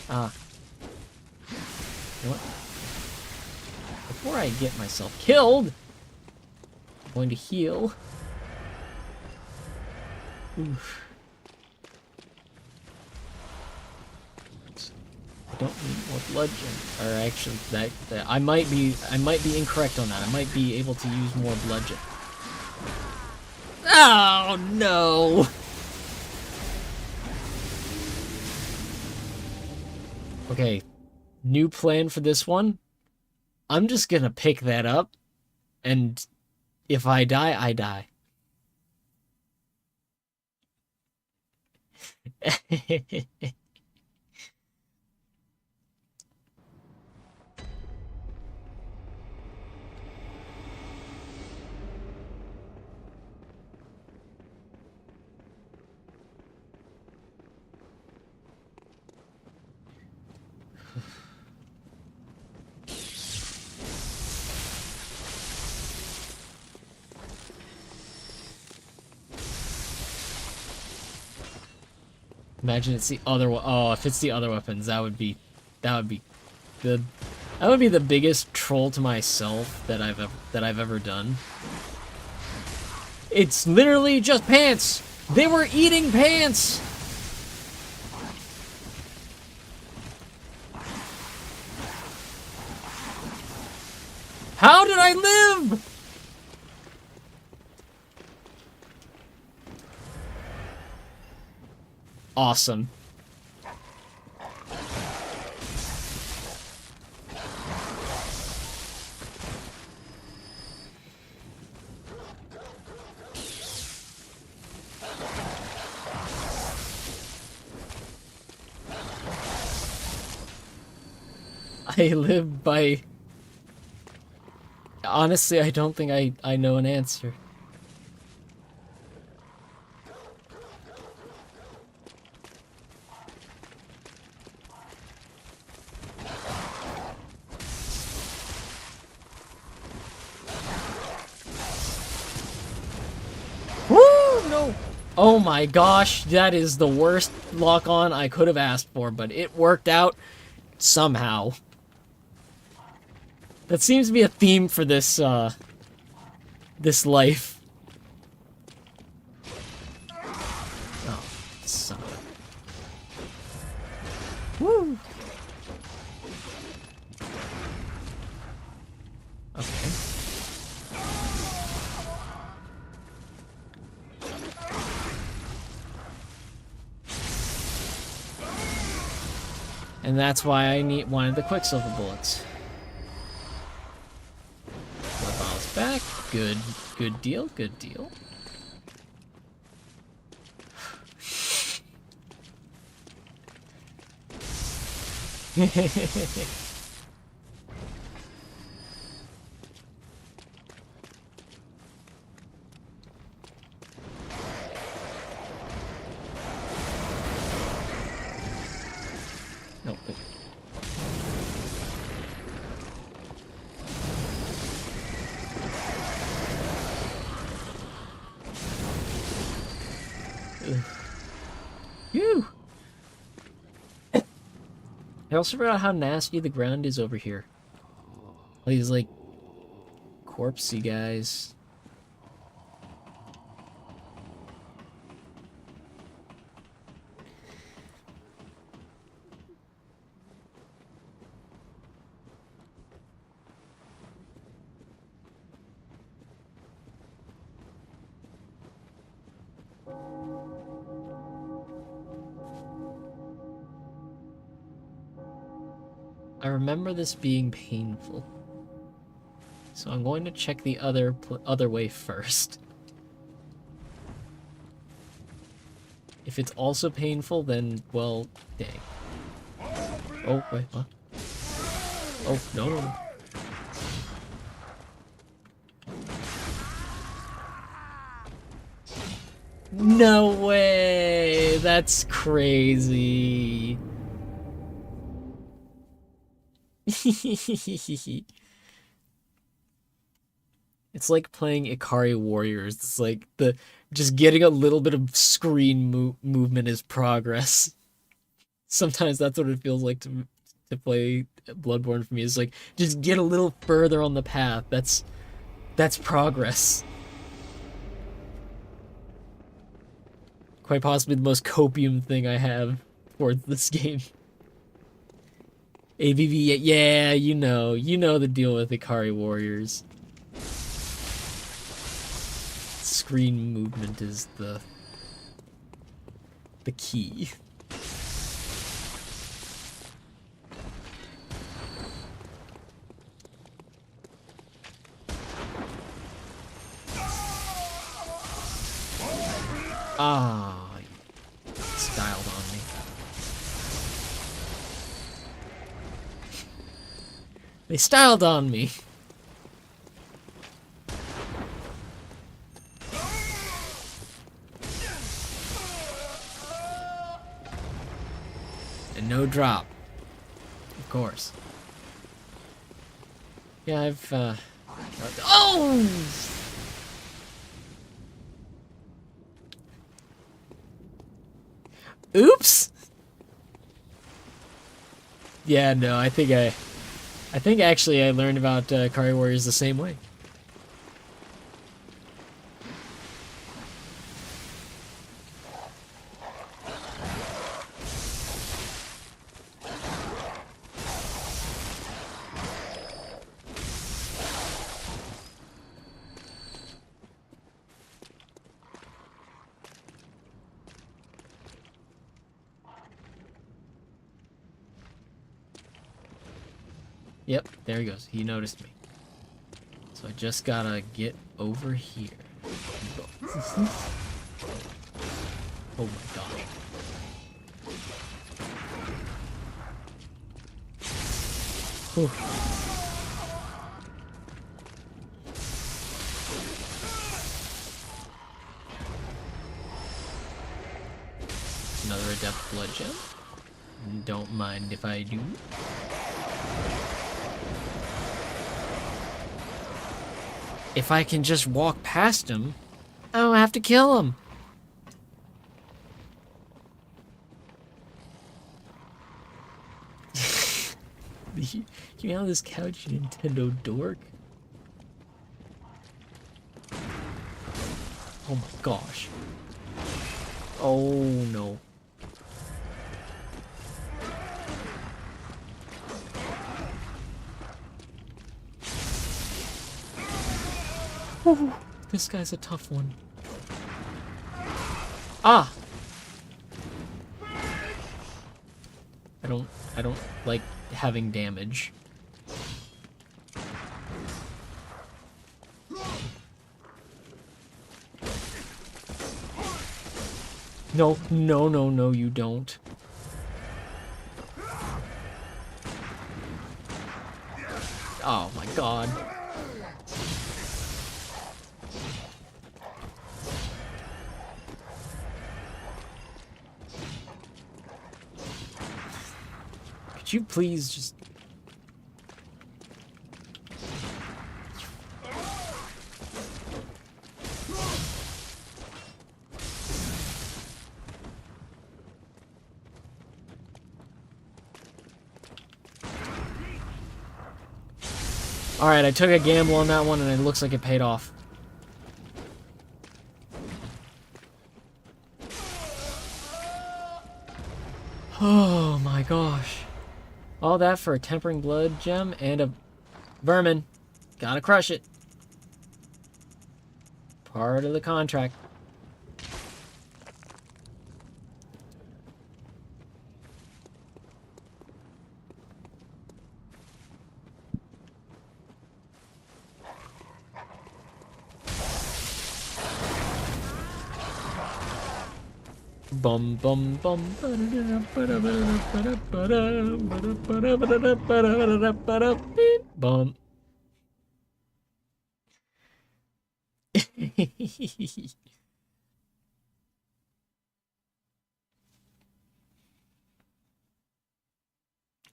Ah. You know what? Before I get myself killed, I'm going to heal. Oof. I don't need more bludgeon. Or actually, that I might be incorrect on that. I might be able to use more bludgeon. Oh no! Okay, new plan for this one. I'm just gonna pick that up, and if I die, I die. Imagine it's the other one. Oh, if it's the other weapons, that would be the biggest troll to myself that I've ever done. It's literally just pants. They were eating pants. How did I live? Awesome. I live by... Honestly, I don't think I know an answer. Woo! No! Oh my gosh, that is the worst lock-on I could have asked for, but it worked out somehow. That seems to be a theme for this, this life. Oh, son of a... Woo! Okay. And that's why I wanted the Quicksilver bullets. Back. Good deal, good deal. No, wait. Ugh. Phew! I also forgot how nasty the ground is over here. All these, like, corpsey guys. I remember this being painful. So I'm going to check the other way first. If it's also painful, then, well, dang. Oh, wait, what? Oh, no, no, no. No way! That's crazy. It's like playing Ikari Warriors. It's like just getting a little bit of screen movement is progress. Sometimes that's what it feels like to play Bloodborne for me. Is like just get a little further on the path. That's progress. Quite possibly the most copium thing I have for this game. ABV, yeah, you know the deal with Ikari Warriors. Screen movement is the key. Ah, styled on me. They styled on me. And no drop. Of course. Yeah, I've, oh! Oops! Yeah, no, I think actually I learned about Ikari Warriors the same way. Yep, there he goes. He noticed me. So I just gotta get over here. Oh my gosh. Whew. Another adept blood gem. Don't mind if I do. If I can just walk past him, I don't have to kill him. You know this couch, you Nintendo dork? Oh my gosh. Oh no. Ooh, this guy's a tough one. Ah! I don't like having damage. No, no, no, no, you don't. Oh my god. Could you please just... Alright, I took a gamble on that one and it looks like it paid off. Oh my gosh. All that for a Tempering Blood gem and a vermin. Gotta crush it. Part of the contract. Bum bum bum. Bum.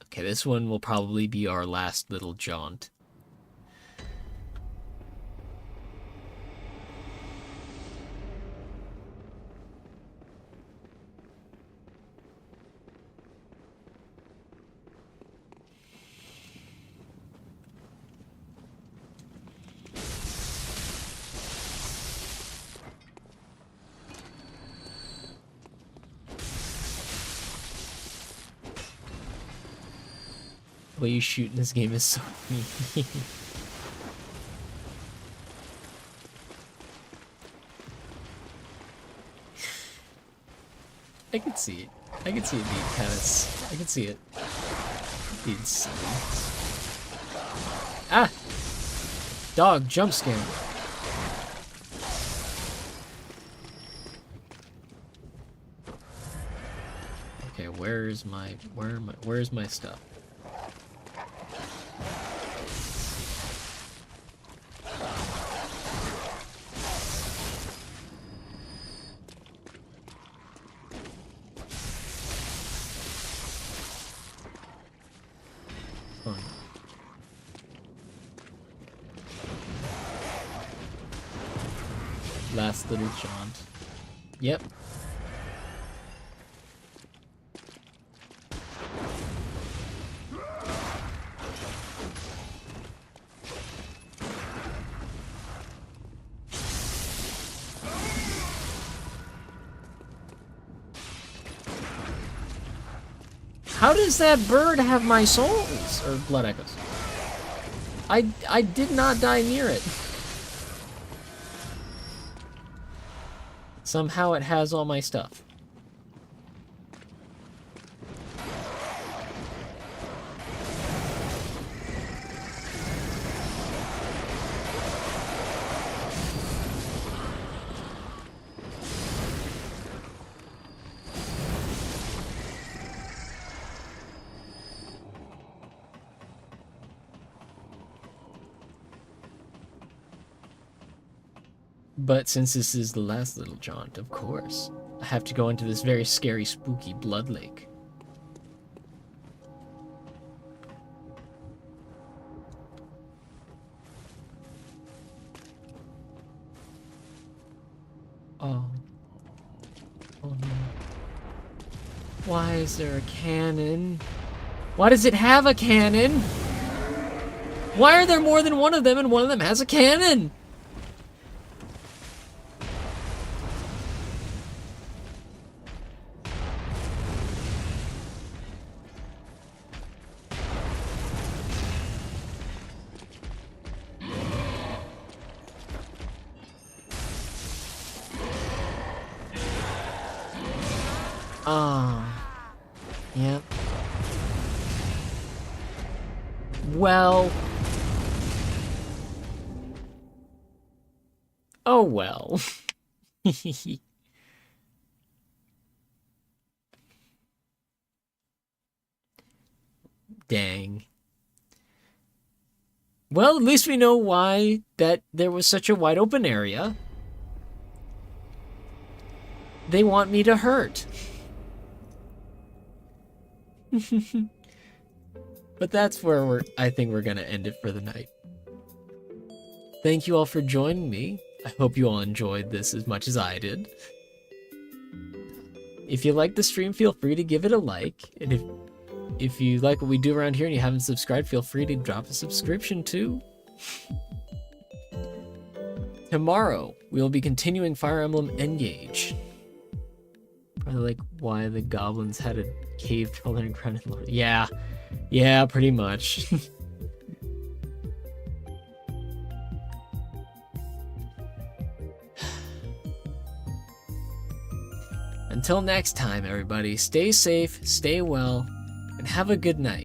Okay, this one will probably be our last little jaunt. The way you shoot in this game is so funny. I can see it. I can see it being kind of... I can see it being silly. Ah! Dog jump scare. Okay, where's my stuff? Last little jaunt. Yep. How does that bird have my souls? Or blood echoes? I did not die near it. Somehow it has all my stuff. But since this is the last little jaunt, of course, I have to go into this very scary, spooky blood lake. Oh. Oh no. Why is there a cannon? Why does it have a cannon? Why are there more than one of them and one of them has a cannon? Yep. Well. Oh well. Dang. Well, at least we know why that there was such a wide open area. They want me to hurt. But that's where I think we're gonna end it for the night. Thank you all for joining me. I hope you all enjoyed this as much as I did. If you like the stream, feel free to give it a like. And if you like what we do around here and you haven't subscribed, feel free to drop a subscription too. Tomorrow, we'll be continuing Fire Emblem Engage. Probably like why the goblins had a cave troll underground. Yeah, pretty much. Until next time, everybody, stay safe, stay well, and have a good night.